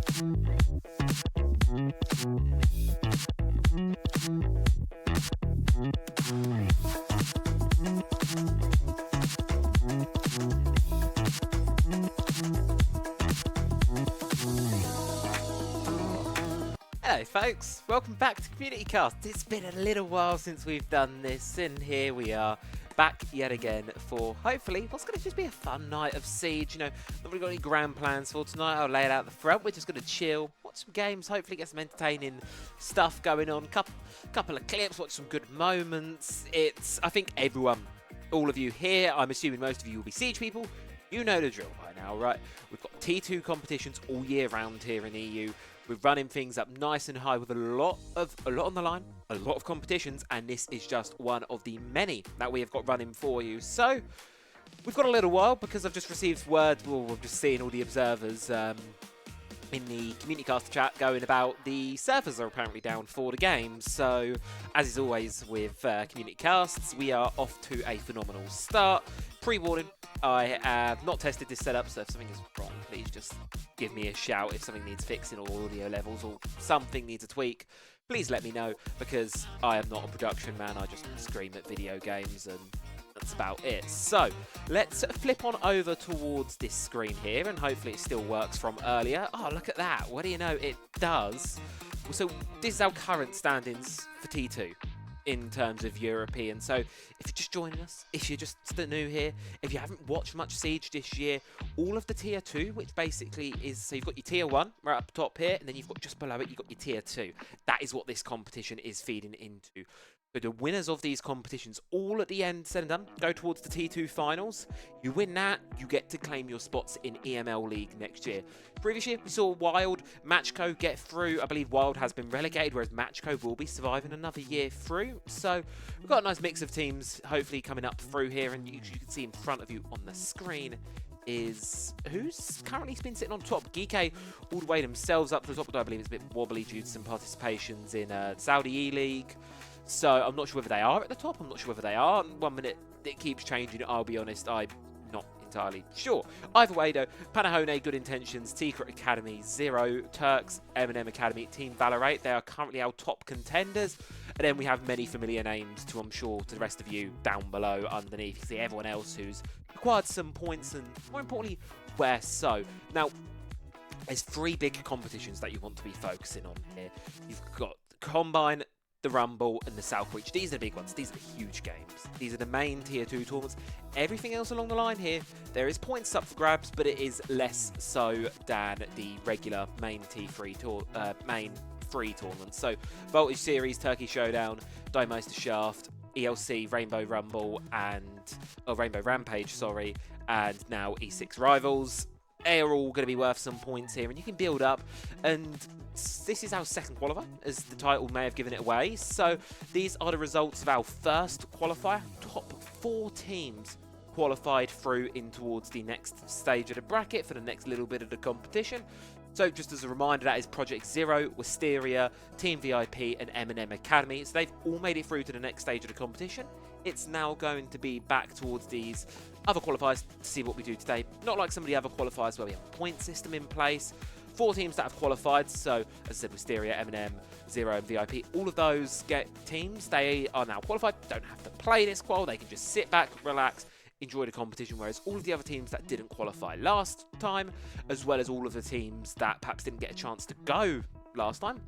Hello folks, welcome back to Community Cast. It's been a little while since we've done this, and here we are back yet again for hopefully what's going to just be a fun night of Siege. You know, not really got any grand plans for tonight. I'll lay it out the front. We're just going to chill, watch some games, hopefully get some entertaining stuff going on. Couple of clips, watch some good moments. I think everyone, all of you here, I'm assuming most of you will be Siege people. You know the drill by now, right? We've got T2 competitions all year round here in EU. We're running things up nice and high with a lot on the line, a lot of competitions, and this is just one of the many that we have got running for you. So we've got a little while because I've just received word, well, I've just seen all the observers in the Community Cast chat going about the servers are apparently down for the game. So as is always with Community Casts, we are off to a phenomenal start. Pre-warning, I have not tested this setup, so if something is wrong, please just give me a shout. If something needs fixing or audio levels or something needs a tweak, please let me know, because I am not a production man. I just scream at video games and that's about it. So let's flip on over towards this screen here, and hopefully it still works from earlier. Oh, look at that. What do you know? It does. So this is our current standings for T2 in terms of European. So if you're just joining us, if you're just still new here, if you haven't watched much Siege this year, all of the tier 2, which basically is, so you've got your tier 1 right up top here, and then you've got just below it, you've got your tier 2. That is what this competition is feeding into. So the winners of these competitions, all at the end, said and done, go towards the T2 finals. You win that, you get to claim your spots in EML League next year. Previous year, we saw Wild, Matchco get through. I believe Wild has been relegated, whereas Matchco will be surviving another year through. So we've got a nice mix of teams, hopefully coming up through here, and you can see in front of you on the screen is who's currently been sitting on top. Geek all the way themselves up to the top, but I believe it's a bit wobbly due to some participations in Saudi E-League. So I'm not sure whether they are at the top. I'm not sure whether they are. 1 minute it keeps changing. I'll be honest, I'm not entirely sure. Either way though, Panahone, Good Intentions, Secret Academy, Zero, Turks, M&M Academy, Team Valorate, they are currently our top contenders. And then we have many familiar names to, I'm sure, to the rest of you down below underneath. You can see everyone else who's acquired some points, and more importantly, where so. Now, there's 3 big competitions that you want to be focusing on here. You've got Combine, the Rumble, and the South Reach. These are the big ones. These are the huge games. These are the main tier 2 tournaments. Everything else along the line here, there is points up for grabs, but it is less so than the regular main T3 main 3 tournaments. So Voltage Series, Turkey Showdown, Diemeister Shaft, ELC, Rainbow Rumble, and Rainbow Rampage, sorry, and now ESIX Rivals. They are all going to be worth some points here, and you can build up. And this is our second qualifier, as the title may have given it away. So these are the results of our first qualifier. Top 4 teams qualified through in towards the next stage of the bracket for the next little bit of the competition. So just as a reminder, that is Project Zero, Wisteria, Team VIP, and M&M Academy. So they've all made it through to the next stage of the competition. It's now going to be back towards these other qualifiers to see what we do today. Not like some of the other qualifiers where we have a point system in place. 4 teams that have qualified. So as I said, Wisteria, M&M, Zero, and VIP. All of those teams, they are now qualified. Don't have to play this qual. They can just sit back, relax, enjoy the competition, whereas all of the other teams that didn't qualify last time, as well as all of the teams that perhaps didn't get a chance to go last time,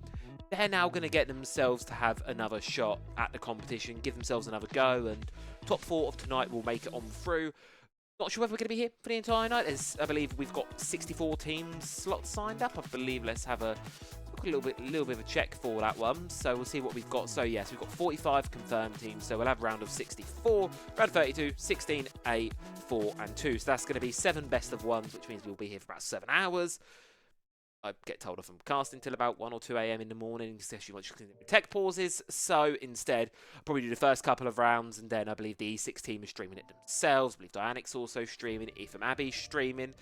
they're now going to get themselves to have another shot at the competition, give themselves another go, and top 4 of tonight will make it on through. Not sure whether we're going to be here for the entire night, as I believe we've got 64 teams slots signed up. I believe let's have a little bit of a check for that one. So we'll see what we've got. So yes, we've got 45 confirmed teams. So we'll have a round of 64, round of 32, 16, 8, 4, and 2. So that's going to be 7 best of ones, which means we'll be here for about 7 hours. I get told off I'm casting till about 1 or 2 a.m. in the morning, especially once you're tech pauses. So instead, I'll probably do the first couple of rounds, and then I believe the E6 team is streaming it themselves. I believe Dianic's also streaming, Etham Abbey's streaming.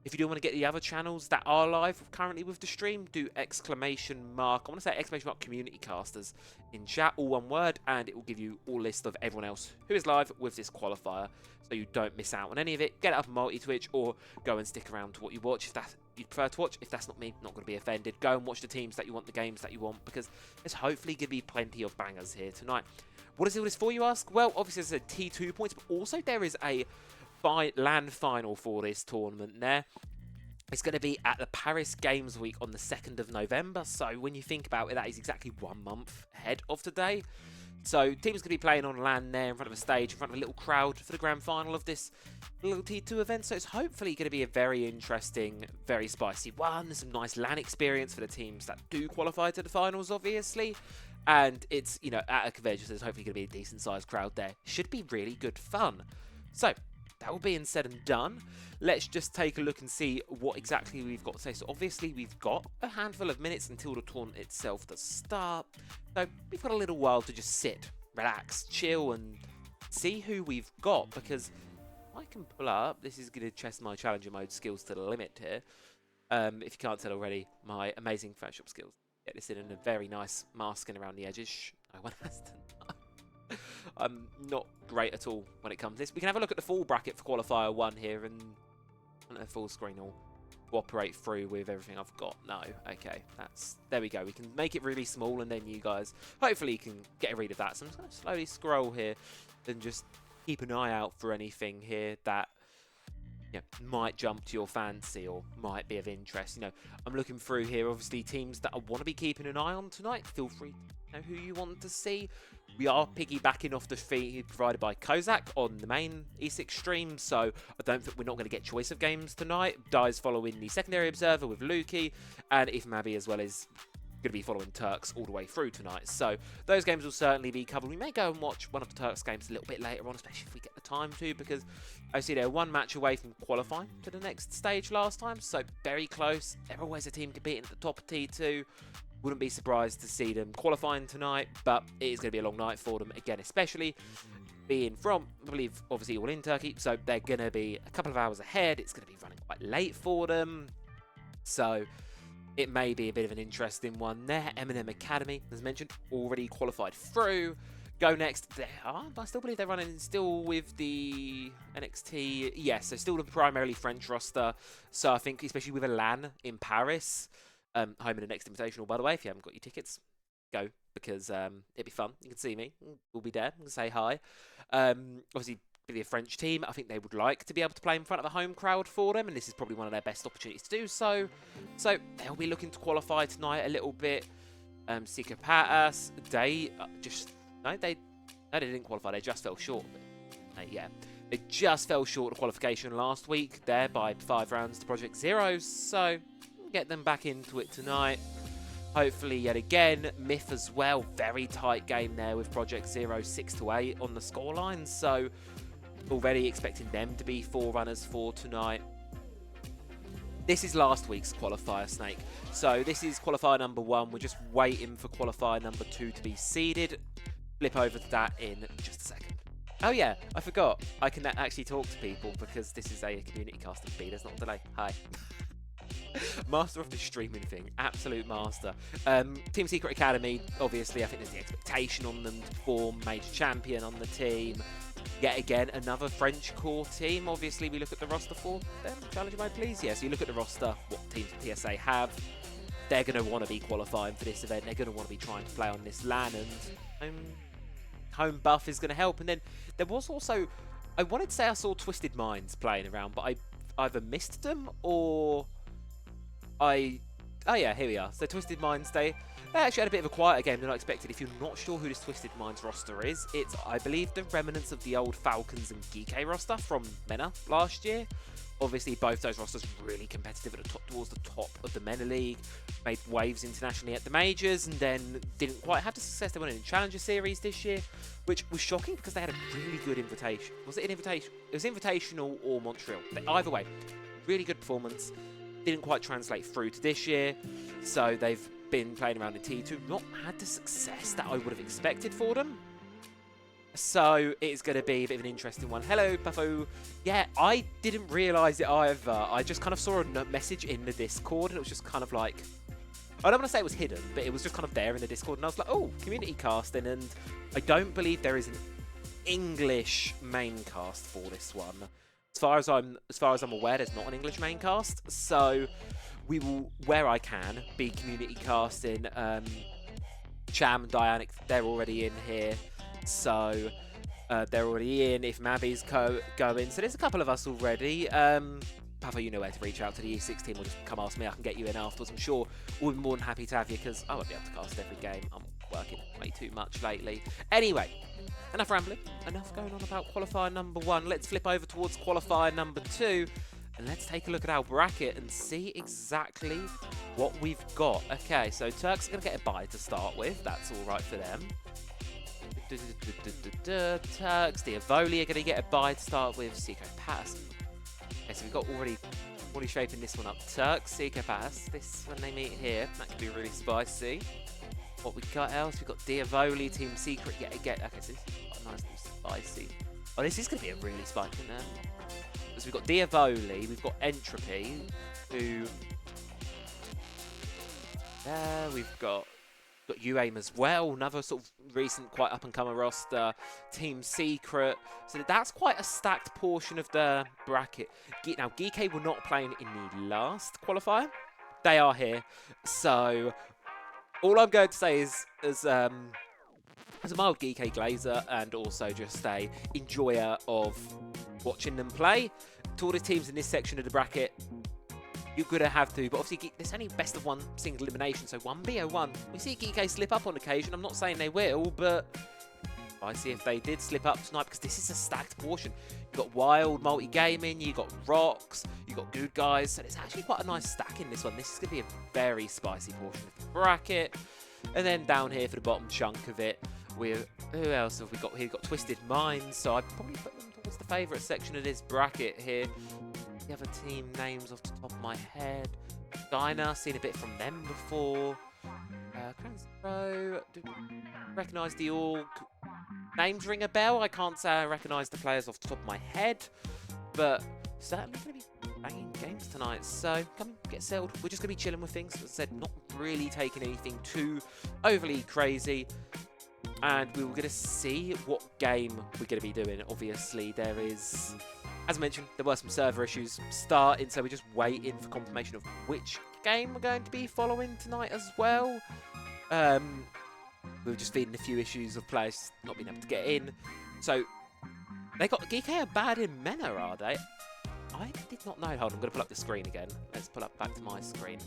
If you do want to get the other channels that are live currently with the stream, do exclamation mark, I want to say exclamation mark community casters in chat, all one word, and it will give you all list of everyone else who is live with this qualifier, so you don't miss out on any of it. Get it up on multi-twitch, or go and stick around to what you watch if that's you prefer to watch. If that's not me, not going to be offended. Go and watch the teams that you want, the games that you want, because there's hopefully going to be plenty of bangers here tonight. What is all this for, you ask? Well, obviously there's a T2 points, but also there is a LAN final for this tournament there. It's going to be at the Paris Games Week on the 2nd of November. So when you think about it, that is exactly 1 month ahead of today. So teams going to be playing on LAN there in front of a stage, in front of a little crowd for the grand final of this little T2 event. So it's hopefully going to be a very interesting, very spicy one. There's some nice LAN experience for the teams that do qualify to the finals, obviously. And it's, you know, at a convention, so there's hopefully going to be a decent sized crowd there. Should be really good fun. So that all being said and done, let's just take a look and see what exactly we've got to say. So obviously we've got a handful of minutes until the tournament itself does start. So we've got a little while to just sit, relax, chill, and see who we've got. Because I can pull up, this is going to test my challenger mode skills to the limit here. If you can't tell already, my amazing Photoshop skills. Get this in a very nice masking around the edges. Shh, no one has to know. I'm not great at all when it comes to this. We can have a look at the full bracket for Qualifier 1 here, and the full screen will cooperate through with everything I've got. No, okay, there we go. We can make it really small, and then you guys hopefully can get a read of that. So I'm just going to slowly scroll here and just keep an eye out for anything here that, you know, might jump to your fancy or might be of interest. You know, I'm looking through here, obviously teams that I want to be keeping an eye on tonight. Feel free to know who you want to see. We are piggybacking off the feed provided by Kozak on the main ESIX stream, so I don't think we're not going to get choice of games tonight. Di's following the secondary observer with Lukey, and if Mabi as well is going to be following Turks all the way through tonight. So those games will certainly be covered. We may go and watch one of the Turks games a little bit later on, especially if we get the time to, because I see they're one match away from qualifying to the next stage last time, so very close. They're always a team competing at the top of T2. Wouldn't be surprised to see them qualifying tonight, but it is going to be a long night for them again, especially being from, I believe, obviously all in Turkey, so they're going to be a couple of hours ahead. It's going to be running quite late for them, so it may be a bit of an interesting one there. Eminem Academy, as mentioned, already qualified through. Go Next, they are, I still believe they're running still with the NXT. Yes, so still the primarily French roster, so I think especially with a LAN in Paris, home in the next invitational, by the way, if you haven't got your tickets, go, because it'd be fun. You can see me. We'll be there. We'll say hi. Obviously, be a French team. I think they would like to be able to play in front of a home crowd for them, and this is probably one of their best opportunities to do so. So they'll be looking to qualify tonight a little bit. Sikapatas, they they didn't qualify. They just fell short. Yeah, they just fell short of qualification last week there by 5 rounds to Project Zero. So get them back into it tonight. Hopefully, yet again, Myth as well. Very tight game there with Project Zero, 6-8 on the scoreline. So already expecting them to be forerunners for tonight. This is last week's qualifier, Snake. So this is qualifier number 1. We're just waiting for qualifier number 2 to be seeded. Flip over to that in just a second. Oh yeah, I forgot. I can actually talk to people because this is a community casting feed. There's not a delay. Hi. Master of the streaming thing, absolute master. Team Secret Academy, obviously I think there's the expectation on them to form major champion on the team. Yet again, another French core team. Obviously we look at the roster for them. Challenger mode, please. Yeah, so you look at the roster, what teams PSA have. They're going to want to be qualifying for this event. They're going to want to be trying to play on this LAN, and home buff is going to help. And then there was also, I wanted to say I saw Twisted Minds playing around, but I either missed them or oh yeah, here we are. So Twisted Minds, they actually had a bit of a quieter game than I expected. If you're not sure who this Twisted Minds roster is, it's, I believe, the remnants of the old Falcons and Geek roster from MENA last year. Obviously, both those rosters really competitive at the top, towards the top of the MENA League, made waves internationally at the majors, and then didn't quite have the success they wanted in Challenger Series this year, which was shocking because they had a really good invitation. Was it an invitation? It was Invitational or Montreal. But either way, really good performance. Didn't quite translate through to this year, so they've been playing around in T2, not had the success that I would have expected for them. So it's going to be a bit of an interesting one. Hello, Buffo. Yeah, I didn't realise it either. I just kind of saw a message in the Discord, and it was just kind of like, I don't want to say it was hidden, but it was just kind of there in the Discord, and I was like, oh, community casting, and I don't believe there is an English main cast for this one. As far as I'm aware, there's not an English main cast, so we will, where I can, be community casting. Cham and Dianic, they're already in here, so they're already in. If Mabby's going, so there's a couple of us already. Papa, you know where to reach out to the ESIX team, or just come ask me. I can get you in afterwards. I'm sure we'll be more than happy to have you, because I won't be able to cast every game. I'm working way too much lately. Anyway, enough rambling. Enough going on about qualifier number 1. Let's flip over towards qualifier number 2. And let's take a look at our bracket and see exactly what we've got. Okay, so Turks are going to get a bye to start with. That's all right for them. Turks, Diavoli are going to get a bye to start with. Seco Pass. Okay, so we've got already shaping this one up. Turks, Seco Pass. This, when they meet here, that could be really spicy. What we got else? We've got Diavoli, Team Secret. Okay, so this is quite nice and spicy. Oh, this is going to be a really spicy one. So we've got Diavoli, we've got Entropy, who... we've got UAIM as well, another sort of recent, quite up-and-coming roster. Team Secret. So that's quite a stacked portion of the bracket. Now, GK were not playing in the last qualifier. They are here. So all I'm going to say is, as a mild GK glazer and also just a enjoyer of watching them play, to all the teams in this section of the bracket, you're going to have to, but obviously there's only best of 1 single elimination, so 1BO1. We see GK slip up on occasion. I'm not saying they will, but I see if they did slip up tonight, because this is a stacked portion. You've got Wild, Multi-Gaming, you've got Rocks, you've got Good Guys, so it's actually quite a nice stack in this one. This is going to be a very spicy portion of the bracket. And then down here for the bottom chunk of it, who else have we got here? We've got Twisted Minds, so I'd probably put them towards the favourite section of this bracket here. The other team names off the top of my head. Dyna, seen a bit from them before. Cransbro, recognise the org. Names ring a bell. I can't say I recognise the players off the top of my head, but certainly going to be banging games tonight. So come get settled. We're just going to be chilling with things. As I said, not really taking anything too overly crazy. And we were going to see what game we're going to be doing. Obviously, there is, as I mentioned, there were some server issues starting, so we're just waiting for confirmation of which game we're going to be following tonight as well. We were just feeding a few issues of players not being able to get in. So, they got GK are bad in MENA, are they? I did not know. Hold on, I'm going to pull up the screen again. Let's pull up back to my screen.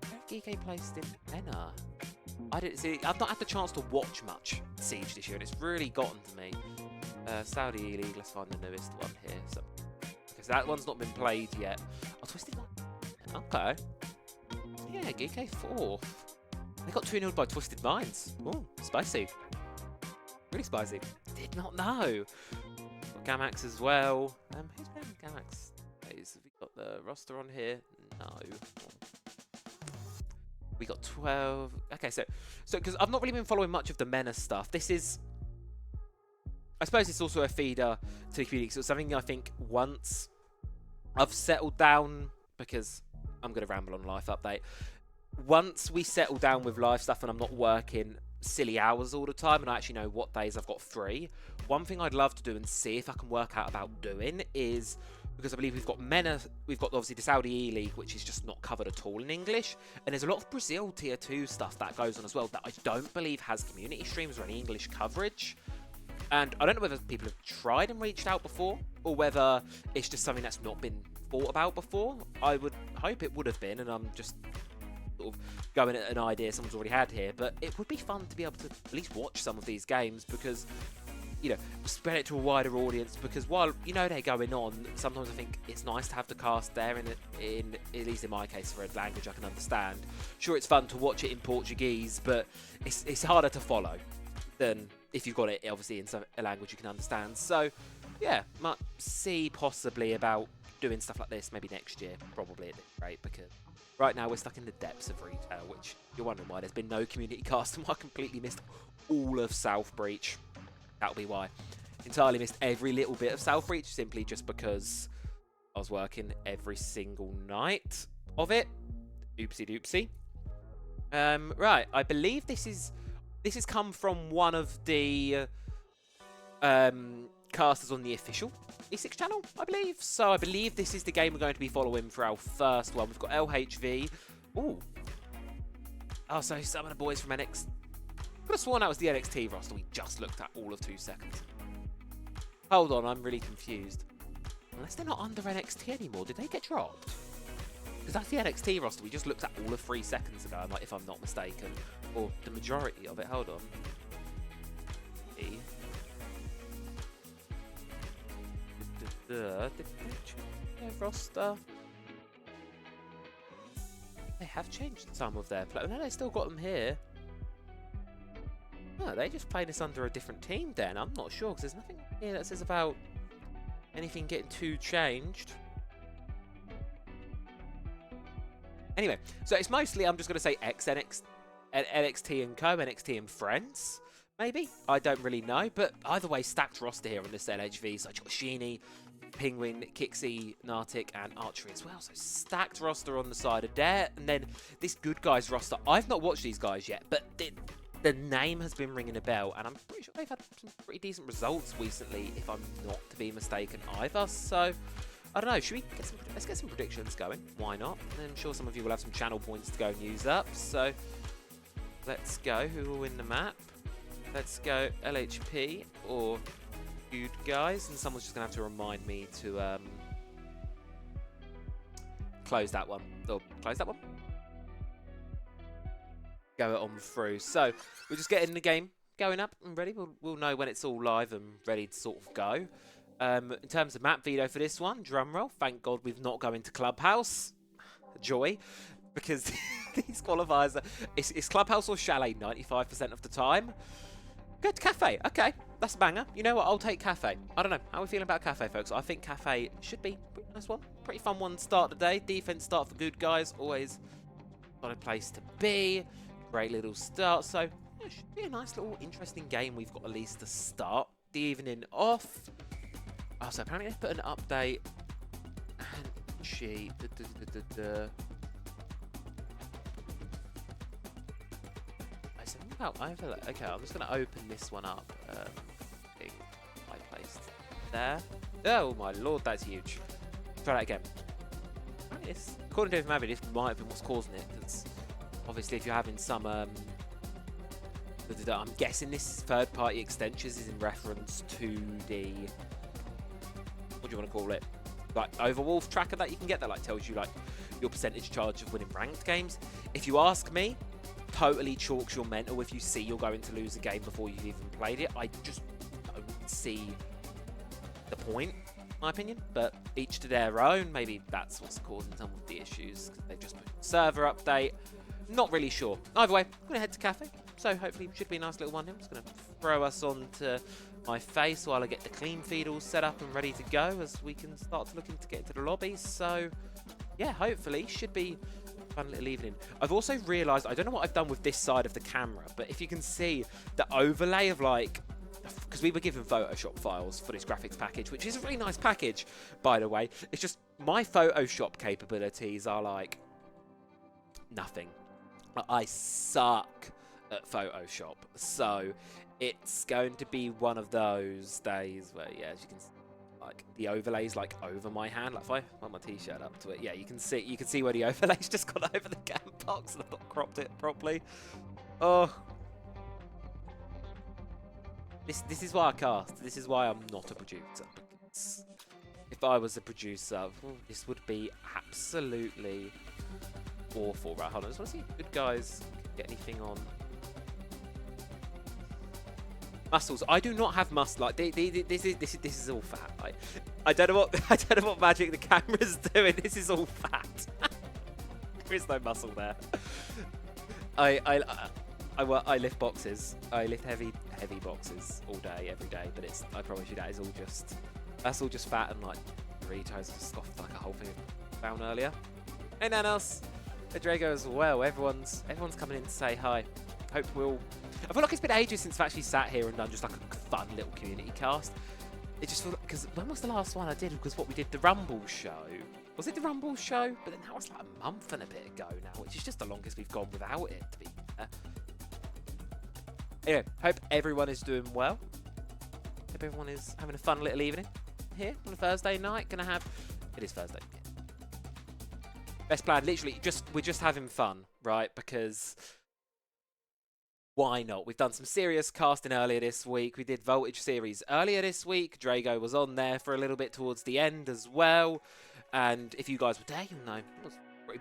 Where have GK placed in MENA? I didn't see. I've not had the chance to watch much Siege this year, and it's really gotten to me. Saudi E-League. Let's find the newest one here. So, because that one's not been played yet. Oh, Twisted Mind. Okay. Yeah, GK 4th. They got 2-0 by Twisted Minds. Oh, spicy. Really spicy. Did not know. Got Gamax as well. Who's playing Gamax? Have we got the roster on here? No. We got 12. Okay, so because I've not really been following much of the MENA stuff. This is, I suppose it's also a feeder to the community. So it's something I think once I've settled down, because I'm going to ramble on life update. Once we settle down with live stuff and I'm not working silly hours all the time and I actually know what days I've got free, one thing I'd love to do and see if I can work out about doing is, because I believe we've got MENA, we've got obviously the Saudi E-League, which is just not covered at all in English, and there's a lot of Brazil Tier 2 stuff that goes on as well that I don't believe has community streams or any English coverage. And I don't know whether people have tried and reached out before, or whether it's just something that's not been thought about before. I would hope it would have been, and I'm just sort of going at an idea someone's already had here, but it would be fun to be able to at least watch some of these games, because, you know, spread it to a wider audience, because while, you know, they're going on, sometimes I think it's nice to have the cast there, in at least in my case, for a language I can understand. Sure, it's fun to watch it in Portuguese, but it's harder to follow than if you've got it, obviously, in a language you can understand. So, yeah, might see possibly about doing stuff like this maybe next year, probably at this rate, because right now we're stuck in the depths of retail, which you're wondering why there's been no community cast and why I completely missed all of South Breach. That'll be why. Entirely missed every little bit of South Reach simply just because I was working every single night of it. Oopsie doopsie. Right, I believe this has come from one of the casters on the official ESIX channel, I believe. So I believe this is the game we're going to be following for our first one. We've got LHV. Ooh. Oh, so some of the boys from NXT. I could have sworn that was the NXT roster we just looked at all of 2 seconds. Hold on, I'm really confused. Unless they're not under NXT anymore, did they get dropped? Because that's the NXT roster we just looked at all of 3 seconds ago, like, if I'm not mistaken. Or the majority of it. Hold on. Did they change their roster? They have changed some of their play. No, they still got them here. No, they just played this under a different team then. I'm not sure, because there's nothing here that says about anything getting too changed. Anyway, so it's mostly, I'm just going to say NXT and Co, NXT and Friends, maybe? I don't really know, but either way, stacked roster here on this LHV. So I've got Sheeny, Penguin, Kixie, Nartic, and Archery as well. So stacked roster on the side of there. And then this Good Guys roster. I've not watched these guys yet, but the name has been ringing a bell, and I'm pretty sure they've had some pretty decent results recently, if I'm not to be mistaken either. So I don't know, should we get some, let's get some predictions going, why not? And I'm sure some of you will have some channel points to go and use up, so let's go. Who will win the map? Let's go LHP or Good Guys, and someone's just going to have to remind me to close that one. Or close that one? Go it on through. So we're just getting the game going up and ready. We'll know when it's all live and ready to sort of go. In terms of map veto for this one, drum roll. Thank God we've not gone into Clubhouse. Joy. Because these qualifiers are... It's Clubhouse or Chalet 95% of the time. Go to Cafe. Okay, that's a banger. You know what? I'll take Cafe. I don't know. How are we feeling about Cafe, folks? I think Cafe should be a pretty nice one. Pretty fun one to start the day. Defense start for Good Guys. Always not a place to be. Great little start. So yeah, it should be a nice little interesting game we've got at least to start the evening off. Oh, so apparently they've put an update. And gee, something about overlay. Okay, I'm just going to open this one up. I placed there. Oh my lord, that's huge. Try that again. According to Mavi, this might have been what's causing it. Because obviously, if you're having some, I'm guessing this third-party extensions is in reference to the, what do you want to call it? Like Overwolf tracker that you can get that like tells you like your percentage charge of winning ranked games. If you ask me, totally chalks your mental if you see you're going to lose a game before you've even played it. I just don't see the point, in my opinion. But each to their own. Maybe that's what's causing some of the issues. They've just put server update. Not really sure. Either way, I'm going to head to Cafe. So hopefully it should be a nice little one here. I'm just going to throw us onto my face while I get the clean feed all set up and ready to go as we can start looking to get into the lobby. So yeah, hopefully should be a fun little evening. I've also realised, I don't know what I've done with this side of the camera, but if you can see the overlay of like, because we were given Photoshop files for this graphics package, which is a really nice package, by the way. It's just my Photoshop capabilities are like nothing. I suck at Photoshop, so it's going to be one of those days where, yeah, as you can see, like the overlay's like over my hand. Like if I put my t-shirt up to it, yeah, you can see where the overlay's just gone over the cam box and I've not cropped it properly. Oh, this is why I cast. This is why I'm not a producer. Because if I was a producer, this would be absolutely awful. Right, hold on. I just want to see if Good Guys get anything on. Muscles. I do not have muscle. Like this is all fat. Like, I don't know what magic the camera's doing. This is all fat. There is no muscle there. I lift boxes. I lift heavy boxes all day, every day. But I promise you that's all just fat and like Doritos. Just scoffed like a whole thing found earlier. Hey Nanos, hey Drago as well. Everyone's coming in to say hi. hope we'll... I feel like it's been ages since I've actually sat here and done just like a fun little community cast. It just feels like, because when was the last one I did? Because what we did, the Rumble show. Was it the Rumble show? But then that was like a month and a bit ago now, which is just the longest we've gone without it, to be fair. Anyway, hope everyone is doing well. Hope everyone is having a fun little evening here on a Thursday night. Gonna have... It is Thursday. Best plan, literally, we're just having fun, right? Because... Why not? We've done some serious casting earlier this week. We did Voltage Series earlier this week. Drago was on there for a little bit towards the end as well. And if you guys were there, you'll know it was a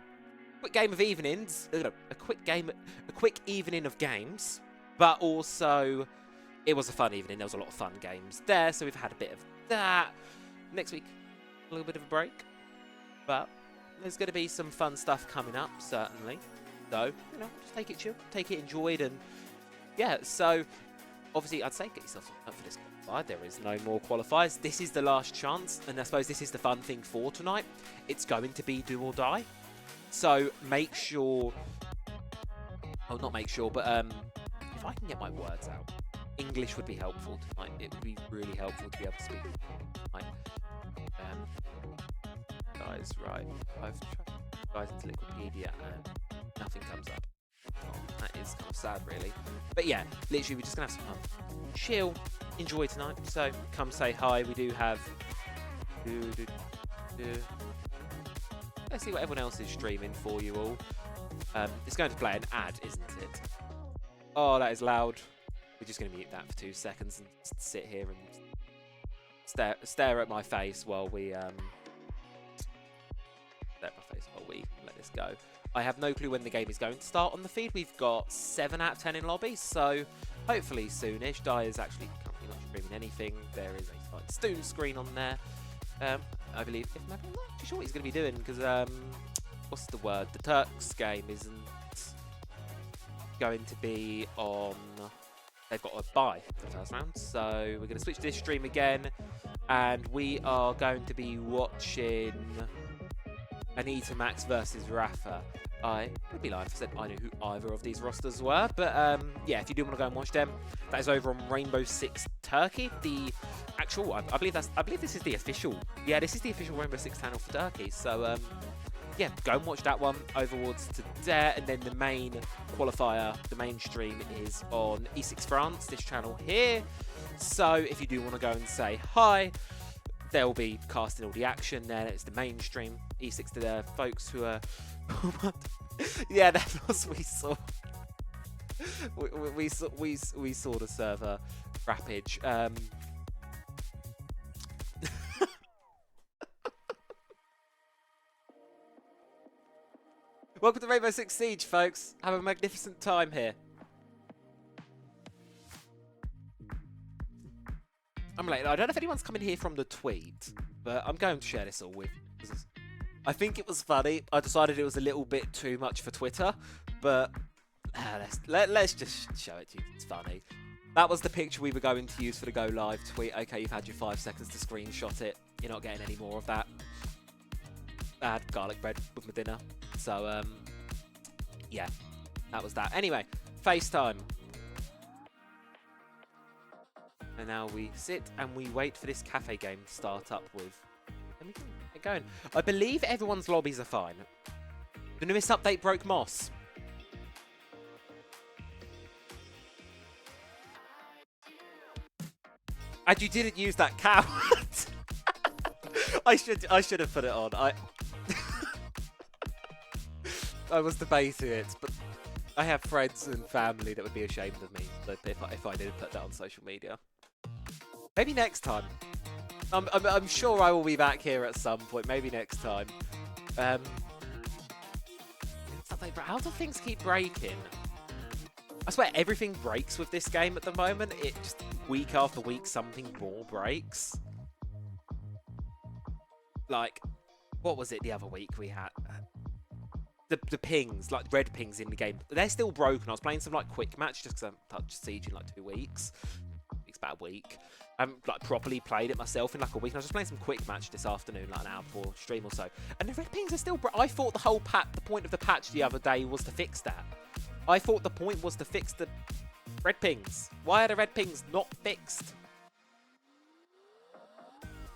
quick game of evenings. A quick evening of games. But also, it was a fun evening. There was a lot of fun games there. So we've had a bit of that. Next week, a little bit of a break. But there's going to be some fun stuff coming up, certainly. So, you know, just take it chill, take it enjoyed, and yeah, so obviously I'd say get yourself up for this qualifier. There is no more qualifiers. This is the last chance, and I suppose this is the fun thing for tonight. It's going to be do or die. So make sure, oh, not make sure, but if I can get my words out, English would be helpful tonight. It would be really helpful to be able to speak tonight. Guys, right, I've tried guys into Wikipedia and nothing comes up. Oh, that is kind of sad, really. But yeah, literally, we're just going to have some fun. Chill, enjoy tonight. So come say hi. We do have... Let's see what everyone else is streaming for you all. It's going to play an ad, isn't it? Oh, that is loud. We're just going to mute that for 2 seconds and sit here and stare at my face while we... let this go. I have no clue when the game is going to start on the feed. We've got 7 out of 10 in lobby, so hopefully soonish. Dai is actually currently not streaming anything. There is a slight Stoon screen on there. I believe, I'm not too sure what he's going to be doing because, what's the word? The Turks game isn't going to be on. They've got a bye for the first round, so we're going to switch to this stream again, and we are going to be watching Anita Max versus Rafa. I would be lying if I said I knew who either of these rosters were, but yeah, if you do want to go and watch them, that is over on Rainbow Six Turkey. The actual, I believe this is the official. Yeah, this is the official Rainbow Six channel for Turkey. So yeah, go and watch that one overwards to there, and then the main qualifier, the main stream is on ESIX France, this channel here. So if you do want to go and say hi, they'll be casting all the action there. It's the mainstream ESIX to the folks who are... yeah, that was we saw. we saw the server crappage. Welcome to Rainbow Six Siege, folks. Have a magnificent time here. I'm late. I don't know if anyone's coming here from the tweet, but I'm going to share this all with. I think it was funny. I decided it was a little bit too much for Twitter, but let's just show it to you. It's funny. That was the picture we were going to use for the Go Live tweet. Okay, you've had your 5 seconds to screenshot it. You're not getting any more of that. I had garlic bread with my dinner. So, yeah, that was that. Anyway, FaceTime. And now we sit and we wait for this cafe game to start up with. Let me get going. I believe everyone's lobbies are fine. The newest update broke Moss. And you didn't use that coward. I should have put it on. I was debating it, but I have friends and family that would be ashamed of me if I didn't put that on social media. Maybe next time. I'm sure I will be back here at some point. Maybe next time. How do things keep breaking? I swear everything breaks with this game at the moment. It just week after week something more breaks. Like, what was it the other week we had? The pings, like red pings in the game, they're still broken. I was playing some like quick match just because I haven't touched Siege in like 2 weeks. It's about a week. I haven't like properly played it myself in like a week. And I was just playing some quick match this afternoon, like an hour before stream or so. And the red pings are still. I thought the whole the point of the patch the other day was to fix that. I thought the point was to fix the red pings. Why are the red pings not fixed?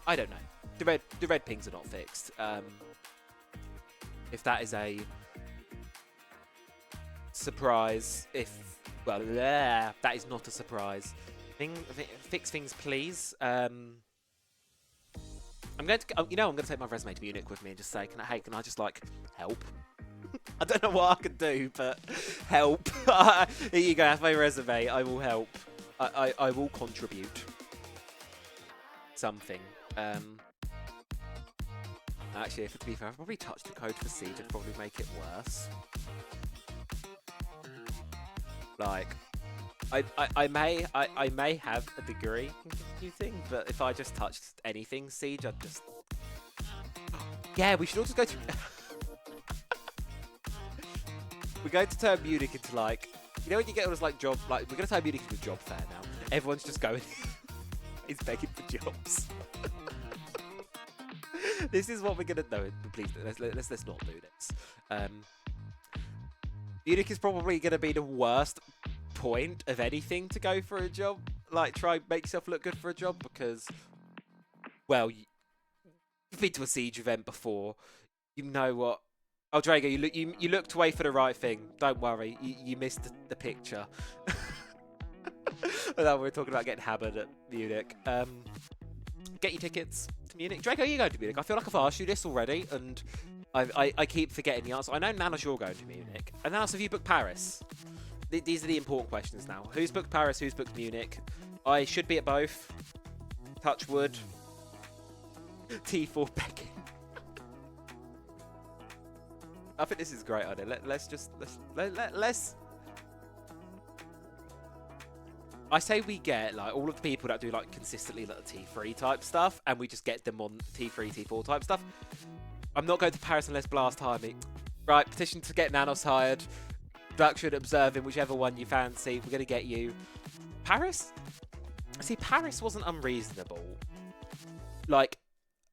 I don't know. The red pings are not fixed. If that is a surprise, well, that is not a surprise. Fix things, please. I'm going to, I'm going to take my resume to Munich with me and just say, can I just like help? I don't know what I can do, but help. Here you go, have my resume. I will help. I will contribute something. Actually, to be fair, I've probably touched the code for Siege and probably make it worse. Like, I may have a degree in computing, but if I just touched anything Siege, I'd just... Yeah, we should also go to... We're going to turn Munich into like... You know when you get all this like job... Like, we're going to turn Munich into a job fair now. Everyone's just going... He's begging for jobs. This is what we're going to... No, please, let's not do this. Munich is probably going to be the worst point of anything to go for a job. Like, try and make yourself look good for a job because... Well, you've been to a Siege event before. You know what... Oh, Drago, you looked away for the right thing. Don't worry, you missed the picture. No, we're talking about getting hammered at Munich. Get your tickets to Munich. Drago, you going to Munich? I feel like I've asked you this already, and I keep forgetting the answer. I know, Nanos, you're going to Munich. And Nanos, have you booked Paris? These are the important questions now. Who's booked Paris? Who's booked Munich? I should be at both. Touch wood. T4 begging. I think this is a great idea. Let's. I say we get like all of the people that do like consistently like the T3 type stuff, and we just get them on T3, T4 type stuff. I'm not going to Paris unless Blast hire me. Right, petition to get Nanos hired. Production observing whichever one you fancy. We're gonna get you. Paris? See, Paris wasn't unreasonable. Like.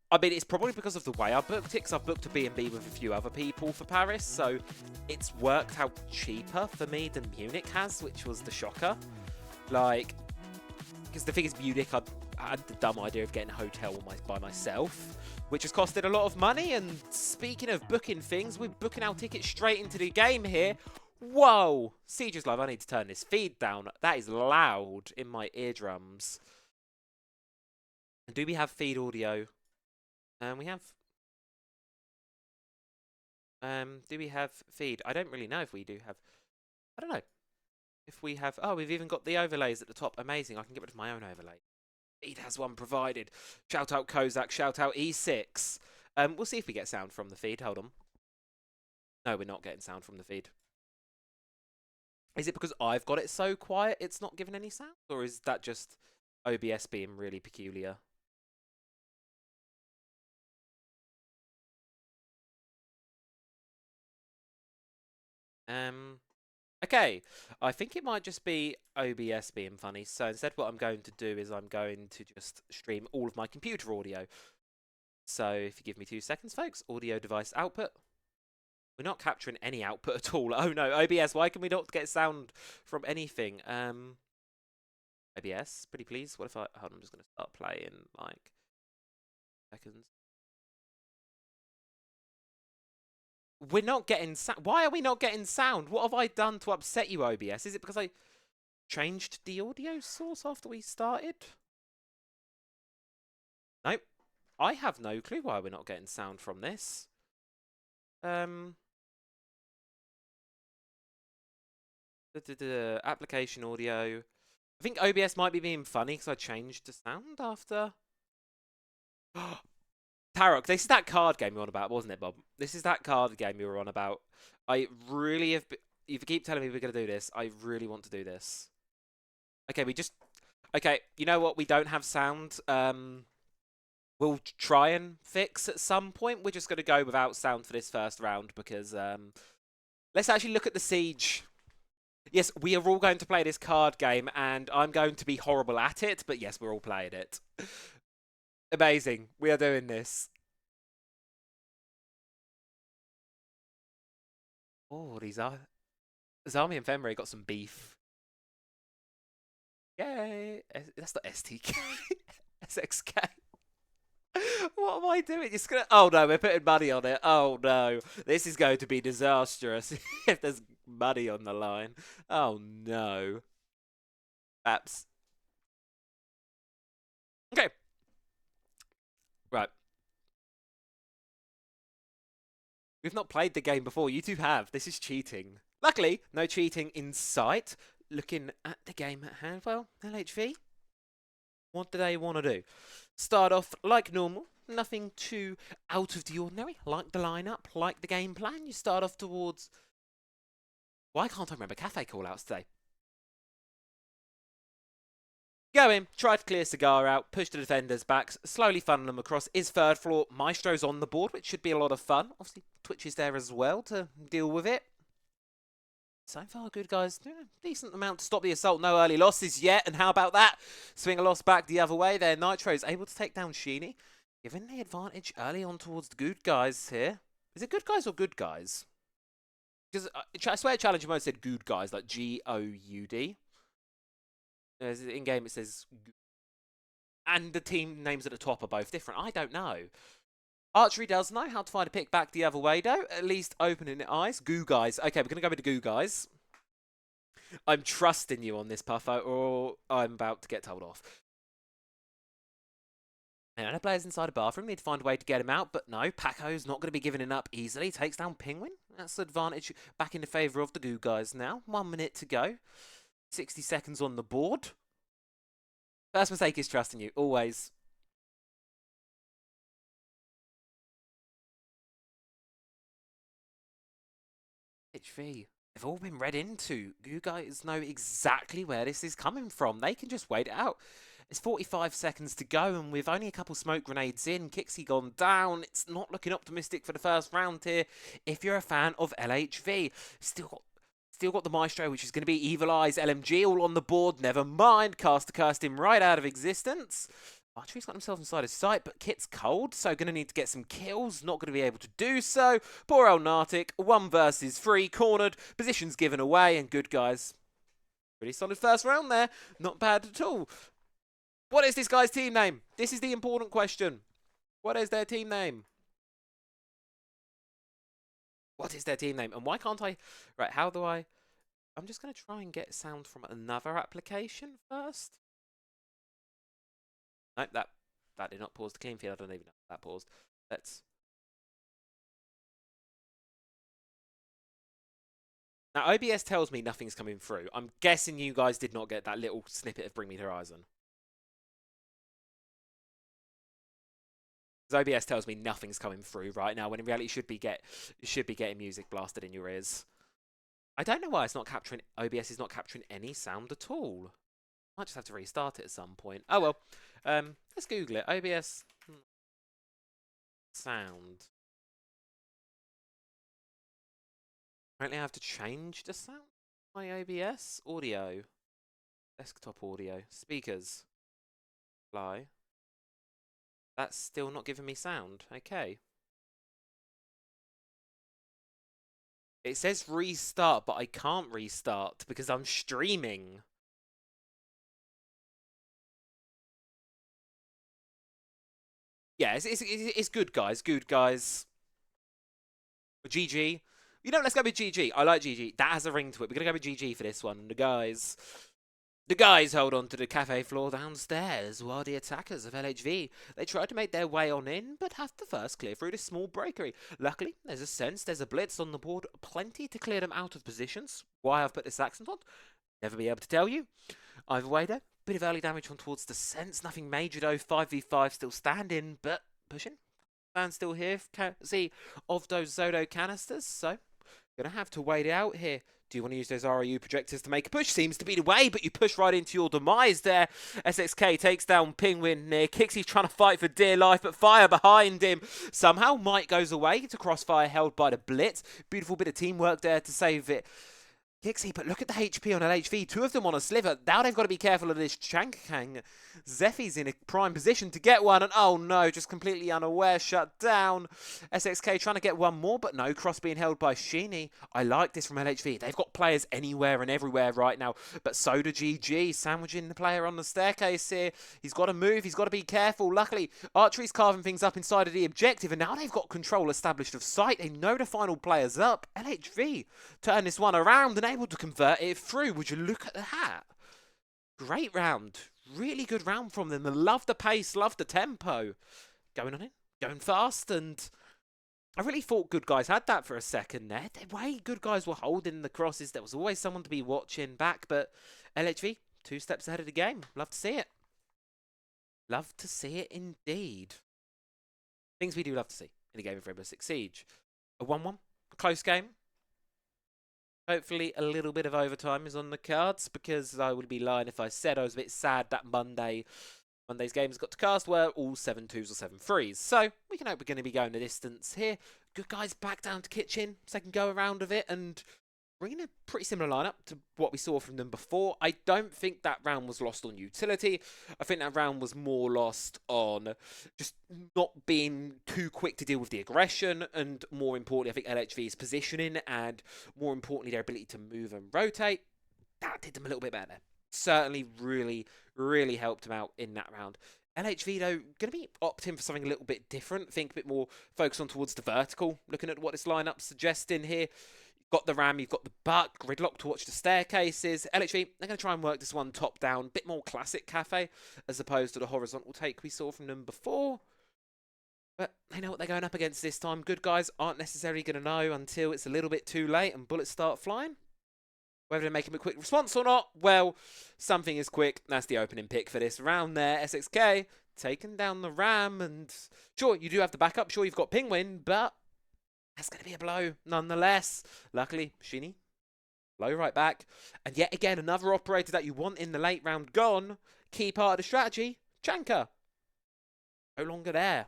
I mean, it's probably because of the way I booked it, because I've booked a B&B with a few other people for Paris, so it's worked out cheaper for me than Munich has, which was the shocker. Like, because the thing is, Munich, I had the dumb idea of getting a hotel by myself, which has costed a lot of money, and speaking of booking things, we're booking our tickets straight into the game here. Whoa! Siege is live, I need to turn this feed down. That is loud in my eardrums. And do we have feed audio? We have... do we have feed? I don't really know if we do have... I don't know. If we have... Oh, we've even got the overlays at the top. Amazing. I can get rid of my own overlay. Feed has one provided. Shout out Kozak. Shout out ESIX. We'll see if we get sound from the feed. Hold on. No, we're not getting sound from the feed. Is it because I've got it so quiet it's not giving any sound? Or is that just OBS being really peculiar? Okay, I think it might just be OBS being funny. So instead what I'm going to do is I'm going to just stream all of my computer audio. So if you give me 2 seconds, folks, audio device output. We're not capturing any output at all. Oh no, OBS, why can we not get sound from anything? OBS, pretty please. What if hold on, I'm just going to start playing like seconds. We're not getting sound. Why are we not getting sound? What have I done to upset you, OBS? Is it because I changed the audio source after we started? Nope. I have no clue why we're not getting sound from this. Application audio. I think OBS might be being funny because I changed the sound after. Tarok, this is that card game you were on about, wasn't it, Bob? This is that card game you were on about. I really have... If you keep telling me we're going to do this, I really want to do this. Okay, we just... Okay, you know what? We don't have sound. We'll try and fix at some point. We're just going to go without sound for this first round because... let's actually look at the Siege. Yes, we are all going to play this card game, and I'm going to be horrible at it, but yes, we're all playing it. Amazing. We are doing this. Oh, these are... Zami and Fenrir got some beef. Yay! That's not STK. SXK. What am I doing? It's gonna. Oh no, we're putting money on it. Oh no, this is going to be disastrous if there's money on the line. Oh no. Apps. Okay. Right. We've not played the game before. You two have. This is cheating. Luckily, no cheating in sight. Looking at the game at hand. Well, LHV. What do they want to do? Start off like normal. Nothing too out of the ordinary. Like the lineup, like the game plan. You start off towards... Why can't I remember cafe callouts today? Go in, try to clear Cigar out, push the defenders back, slowly funnel them across. Is third floor. Maestro's on the board, which should be a lot of fun. Obviously, Twitch is there as well to deal with it. So far, good guys. Decent amount to stop the assault. No early losses yet. And how about that? Swing a loss back the other way there. Nitro's able to take down Sheeny, giving the advantage early on towards the good guys here. Is it good guys or good guys? Because I swear Challenger mode said good guys, like G-O-U-D. In game it says, and the team names at the top are both different. I don't know. Archery does know how to find a pick back the other way, though. At least opening the eyes. Goo guys. Okay, we're going to go with the goo guys. I'm trusting you on this, Puffo, or I'm about to get told off. And the players inside the bathroom need to find a way to get him out, but no, Paco's not going to be giving it up easily. Takes down Penguin. That's the advantage back in the favour of the goo guys now. 1 minute to go. 60 seconds on the board. First mistake is trusting you, always. HV. They've all been read into. You guys know exactly where this is coming from. They can just wait it out. It's 45 seconds to go, and with only a couple smoke grenades in, Kixie gone down. It's not looking optimistic for the first round here. If you're a fan of LHV, still got the Maestro, which is going to be Evil Eyes, LMG all on the board. Never mind, Caster cursed him right out of existence. Archery's got himself inside his sight, but Kit's cold, so going to need to get some kills. Not going to be able to do so. Poor old Nartic, 1 versus 3, cornered, positions given away, and good guys. Pretty solid first round there. Not bad at all. What is this guy's team name? This is the important question. What is their team name? What is their team name? And why can't I... Right, how do I... I'm just going to try and get sound from another application first. Nope, that did not pause the clean feed. I don't even know if that paused. Let's... Now, OBS tells me nothing's coming through. I'm guessing you guys did not get that little snippet of Bring Me the Horizon. Because OBS tells me nothing's coming through right now, when in reality you should be getting music blasted in your ears. I don't know why it's not capturing... OBS is not capturing any sound at all. Might just have to restart it at some point. Oh well. Let's Google it. OBS sound. Apparently I have to change the sound. My OBS audio. Desktop audio. Speakers. Fly. That's still not giving me sound. Okay. It says restart, but I can't restart because I'm streaming. Yeah, it's good, guys. Good, guys. GG. You know, let's go with GG. I like GG. That has a ring to it. We're going to go with GG for this one. The guys hold on to the cafe floor downstairs while the attackers of LHV, they try to make their way on in, but have to first clear through this small breakery. Luckily, there's a sense, there's a blitz on the board, plenty to clear them out of positions. Why I've put this accent on? Never be able to tell you. Either way though, bit of early damage on towards the sense, nothing major though, 5v5 still standing, but pushing. Fans still here, see of those Zodo canisters, so gonna have to wait it out here. Do you want to use those ROU projectors to make a push? Seems to be the way, but you push right into your demise there. SXK takes down Penguin near. Kixie's trying to fight for dear life, but fire behind him. Somehow Mike goes away to crossfire held by the Blitz. Beautiful bit of teamwork there to save it. Kixie, but look at the HP on LHV. Two of them on a sliver. Now they've got to be careful of this Chankang. Zephy's in a prime position to get one, and oh no, just completely unaware, shut down. SXK trying to get one more, but no, cross being held by Sheeny. I like this from LHV. They've got players anywhere and everywhere right now, but so do GG, sandwiching the player on the staircase here. He's got to move, he's got to be careful. Luckily, Archery's carving things up inside of the objective, and now they've got control established of sight. They know the final player's up. LHV turn this one around and able to convert it through. Would you look at that? Great round. Really good round from them. I love the pace, love the tempo. Going on it, going fast, and I really thought Good Guys had that for a second there. The way Good Guys were holding the crosses, there was always someone to be watching back, but LHV, 2 steps ahead of the game. Love to see it. Love to see it indeed. Things we do love to see in a game of Rainbow Six Siege. A 1-1, a close game. Hopefully a little bit of overtime is on the cards, because I would be lying if I said I was a bit sad that Monday's games got to cast were all 7-2s or 7-3s. So we can hope we're going to be going the distance here. Good Guys back down to Kitchen, second go around of it, and bringing a pretty similar lineup to what we saw from them before. I don't think that round was lost on utility. I think that round was more lost on just not being too quick to deal with the aggression, and more importantly, I think LHV's positioning, and more importantly, their ability to move and rotate. That did them a little bit better. Certainly really, really helped them out in that round. LHV, though, going to be opting for something a little bit different. Think a bit more focused on towards the vertical, looking at what this lineup's suggesting here. Got the Ram, you've got the Buck, Gridlock to watch the staircases. LHV, they're going to try and work this one top down, bit more classic Cafe, as opposed to the horizontal take we saw from them before. But they know what they're going up against this time. Good Guys aren't necessarily going to know until it's a little bit too late and bullets start flying. Whether they're making a quick response or not, well, something is quick. That's the opening pick for this round there. SXK taking down the Ram, and sure, you do have the backup. Sure, you've got Penguin, but that's going to be a blow, nonetheless. Luckily, Sheeny, blow right back. And yet again, another operator that you want in the late round gone. Key part of the strategy, Chanka. No longer there.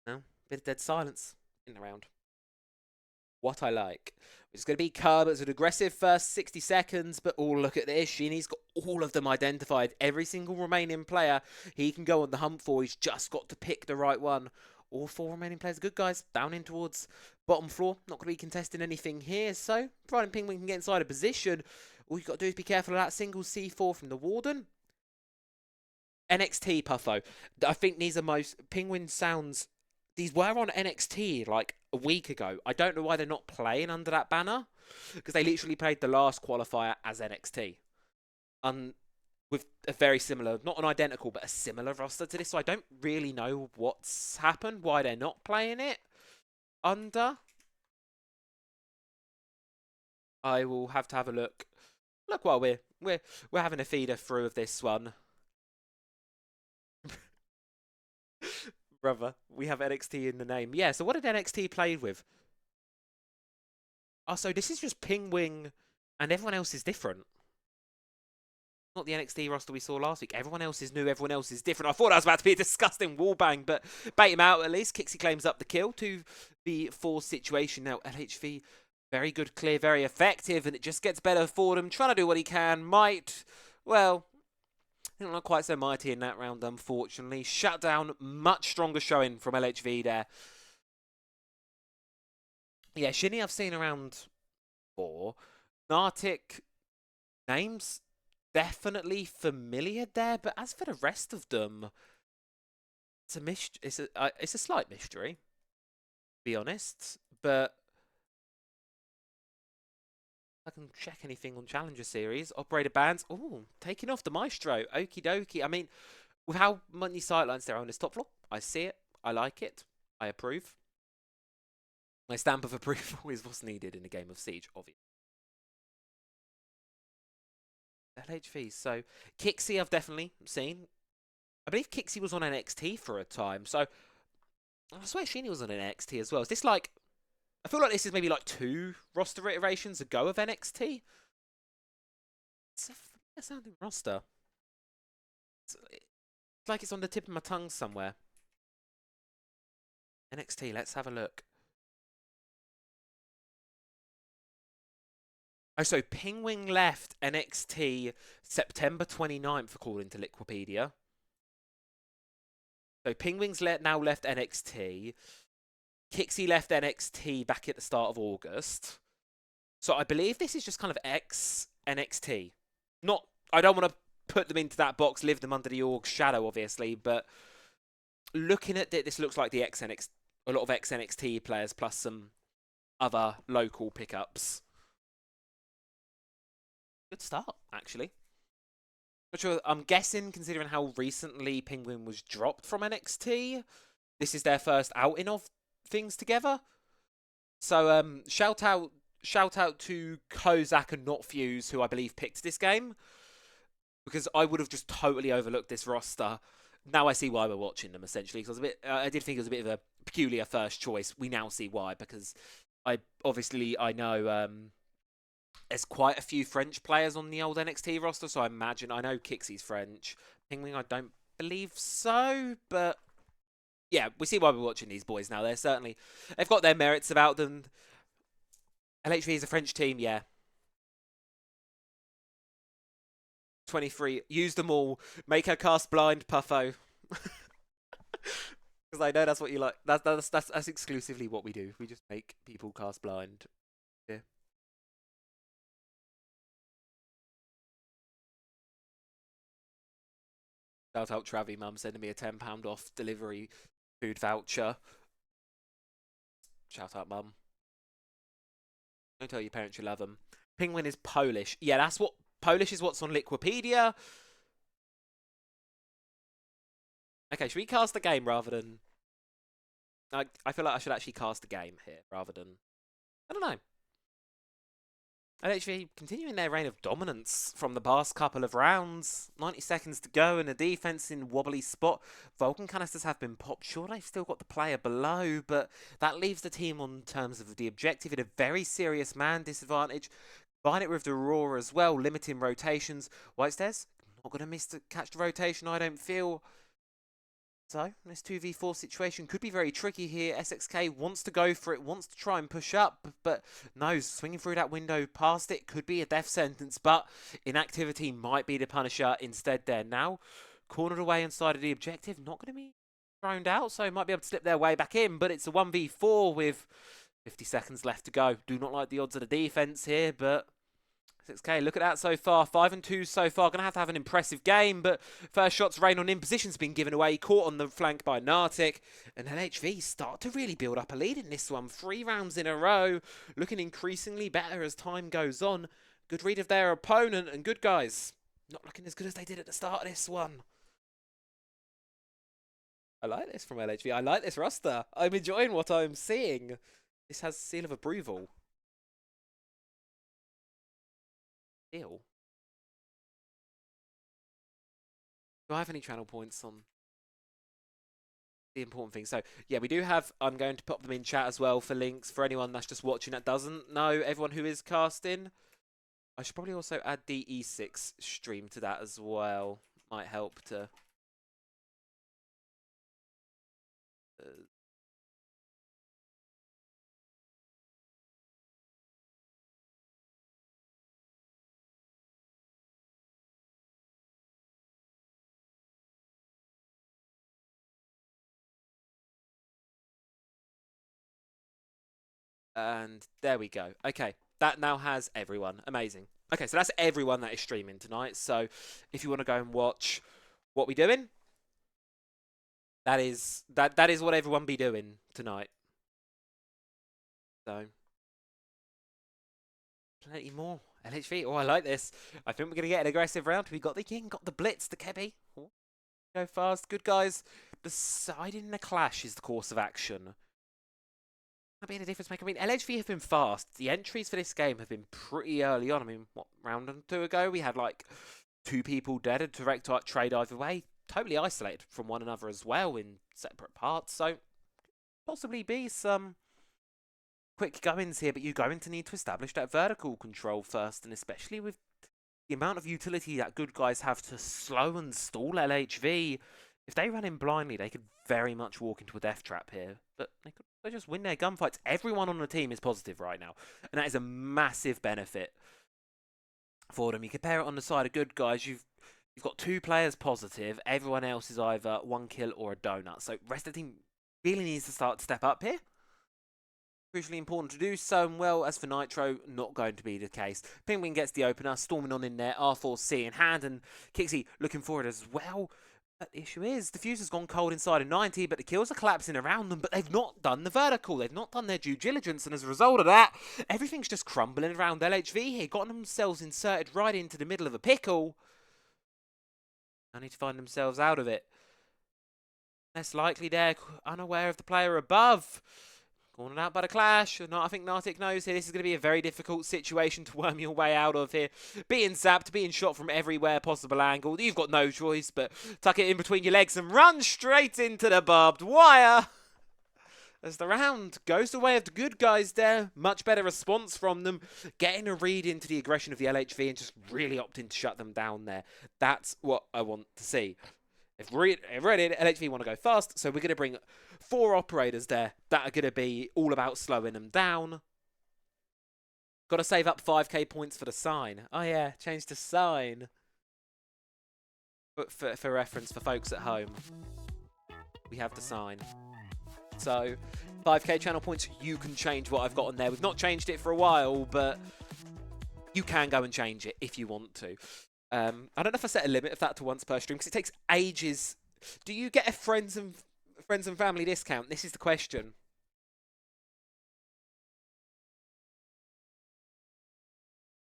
No, bit of dead silence in the round. What I like. It's going to be Curb as an aggressive first 60 seconds, but oh, look at this. Sheeny's got all of them identified. Every single remaining player he can go on the hunt for. He's just got to pick the right one. All 4 remaining players are Good Guys. Down in towards bottom floor. Not going to be contesting anything here. So, providing Penguin can get inside a position, all you've got to do is be careful of that single C4 from the Warden. NXT, Puffo. I think these are Penguin sounds... These were on NXT like a week ago. I don't know why they're not playing under that banner, because they literally played the last qualifier as NXT. With a very similar, not an identical, but a similar roster to this. So I don't really know what's happened, why they're not playing it under. I will have to have a look. Look while we're having a feeder through of this one. Brother, we have NXT in the name. Yeah, so what did NXT played with? Oh, so this is just Penguin, and everyone else is different. Not the NXT roster we saw last week. Everyone else is new, everyone else is different. I thought that was about to be a disgusting wallbang, but bait him out at least. Kixie claims up the kill to the 4 situation. Now, LHV, very good, clear, very effective, and it just gets better for them. Trying to do what he can. Might, well... not quite so mighty in that round, unfortunately. Shut down, much stronger showing from LHV there. Yeah, Shinny I've seen around 4. Nartic, names definitely familiar there, but as for the rest of them, it's a slight mystery, to be honest. But I can check anything on Challenger Series. Operator bands. Oh, taking off the Maestro. Okie dokie. I mean, with how many sightlines there are on this top floor, I see it. I like it. I approve. My stamp of approval is what's needed in a game of Siege, obviously. LHV. So, Kixie I've definitely seen. I believe Kixie was on NXT for a time. So, I swear Sheeny was on NXT as well. Is this like... I feel like this is maybe like 2 roster iterations ago of NXT. It's a familiar sounding roster. It's like it's on the tip of my tongue somewhere. NXT, let's have a look. Oh, so Pingwing left NXT September 29th, according to Liquipedia. So Pingwing's now left NXT. Kixie left NXT back at the start of August. So I believe this is just kind of ex-NXT. Not, I don't want to put them into that box, live them under the org shadow, obviously, but looking at it, this looks like the a lot of ex-NXT players plus some other local pickups. Good start, actually. Which I'm guessing, considering how recently Penguin was dropped from NXT, this is their first outing of things together. So shout out to Kozak and Not Fuse, who I believe picked this game, because I would have just totally overlooked this roster. Now I see why we're watching them, essentially. Because I did think it was a bit of a peculiar first choice. We now see why, because I know there's quite a few French players on the old NXT roster, so I know Kixie's French. Pingwing, I don't believe so, but yeah, we see why we're watching these boys now. They've got their merits about them. LHV is a French team, yeah. 23. Use them all. Make her cast blind, Puffo. Because I know that's what you like. That's exclusively what we do. We just make people cast blind. Yeah. Shout out Travi Mum sending me a £10 off delivery food voucher. Shout out Mum. Don't tell your parents you love them. Penguin is Polish. Yeah, that's what Polish is. What's on Liquipedia. Okay, should we cast the game rather than? I feel like I should actually cast the game here rather than. I don't know. LHV continuing their reign of dominance from the past couple of rounds. 90 seconds to go and a defense in wobbly spot. Vulcan canisters have been popped. Sure, they've still got the player below, but that leaves the team on terms of the objective in a very serious man disadvantage. Combine it with the Aurora as well, limiting rotations. Whitestairs, not going to miss to catch the rotation, I don't feel. So, this 2v4 situation could be very tricky here. SXK wants to go for it, wants to try and push up, but no, swinging through that window past it could be a death sentence, but inactivity might be the punisher instead there. Now, cornered away inside of the objective, not going to be thrown out, so might be able to slip their way back in, but it's a 1v4 with 50 seconds left to go. Do not like the odds of the defense here, but 6K, look at that so far. 5-2 so far. Going to have an impressive game, but first shots rain on him. Position's been given away. Caught on the flank by Nartic. And LHV start to really build up a lead in this one. 3 rounds in a row. Looking increasingly better as time goes on. Good read of their opponent. And good guys, not looking as good as they did at the start of this one. I like this from LHV. I like this roster. I'm enjoying what I'm seeing. This has seal of approval. Deal. Do I have any channel points on the important thing? So, yeah, we do have, I'm going to pop them in chat as well for links for anyone that's just watching that doesn't know everyone who is casting. I should probably also add the ESIX stream to that as well. Might help to... And there we go. Okay, that now has everyone. Amazing. Okay, so that's everyone that is streaming tonight. So if you want to go and watch what we doing, that is what everyone be doing tonight. So plenty more. LHV. Oh, I like this. I think we're going to get an aggressive round. We got the King, got the Blitz, the Kebby. Oh, go fast. Good guys. Deciding the clash is the course of action. That being a difference maker. I mean, LHV have been fast. The entries for this game have been pretty early on. I mean, what, round or 2 ago, we had like 2 people dead, a direct trade either way. Totally isolated from one another as well in separate parts. So, possibly be some quick goings here, but you're going to need to establish that vertical control first, and especially with the amount of utility that good guys have to slow and stall LHV, if they run in blindly, they could very much walk into a death trap here. But they just win their gunfights. Everyone on the team is positive right now, and that is a massive benefit for them. You compare it on the side of good guys, you've got 2 players positive. Everyone else is either 1 kill or a donut. So rest of the team really needs to step up here. Crucially important to do so, and well, as for Nitro, not going to be the case. Penguin gets the opener, storming on in there, R4C in hand, and Kixie looking for it as well. But the issue is, the fuse has gone cold inside of 90, but the kills are collapsing around them, but they've not done the vertical. They've not done their due diligence, and as a result of that, everything's just crumbling around LHV here, gotten themselves inserted right into the middle of a pickle. They need to find themselves out of it. Less likely they're unaware of the player above. Cornered out by the clash. I think Nartic knows here this is going to be a very difficult situation to worm your way out of here. Being zapped, being shot from everywhere possible angle. You've got no choice but tuck it in between your legs and run straight into the barbed wire. As the round goes the way of the good guys there. Much better response from them. Getting a read into the aggression of the LHV and just really opting to shut them down there. That's what I want to see. If we're in, LHV want to go fast, so we're going to bring 4 operators there that are going to be all about slowing them down. Got to save up 5k points for the sign. Oh yeah, change to sign. But for reference, for folks at home, we have the sign. So 5k channel points, you can change what I've got on there. We've not changed it for a while, but you can go and change it if you want to. I don't know if I set a limit of that to once per stream, because it takes ages. Do you get a friends and family discount? This is the question.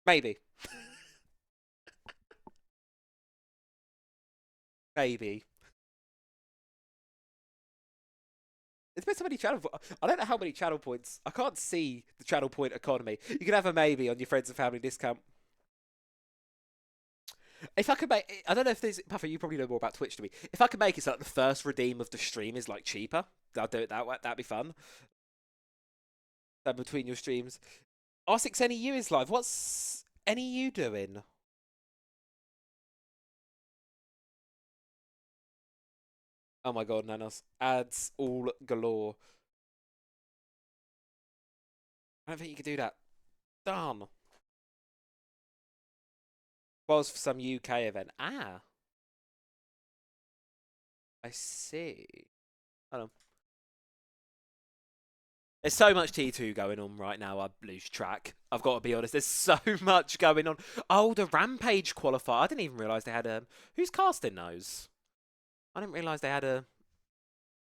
Maybe. Maybe. It depends how many channel points. I don't know how many channel points. I can't see the channel point economy. You can have a maybe on your friends and family discount. If I could make, I don't know if there's, Puffer, you probably know more about Twitch than me. If I could make it so that the first redeem of the stream is like cheaper, I'll do it that way. That'd be fun. Between your streams. R6 NEU is live. What's NEU doing? Oh my god, Nanos. Ads all galore. I don't think you could do that. Darn. Was for some UK event. Ah. I see. Hold on. There's so much T2 going on right now, I lose track. I've got to be honest, there's so much going on. Oh, the Rampage qualifier. I didn't even realise they had a... Who's casting those? I didn't realise they had a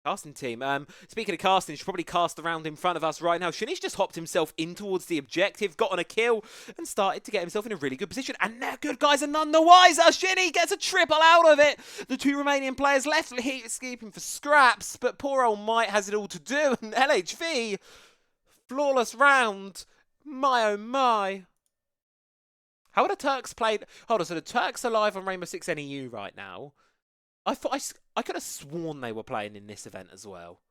casting team. Speaking of casting, should probably cast the round in front of us right now. Shini's just hopped himself in towards the objective, got on a kill, and started to get himself in a really good position. And their good guys are none the wiser. Shini gets a triple out of it. The 2 remaining players left escaping for scraps, but poor old Might has it all to do. And LHV, flawless round. My oh my. How are the Turks played? Hold on, so the Turks are live on Rainbow Six NEU right now. I thought I could have sworn they were playing in this event as well.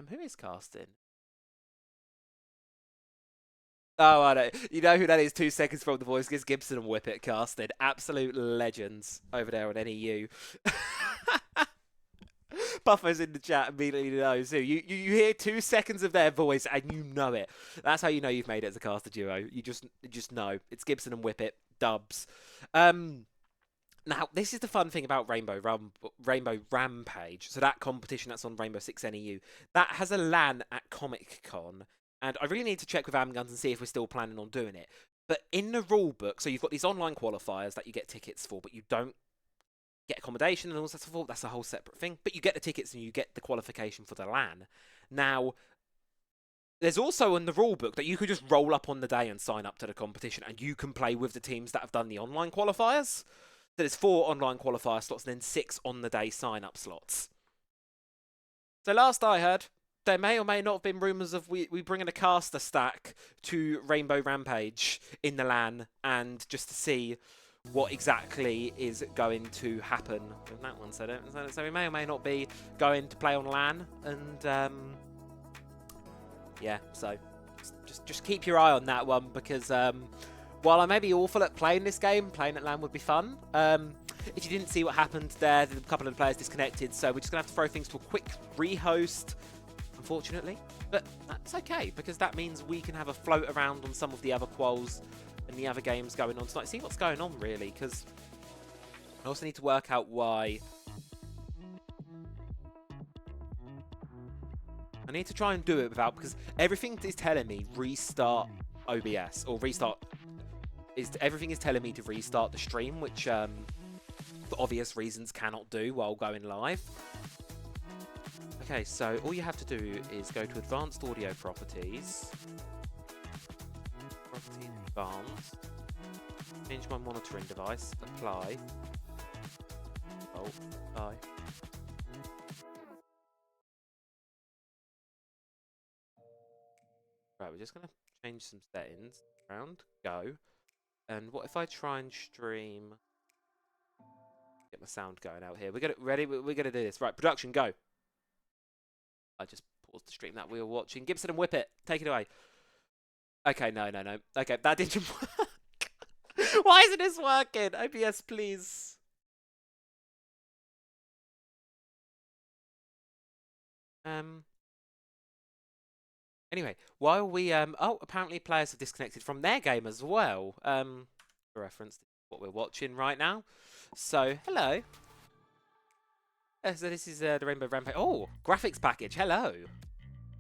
Who is casting? Oh, I know. You know who that is? 2 seconds from the voice. Gives Gibson and Whippet casting. Absolute legends over there on NEU. Buffer's in the chat immediately knows who. You hear 2 seconds of their voice and you know it. That's how you know you've made it as a caster duo. You just know. It's Gibson and Whippet. Dubs. Now, this is the fun thing about Rainbow Rampage. So that competition that's on Rainbow Six NEU, that has a LAN at Comic Con. And I really need to check with Amguns and see if we're still planning on doing it. But in the rule book, so you've got these online qualifiers that you get tickets for, but you don't get accommodation and all that stuff. That's a whole separate thing. But you get the tickets and you get the qualification for the LAN. Now, there's also in the rule book that you could just roll up on the day and sign up to the competition, and you can play with the teams that have done the online qualifiers. So there's 4 online qualifier slots and then 6 on the day sign-up slots. So last I heard, there may or may not have been rumours of we bringing a caster stack to Rainbow Rampage in the LAN, and just to see what exactly is going to happen with that one. So we may or may not be going to play on LAN, and yeah, so just keep your eye on that one, because while I may be awful at playing this game, playing at LAN would be fun. If you didn't see what happened there, a couple of the players disconnected, so we're just going to have to throw things to a quick rehost, unfortunately. But that's okay, because that means we can have a float around on some of the other quals and the other games going on tonight. See what's going on, really, because I also need to work out why. I need to try and do it without, because everything is telling me restart OBS, or restart. Everything is telling me to restart the stream, which for obvious reasons cannot do while going live. Okay, so all you have to do is go to Advanced Audio Properties. Property Advanced. Change my monitoring device. Apply. Oh, apply. Right, we're just going to change some settings. Around. Go. And what if I try and stream... Get my sound going out here. We're gonna ready. We're gonna do this. Right, production, go. I just paused the stream that we were watching. Gibson and Whip It, take it away. Okay, no. Okay, that didn't work. Why isn't this working? OBS, please. Anyway, while we oh, apparently players have disconnected from their game as well. For reference to what we're watching right now. So, hello. So this is the Rainbow Rampage. Oh, graphics package. Hello.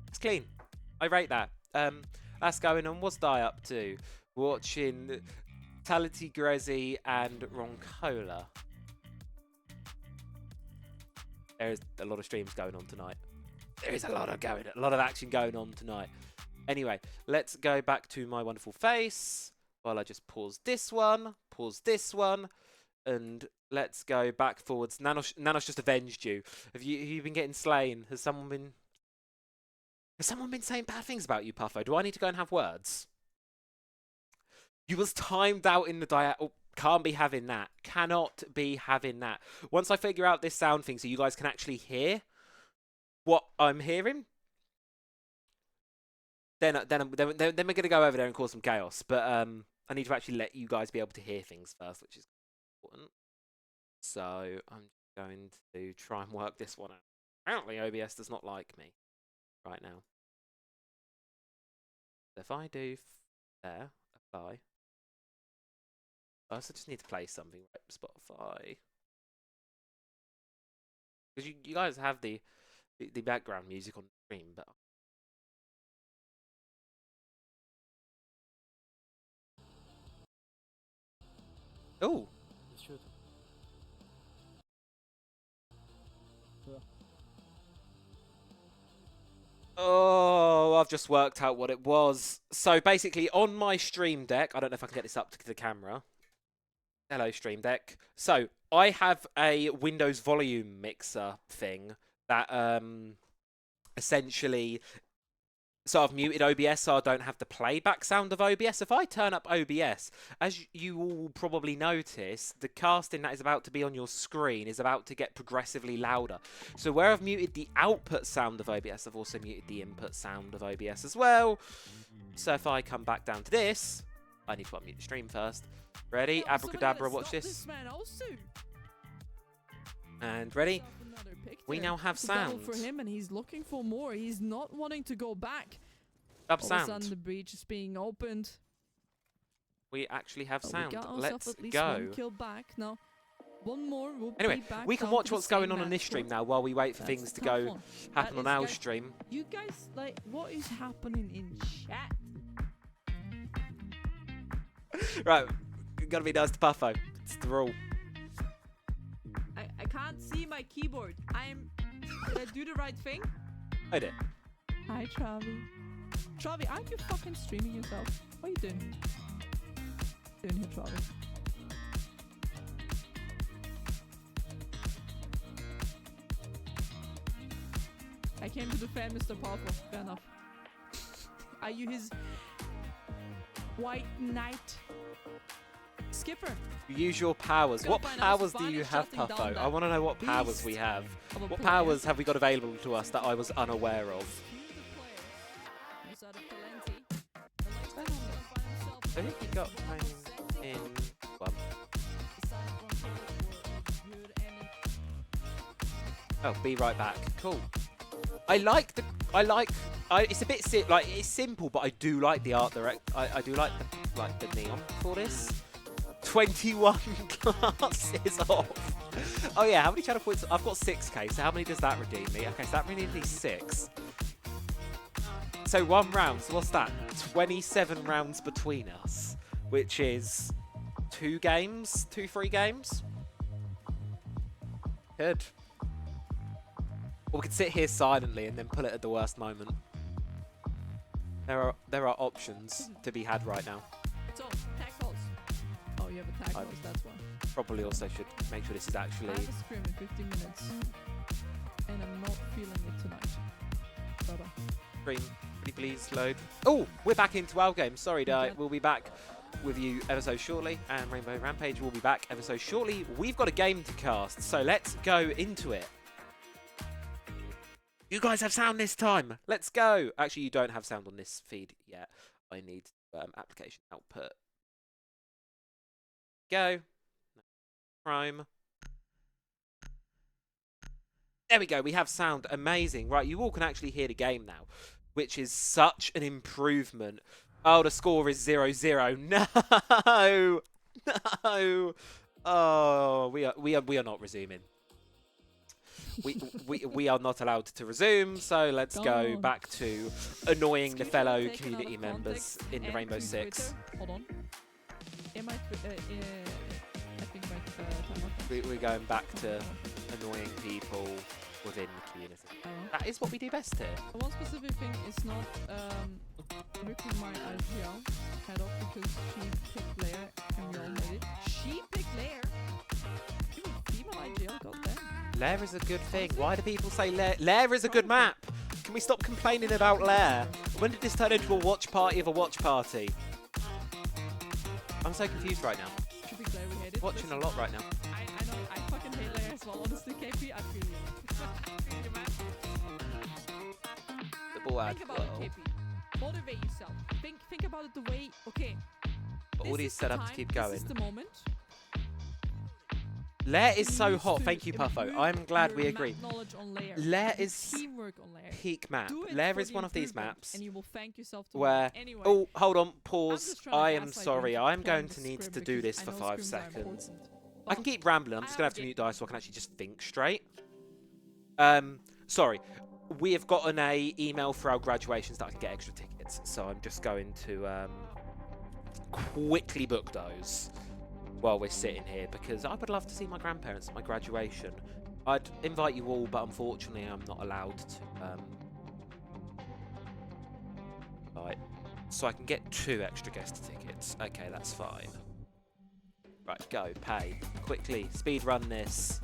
It's clean. I rate that. That's going on. What's Di up to? Watching Tality Grezzy and Roncola. There is a lot of streams going on tonight. There is a lot of action going on tonight. Anyway, let's go back to my wonderful face. While I just pause this one, and let's go back forwards. Nanos just avenged you. Have you been getting slain? Has someone been saying bad things about you, Puffo? Do I need to go and have words? You was timed out in the diet. Oh, can't be having that. Cannot be having that. Once I figure out this sound thing so you guys can actually hear what I'm hearing, then we're going to go over there and cause some chaos. But I need to actually let you guys be able to hear things first, which is important. So I'm going to try and work this one out. Apparently OBS does not like me right now. So if I do there, apply. I also just need to play something, right? Spotify. Because you guys have the background music on the stream, but... Oh! Oh, I've just worked out what it was. So basically, on my Stream Deck, I don't know if I can get this up to the camera. Hello, Stream Deck. So I have a Windows volume mixer thing that essentially... So I've muted OBS so I don't have the playback sound of OBS. If I turn up OBS, as you all probably notice, the casting that is about to be on your screen is about to get progressively louder. So where I've muted the output sound of OBS, I've also muted the input sound of OBS as well. So if I come back down to this, I need to unmute the stream first. Ready? Abracadabra, watch this. And ready? We now have sound. For him, and he's looking for more. He's not wanting to go back. Up All sound. of a sudden, the breach is being opened. We actually have sound. We got Let's at least go. one kill back. Now, one more. We'll Anyway, be back we can down watch to the what's going same on this match stream score. now while we wait for That's things to a go tough one. happen That on is, our guys, stream. You guys, like, what is happening in chat? Right, gotta be nice to Puffo. It's the rule. I can't see my keyboard. Did I do the right thing? I did. Hi, Travi. Travi, aren't you fucking streaming yourself? What are you doing? Doing here, Travi. I came to defend Mr. Powerful. Fair enough. Are you his white knight skipper? Use your powers. What powers do you have, Puffo? I want to know what powers we have. What powers have we got available to us that I was unaware of? So who have we got playing in one? Oh, be right back. Cool. It's a bit it's simple, but I do like the art direct. I do like the neon for this. 21 classes off. Oh yeah, how many channel points? I've got 6k. So how many does that redeem me? Okay, so that redeems me 6. So 1 round. So what's that? 27 rounds between us, which is 2 free games. Good. Or we could sit here silently and then pull it at the worst moment. There are options to be had right now. So, tackles. Oh, you have a tackles, that's why. Probably also should make sure this is actually... I have a scrim in 15 minutes. And I'm not feeling it tonight. Stream, pretty please load. Oh, we're back into our game. Sorry, we'll be back with you ever so shortly. And Rainbow Rampage will be back ever so shortly. We've got a game to cast, so let's go into it. You guys have sound this time. Let's go. Actually, you don't have sound on this feed yet. I need application output. Go. Chrome. There we go. We have sound. Amazing. Right, you all can actually hear the game now, which is such an improvement. Oh, the score is 0-0. No. No. Oh, we are not resuming. We are not allowed to resume, so let's go back to annoying the fellow community members in the Rainbow Six. Hold on. I think we're going back to annoying people within the community. That is what we do best here. One specific thing is not ripping my IGL head off because she picked Lair and we all hate it. She picked Lair? Even female IGL got that. Lair is a good thing. Why do people say Lair? Lair is a good map. Can we stop complaining about Lair? When did this turn into a watch party of a watch party? I'm so confused right now. Watching a lot right now. I know. I fucking hate Lair as well. Honestly, KP, I feel you. I feel you, man. The ball ad. Think about it, KP. Motivate yourself. Think about it the way. Okay. All these setups to keep going. This is the moment. Lair is so hot. Thank you, Puffo. I'm glad we agree. Lair is peak map. Lair is one of these maps where... Oh, hold on. Pause. I am sorry. I'm going to need to do this for 5 seconds. I can keep rambling. I'm just going to have to mute dice so I can actually just think straight. Sorry. We have gotten an email for our graduations that I can get extra tickets. So I'm just going to quickly book those while we're sitting here, because I would love to see my grandparents at my graduation. I'd invite you all, but unfortunately I'm not allowed to. Right, so I can get 2 extra guest tickets. Okay, that's fine. Right, go, pay. Quickly, speed run this.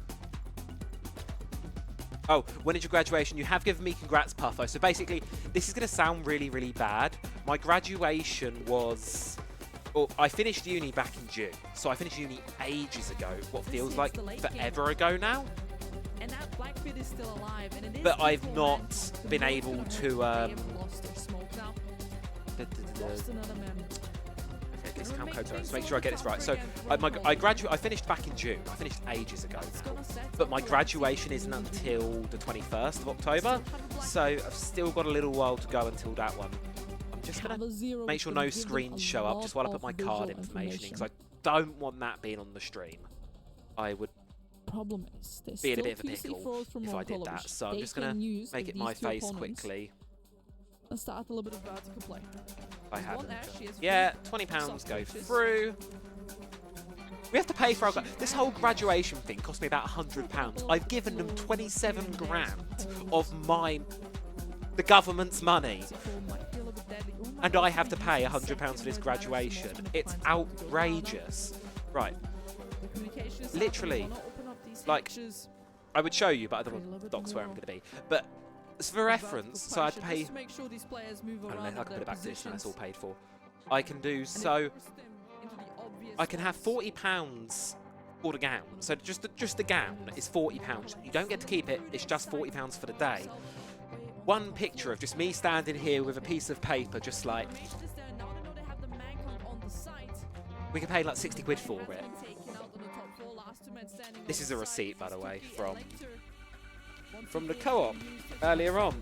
Oh, when is your graduation? You have given me congrats, Puffo. So basically, this is going to sound really, really bad. My graduation was... Well, I finished uni back in June, so I finished uni ages ago, what feels like forever ago now. And that Blackbeard is still alive, and it is but I've not been able to discount code, sorry, let's make sure I get this right. So I finished back in June. I finished ages ago, but my graduation isn't until the 21st of October, so I've still got a little while to go until that one. Just gonna make sure no screens show up just while I put my card information in, because I don't want that being on the stream. I would be in a bit of a pickle if I did that, so I'm just gonna make it my face quickly. Let's start a little bit of vertical play. I haven't. Yeah, £20 go through. We have to pay for our... This whole graduation thing cost me about £100. I've given them 27 grand of the government's money. And I have to pay £100 for this graduation. It's outrageous. Right. Literally. Like, I would show you, but I don't want docs where I'm going to be. But as for reference, so I'd pay... I don't know, I can put it back to this and that's all paid for. I can do so... I can have £40 for the gown. So just the gown is £40. You don't get to keep it. It's just £40 for the day. One picture of just me standing here with a piece of paper, just like... We can pay like 60 quid for it. This is a receipt, by the way, from the co-op earlier on.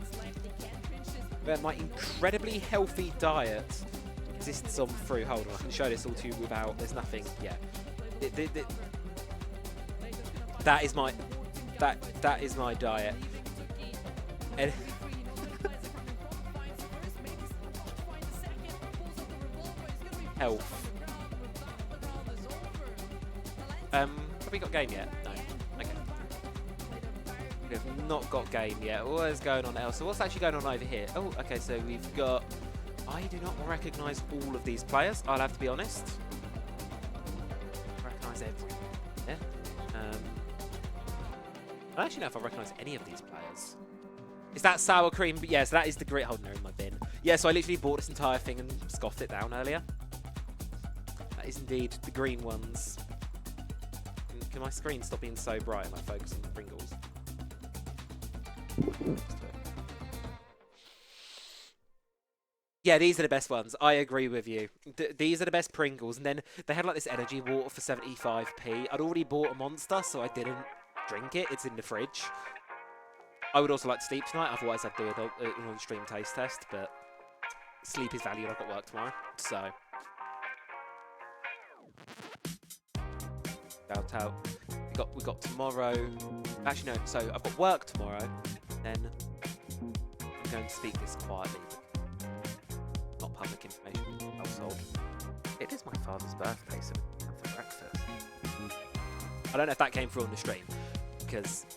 Where my incredibly healthy diet exists on through. Hold on, I can show this all to you without. There's nothing. Yeah, that is my diet. And health. Have we got game yet? No. Okay. We have not got game yet. What is going on else? So what's actually going on over here? Oh, okay, so we've got... I do not recognise all of these players, I'll have to be honest. I recognise everyone. Yeah. I don't actually know if I recognise any of these players. Is that sour cream? But yes, that is the great... Oh, no, in my bin. Yeah, so I literally bought this entire thing and scoffed it down earlier. That is indeed the green ones. Can my screen stop being so bright and I focus on the Pringles? Yeah, these are the best ones. I agree with you. These are the best Pringles. And then they had like this energy water for 75p. I'd already bought a Monster, so I didn't drink it. It's in the fridge. I would also like to sleep tonight. Otherwise, I'd do an on-stream taste test. But sleep is valued. I've got work tomorrow. So... out. We got tomorrow. Actually, no. So I've got work tomorrow. Then I'm going to speak this quietly. Not public information in the household. It is my father's birthday, so we have for breakfast. I don't know if that came through on the stream because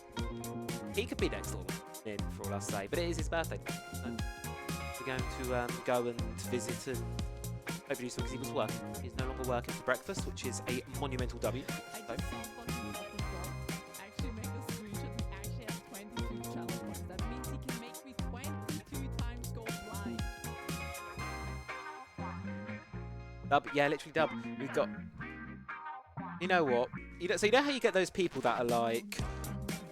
he could be next door in for all I'll say. But it is his birthday. So we're going to go and visit and. Hopefully so because he was working. He's no longer working for breakfast, which is a monumental W. So. Actually make a screenshot. He actually has 22 challenge points. That means he can make me 22 times go blind. Dub, yeah, literally dub. We've got... You know what? So you know how you get those people that are like...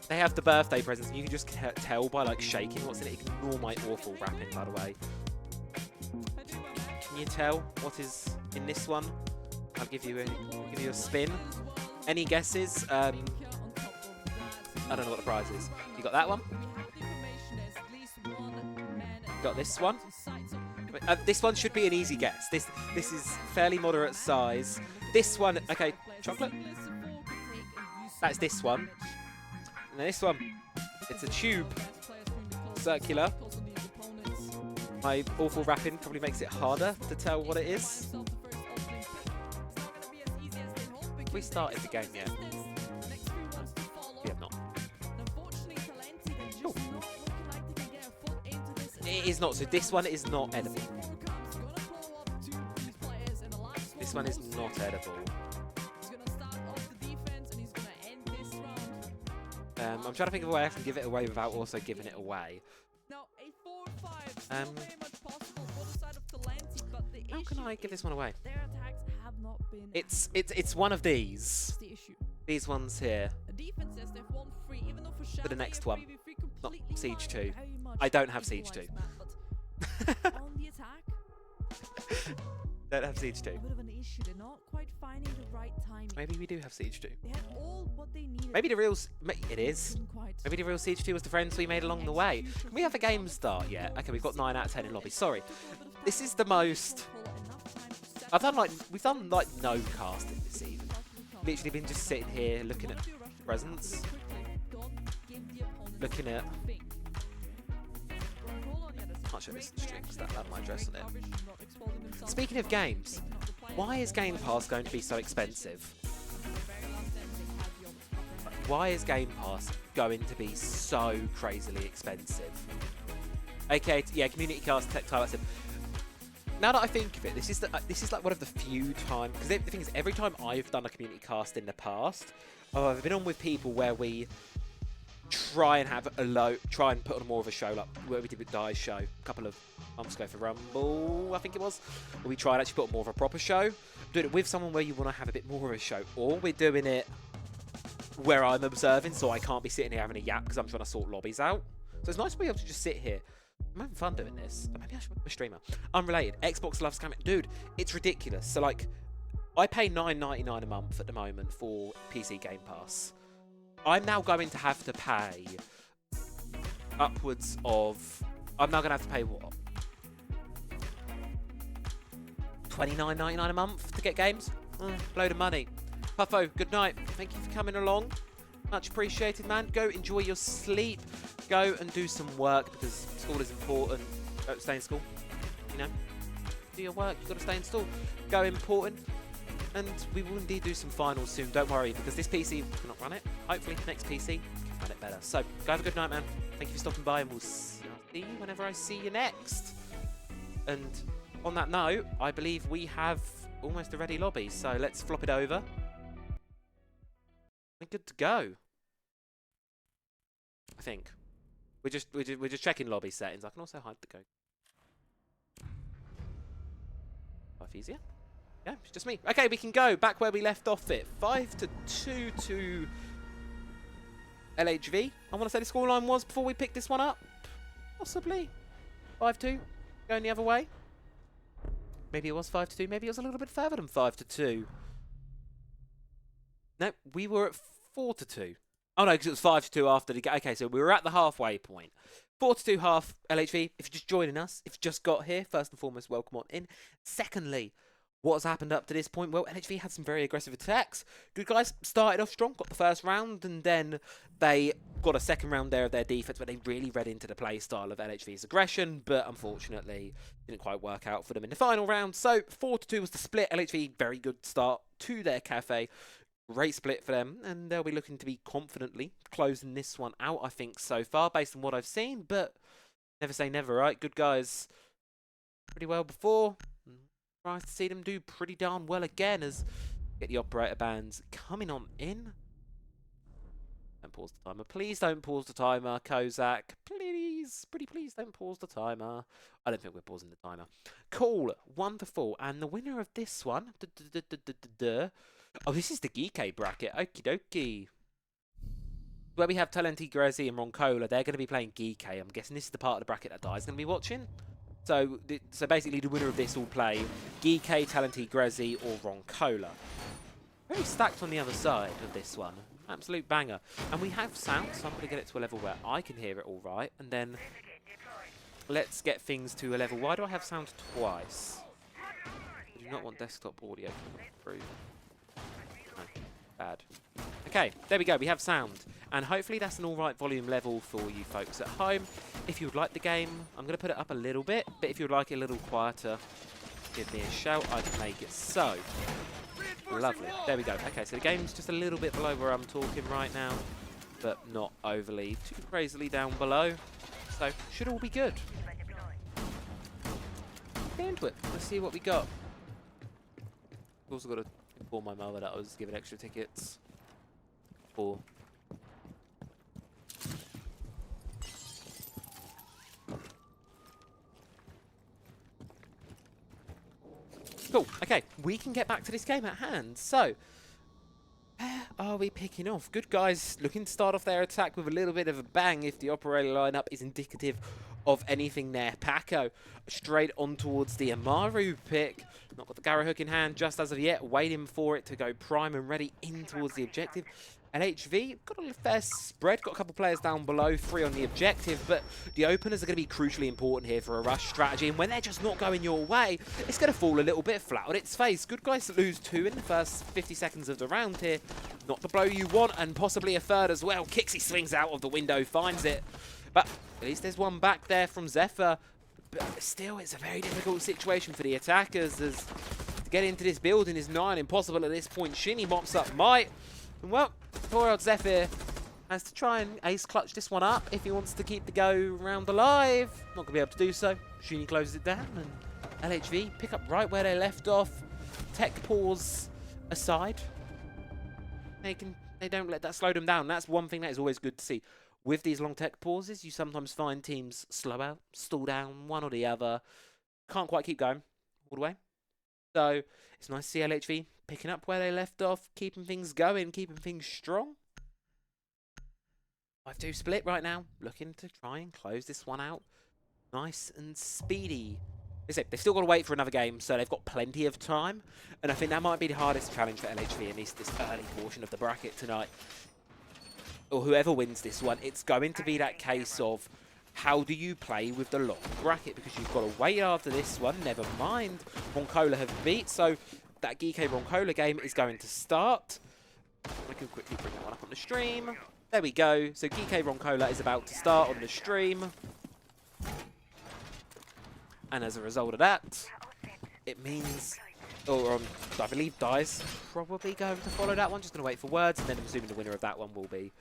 They have the birthday presents and you can just tell by like shaking what's in it. Ignore my awful wrapping, by the way. Can you tell what is in this one? I'll give you a spin. Any guesses? I don't know what the prize is. You got that one? You got this one? This one should be an easy guess. This is fairly moderate size. This one, okay, chocolate. That's this one. And then this one, it's a tube, circular. My awful wrapping probably makes it harder to tell what it is. We started the game yet? We have not. Cool. It is not. So this one is not edible. This one is not edible. I'm trying to think of a way I can give it away without also giving it away. How can I give this one away? It's one of these. These ones here. For the next one. Not Siege 2. I don't have Siege 2. Don't have Siege 2. Maybe we do have Siege 2. Maybe the real... It is. Maybe the real Siege 2 was the friends we made along the way. Can we have a game start yet? Okay, we've got 9 out of 10 in lobby. Sorry. This is the most... We've done like no casting this season. Literally been just sitting here looking at presents. Looking at... I'll show this strings, that might address on it. Speaking of games, why is Game Pass going to be so expensive? Why is Game Pass going to be so crazily expensive? Okay, yeah, community cast tech title. Now that I think of it, this is like one of the few times, because the thing is, every time I've done a community cast in the past, I've been on with people where we try and put on more of a show, like where we did with Dye's show a couple of months ago for Rumble, I think it was. Where we tried to actually put on more of a proper show. Doing it with someone where you want to have a bit more of a show, or we're doing it where I'm observing, so I can't be sitting here having a yap because I'm trying to sort lobbies out. So it's nice to be able to just sit here. I'm having fun doing this. Maybe I should be a streamer. Unrelated. Xbox loves scamming. Dude, it's ridiculous. So, like, I pay $9.99 a month at the moment for PC Game Pass. I'm now going to have to pay upwards of... I'm now going to have to pay what? $29.99 a month to get games? Load of money. Puffo, good night. Thank you for coming along. Much appreciated, man. Go enjoy your sleep. Go and do some work because school is important. Don't stay in school. You know, do your work. You've got to stay in school. Go important. And we will indeed do some finals soon. Don't worry because this PC cannot run it. Hopefully, next PC can run it better. So, go have a good night, man. Thank you for stopping by, and we'll see you whenever I see you next. And on that note, I believe we have almost a ready lobby. So let's flop it over. We're good to go. I think we're just checking lobby settings. I can also hide the go. Life easier. Yeah, it's just me. Okay, we can go back where we left off. It 5-2 to LHV. I want to say the scoreline was before we picked this one up. Possibly 5-2. Going the other way. Maybe it was 5-2. Maybe it was a little bit further than 5-2. No, we were at 4-2. Oh no, because it was 5-2 after the game. Okay, so we were at the halfway point. 4-2 half LHV. If you're just joining us, if you just got here, first and foremost, welcome on in. Secondly, what has happened up to this point? Well, LHV had some very aggressive attacks. Good guys started off strong, got the first round, and then they got a second round there of their defense, but they really read into the play style of LHV's aggression, but unfortunately didn't quite work out for them in the final round. So 4-2 was the split. LHV, very good start to their cafe. Great split for them, and they'll be looking to be confidently closing this one out, I think, so far, based on what I've seen, but never say never, right? Good guys pretty well before. Nice to see them do pretty darn well again as get the operator bands coming on in. Don't pause the timer. Please don't pause the timer, Kozak. Please, pretty please don't pause the timer. I don't think we're pausing the timer. Cool. Wonderful. And the winner of this one... Oh, this is the Geekay bracket. Okie dokie. Where we have Talenti, Grezi and Roncola, they're going to be playing Geekay. I'm guessing this is the part of the bracket that Dai's going to be watching. So basically the winner of this will play Geekay, Talenti, Grezi or Roncola. Very stacked on the other side of this one. Absolute banger. And we have sound, so I'm going to get it to a level where I can hear it all right. And then let's get things to a level. Why do I have sound twice? I do not want desktop audio coming through. No, bad. Okay, there we go. We have sound. And hopefully that's an alright volume level for you folks at home. If you would like the game, I'm going to put it up a little bit. But if you would like it a little quieter, give me a shout. I can make it so. Lovely. There we go. Okay, so the game's just a little bit below where I'm talking right now. But not overly too crazily down below. So, should all be good. Get into it. Let's see what we got. I've also got to inform my mother that I was given extra tickets for... Cool. Okay, we can get back to this game at hand. So, where are we picking off? Good guys looking to start off their attack with a little bit of a bang if the operator lineup is indicative of anything there. Paco straight on towards the Amaru pick. Not got the Garrow hook in hand just as of yet. Waiting for it to go prime and ready in towards the objective. LHV, got a fair spread, got a couple players down below, 3 on the objective, but the openers are going to be crucially important here for a rush strategy, and when they're just not going your way, it's going to fall a little bit flat on its face. Good guys lose 2 in the first 50 seconds of the round here. Not the blow you want, and possibly a third as well. Kixie swings out of the window, finds it, but at least there's one back there from Zephyr. But still, it's a very difficult situation for the attackers, as to get into this building is nigh on impossible at this point. Shinny mops up Might. And well, poor old Zephyr has to try and ace clutch this one up if he wants to keep the go round alive. Not going to be able to do so. Shinny closes it down, and LHV pick up right where they left off. Tech pause aside. They don't let that slow them down. That's one thing that is always good to see. With these long tech pauses, you sometimes find teams slow out, stall down, one or the other. Can't quite keep going all the way. So it's nice to see LHV picking up where they left off, keeping things going, keeping things strong. 5-2 split right now, looking to try and close this one out. Nice and speedy. They've still got to wait for another game, so they've got plenty of time. And I think that might be the hardest challenge for LHV in this early portion of the bracket tonight. Or whoever wins this one, it's going to be that case of how do you play with the long bracket? Because you've got to wait after this one. Never mind, Roncola have beat, so that GK Roncola game is going to start. I can quickly bring that one up on the stream. There we go. So GK Roncola is about to start on the stream. And as a result of that, it means, I believe Dice probably going to follow that one. Just going to wait for words, and then I'm assuming the winner of that one will be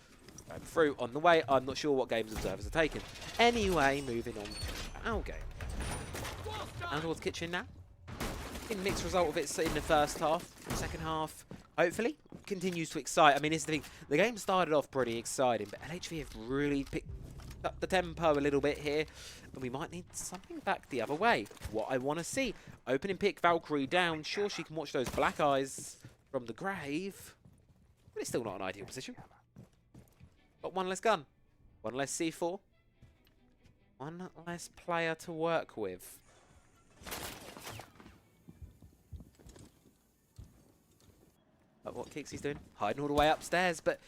going through on the way. I'm not sure what games observers are taking. Anyway, moving on to our game. And towards Kitchen now. In mixed result of it in the first half, second half, hopefully, continues to excite. I mean, here's the thing. The game started off pretty exciting, but LHV have really picked up the tempo a little bit here, and we might need something back the other way. What I want to see. Opening pick, Valkyrie down. Sure, she can watch those black eyes from the grave, but it's still not an ideal position. Got one less gun, one less C4, one less player to work with. But what Kixie's doing, hiding all the way upstairs, but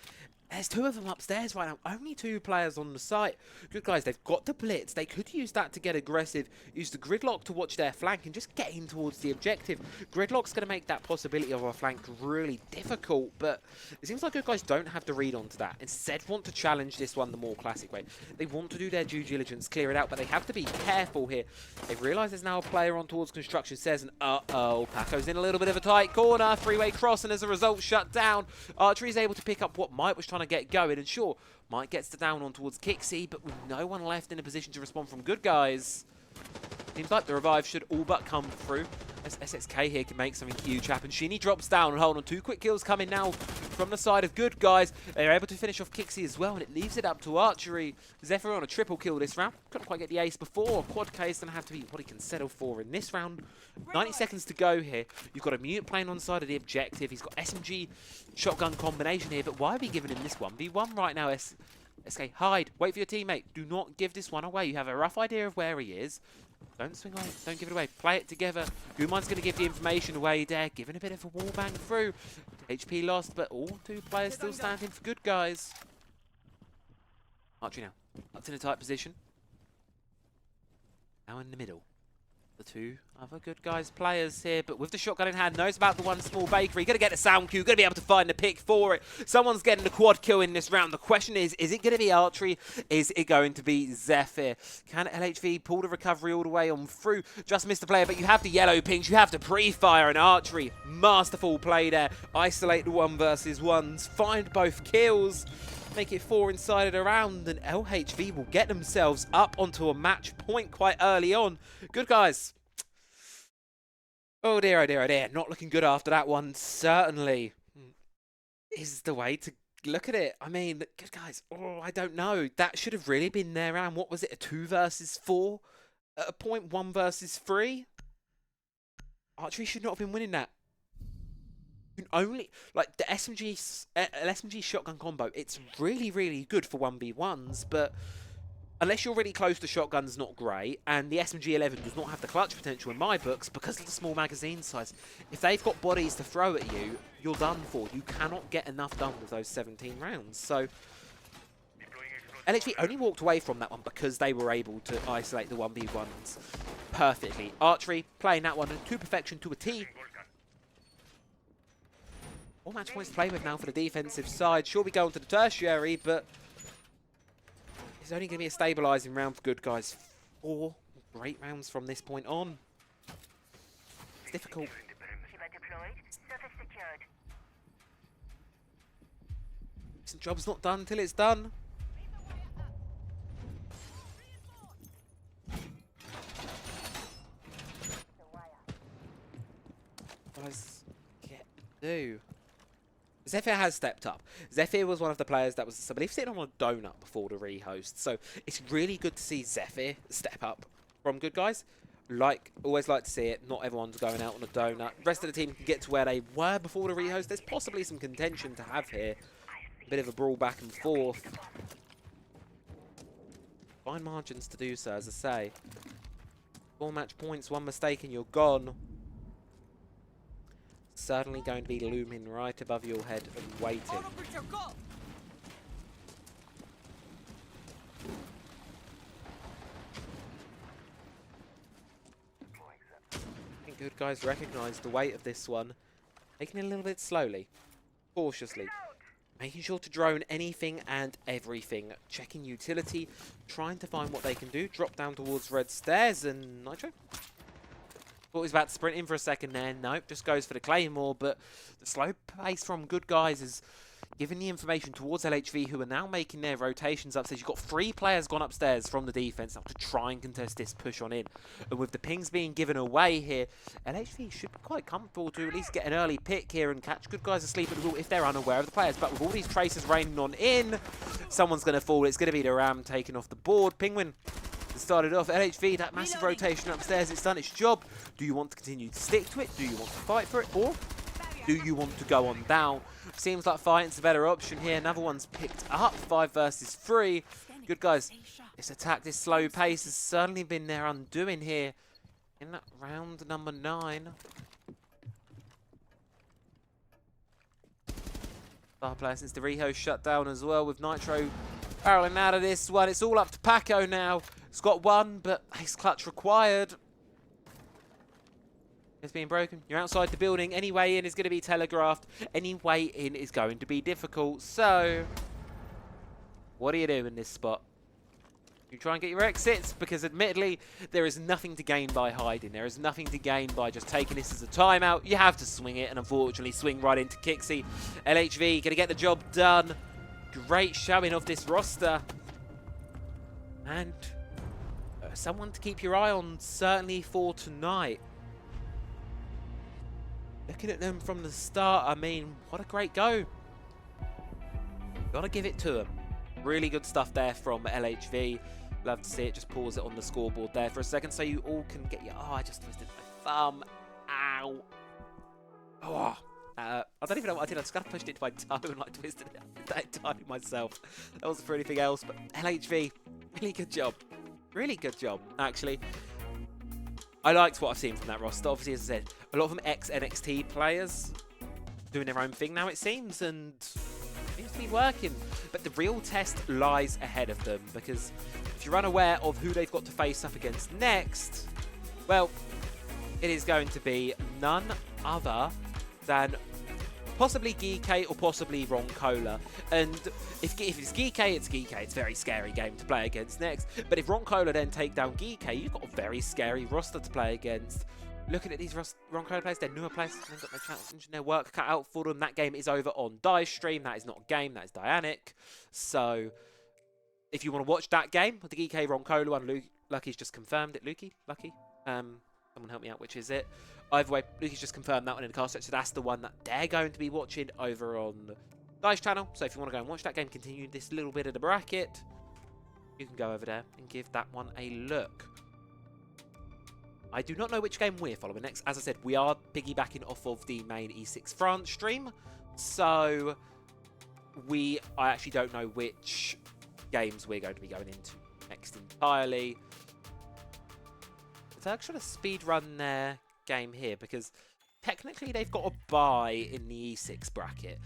there's two of them upstairs right now. Only two players on the site. Good guys, they've got the blitz. They could use that to get aggressive. Use the gridlock to watch their flank and just get in towards the objective. Gridlock's going to make that possibility of a flank really difficult, but it seems like good guys don't have to read onto that. Instead, want to challenge this one the more classic way. They want to do their due diligence, clear it out, but they have to be careful here. They've realised there's now a player on towards construction. Says, and uh-oh, Paco's in a little bit of a tight corner. Three-way cross, and as a result, shut down. Archery's able to pick up what Mike was trying to get going, and sure, Mike gets the down on towards Kixie, but with no one left in a position to respond from good guys. Seems like the revive should all but come through. As SXK here can make something huge happen. Shinny drops down and hold on. Two quick kills coming now from the side of good guys. They're able to finish off Kixie as well, and it leaves it up to Archery. Zephyr on a triple kill this round. Couldn't quite get the ace before. Quad K is going to have to be what he can settle for in this round. 90 seconds to go here. You've got a mute playing on the side of the objective. He's got SMG shotgun combination here, but why are we giving him this 1v1 right now? SK, hide. Wait for your teammate. Do not give this one away. You have a rough idea of where he is. Don't swing away. Don't give it away. Play it together. Guman's going to give the information away there. Giving a bit of a wall bang through. HP lost, but all two players still standing for good guys. Archery now. Up in a tight position. Now in the middle. The two other good guys players here, but with the shotgun in hand, knows about the one small bakery. Gonna get the sound cue, gonna be able to find the pick for it. Someone's getting the quad kill in this round. The question is it gonna be Archery? Is it going to be Zephyr? Can LHV pull the recovery all the way on through? Just missed the player, but you have the yellow pings, you have the pre-fire, and Archery, masterful play there. Isolate the 1 versus 1s, find both kills. Make it 4 inside of the round, and LHV will get themselves up onto a match point quite early on. Good guys. Oh dear, oh dear, oh dear. Not looking good after that one, certainly. Is the way to look at it. I mean, good guys, oh, I don't know. That should have really been their round. What was it, a 2 versus 4? At a point, 1 versus 3? Archery should not have been winning that. Only like the SMG shotgun combo, it's really, really good for 1v1s, but unless you're really close, the shotgun's not great, and the SMG 11 does not have the clutch potential in my books because of the small magazine size. If they've got bodies to throw at you, you're done for. You cannot get enough done with those 17 rounds. So LHV only walked away from that one because they were able to isolate the 1v1s perfectly. Archery playing that one to perfection, to a T. 4 match points to play with now for the defensive side. Sure, we go on to the tertiary, but it's only going to be a stabilising round for good guys. 4 great rounds from this point on. It's difficult. Some job's not done until it's done. Guys, get do. Zephyr has stepped up. Zephyr was one of the players that was, I believe, sitting on a donut before the rehost. So it's really good to see Zephyr step up from good guys. Always like to see it. Not everyone's going out on a donut. The rest of the team can get to where they were before the rehost. There's possibly some contention to have here. A bit of a brawl back and forth. Fine margins to do so, as I say. 4 match points, 1 mistake and you're gone. Certainly going to be looming right above your head and waiting. I think good guys recognise the weight of this one. Taking it a little bit slowly, cautiously. Making sure to drone anything and everything. Checking utility, trying to find what they can do. Drop down towards red stairs and Nitro. Thought he was about to sprint in for a second there. Nope, just goes for the Claymore. But the slow pace from good guys is giving the information towards LHV, who are now making their rotations upstairs. You've got 3 players gone upstairs from the defense now to try and contest this push on in. And with the pings being given away here, LHV should be quite comfortable to at least get an early pick here and catch good guys asleep at the wheel if they're unaware of the players. But with all these traces raining on in, someone's going to fall. It's going to be the Ram taken off the board. Penguin started off. LHV, that massive rotation upstairs, it's done its job. Do you want to continue to stick to it? Do you want to fight for it? Or do you want to go on down? Seems like fighting's a better option here. Another one's picked up. 5 versus 3. Good guys. This attack, this slow pace has certainly been their undoing here in that round number 9. Star player since the Reho shut down as well, with Nitro barreling out of this one. It's all up to Paco now. It's got 1, but ace clutch required. It's being broken. You're outside the building. Any way in is going to be telegraphed. Any way in is going to be difficult. So, what do you do in this spot? You try and get your exits, because admittedly, there is nothing to gain by hiding. There is nothing to gain by just taking this as a timeout. You have to swing it, and unfortunately swing right into Kixie. LHV going to get the job done. Great showing of this roster. And someone to keep your eye on, certainly for tonight. Looking at them from the start, I mean, what a great go. Gotta give it to them. Really good stuff there from LHV. Love to see it. Just pause it on the scoreboard there for a second so you all can get your... Oh, I just twisted my thumb. Ow. Oh. I don't even know what I did. I just kind of pushed it to my toe and like twisted it that entirely myself. That wasn't for anything else, but LHV, really good job. Really good job, actually. I liked what I've seen from that roster. Obviously, as I said, a lot of them ex-NXT players doing their own thing now, it seems, and it seems to be working. But the real test lies ahead of them, because if you're unaware of who they've got to face up against next, well, it is going to be none other than possibly Geeky or possibly Roncola. And if it's Geeky, it's Geeky. It's a very scary game to play against next. But if Roncola then take down Geeky, you've got a very scary roster to play against. Looking at these Roncola players, they're newer players. They've got no challenge, no work cut out for them. That game is over on Dice stream. That is not a game, that is Dianic. So if you want to watch that game, the Geeky Roncola one, Lucky's just confirmed it. Lucky? Someone help me out, which is it? Either way, Lucky's just confirmed that one in the cast, so that's the one that they're going to be watching over on Dice channel. So if you want to go and watch that game, continue this little bit of the bracket, you can go over there and give that one a look. I do not know which game we're following next. As I said, we are piggybacking off of the main ESIX France stream, so I actually don't know which games we're going to be going into next entirely. They're actually speed run their game here, because technically they've got a bye in the E6 bracket.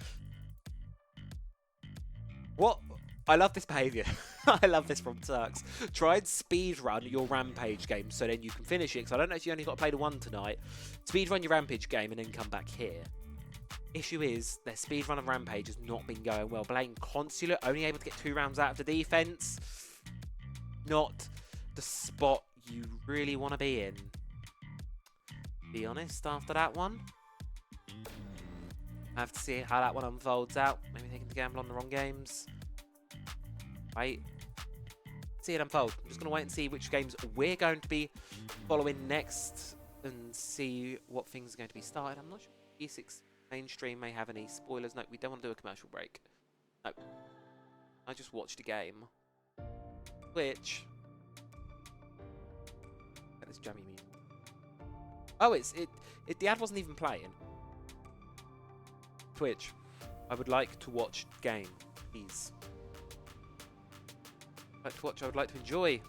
What? I love this behaviour. I love this from Turks. Try and speed run your Rampage game so then you can finish it, because I don't know if you only got to play the one tonight. Speed run your Rampage game and then come back here. Issue is, their speed run of Rampage has not been going well. Playing Consulate, only able to get 2 rounds out of the defense. Not the spot you really want to be in. Be honest, after that one, I have to see how that one unfolds out. Maybe taking the gamble on the wrong games. Wait, see it unfold. I'm just going to wait and see which games we're going to be following next and see what things are going to be started. I'm not sure E6 mainstream may have any spoilers. No, we don't want to do a commercial break. No, I just watched a game, which... This jammy music. Oh, the ad wasn't even playing. Twitch, I would like to watch game, please. I would like to enjoy.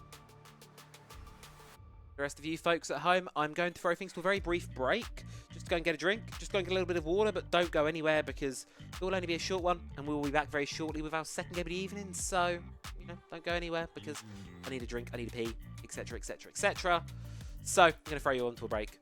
The rest of you folks at home, I'm going to throw things to a very brief break. Just go and get a drink, just go and get a little bit of water, but don't go anywhere because it will only be a short one, and we will be back very shortly with our second game of the evening. So, you know, don't go anywhere because I need a drink, I need a pee, etc, etc, etc. So, I'm going to throw you on to a break.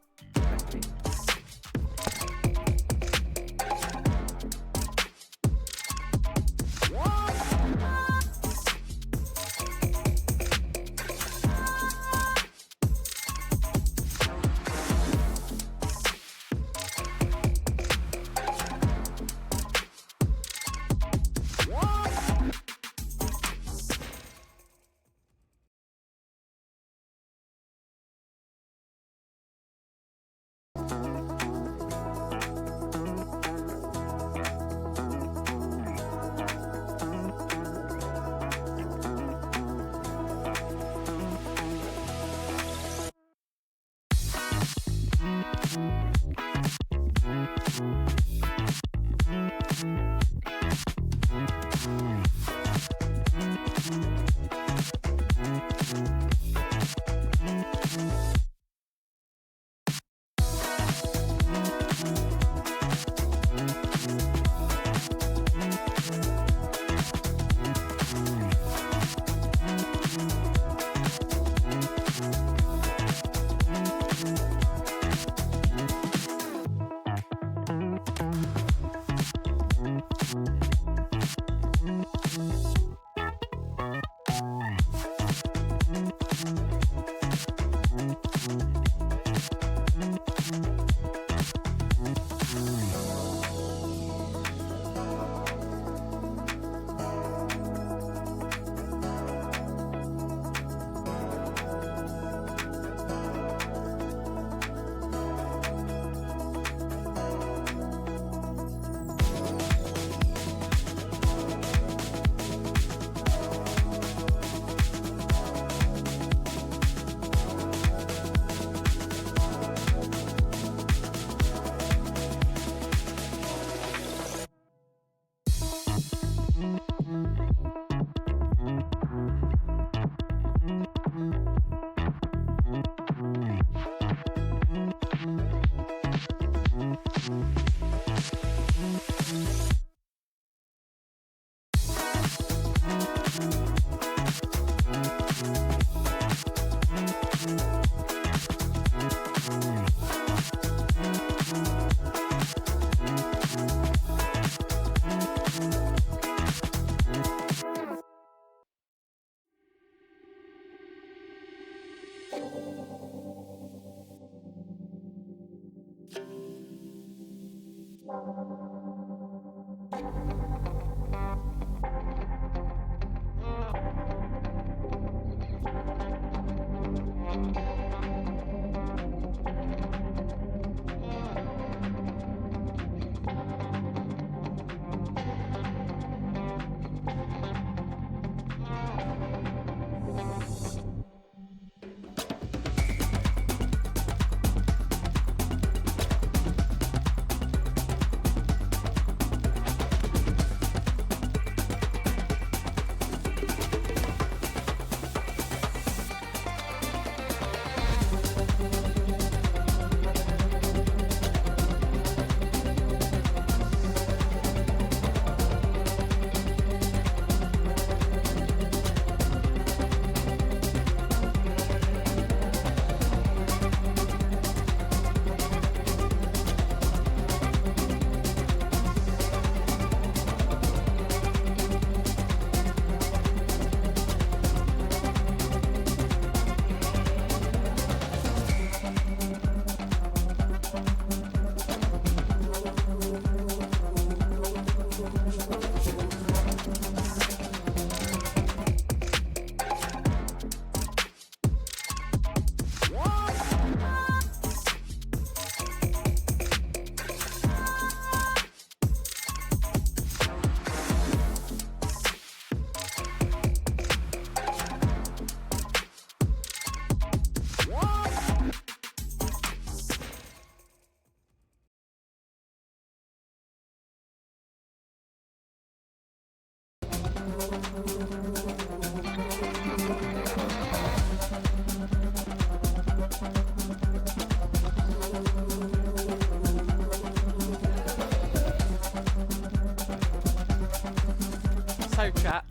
So chat.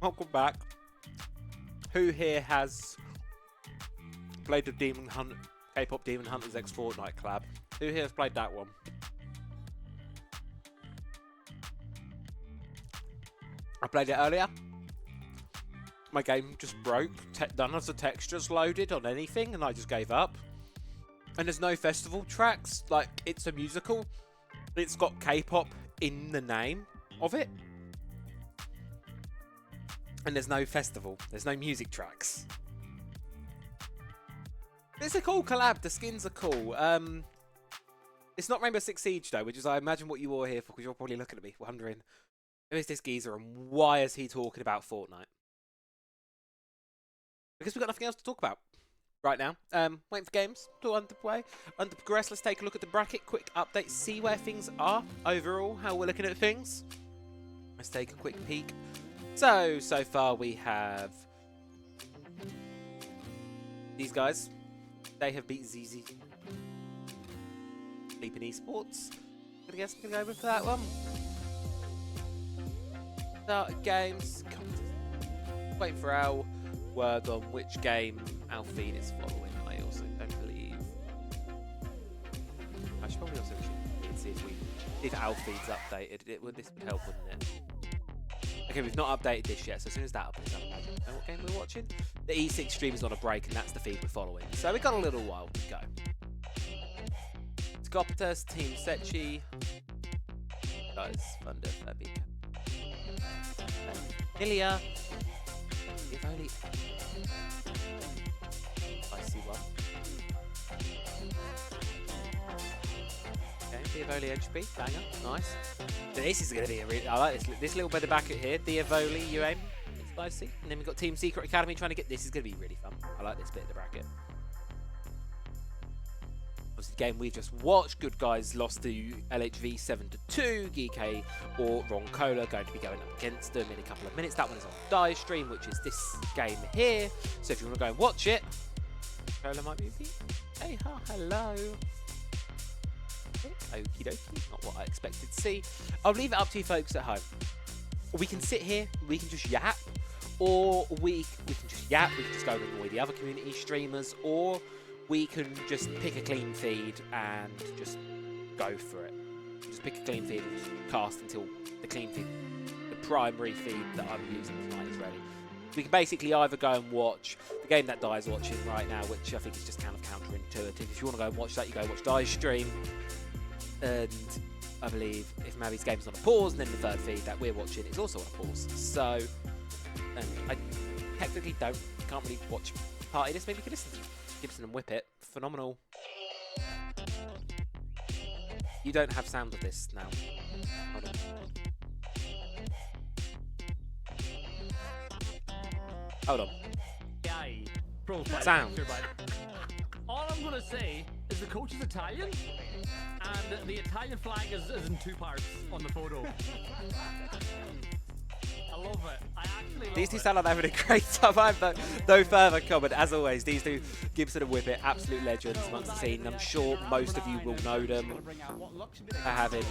Welcome back. Who here has played the Demon Hunt, K-pop Demon Hunters X Fortnite collab? Who here has played that one? I played it earlier. My game just broke. None of the textures loaded on anything, and I just gave up. And there's no festival tracks. Like, it's a musical. It's got K-pop in the name of it. And there's no festival. There's no music tracks. It's a cool collab. The skins are cool. It's not Rainbow Six Siege, though, which is, I imagine, what you all are here for, because you're probably looking at me wondering, who is this geezer and why is he talking about Fortnite? Because we've got nothing else to talk about right now. Waiting for games to underway, progress. Let's take a look at the bracket. Quick update. See where things are overall. How we're looking at things. Let's take a quick peek. So far we have these guys. They have beat ZZ. Sleeping Esports. I guess I'm gonna go with that one. Start games. Waiting for our word on which game our feed is following. I also don't believe. I should probably also see if our feed's updated. This would help, wouldn't it? Okay, we've not updated this yet, so as soon as that updates, I'll imagine what game we're watching. The ESIX stream is on a break, and that's the feed we're following. So we've got a little while to go. Scoptus, Team Sechi, guys, Thunder, Fabi, Ilia, Ivoli. I see one. Okay, Diavoli HP, banger, nice. This is going to be a really, I like this little bit of bracket here. Diavoli, UAIM, it's spicy. And then we've got Team Secret Academy trying to get, this is going to be really fun. I like this bit of the bracket. Obviously, the game we've just watched, Good Guys lost to LHV 7-2. GK or Roncola going to be going up against them in a couple of minutes. That one is on Die Stream, which is this game here. So if you want to go and watch it, Roncola might be hey, hello. Okie dokie, not what I expected to see. I'll leave it up to you folks at home. We can sit here, we can just yap, or we can just yap, we can just go and annoy the other community streamers, or we can just pick a clean feed and just go for it. Just pick a clean feed and just cast until the clean feed, the primary feed that I'm using tonight is ready. We can basically either go and watch the game that Dai's watching right now, which I think is just kind of counterintuitive. If you want to go and watch that, you go watch Dai's stream. And I believe if Mavi's game's on a pause, and then the third feed that we're watching is also on a pause. So, I technically can't really watch party this. Maybe we can listen to Gibson and Whip It. Phenomenal. You don't have sound of this now. Hold on. Hold on. Sound. All I'm going to say is the coach is Italian, and the Italian flag is in two parts on the photo. I love it. I actually love These two it. sound like they're having a great time. I have no further comment. As always, these two, Gibson and Whip It, absolute legends amongst the scene. I'm sure most of you will know them. Are having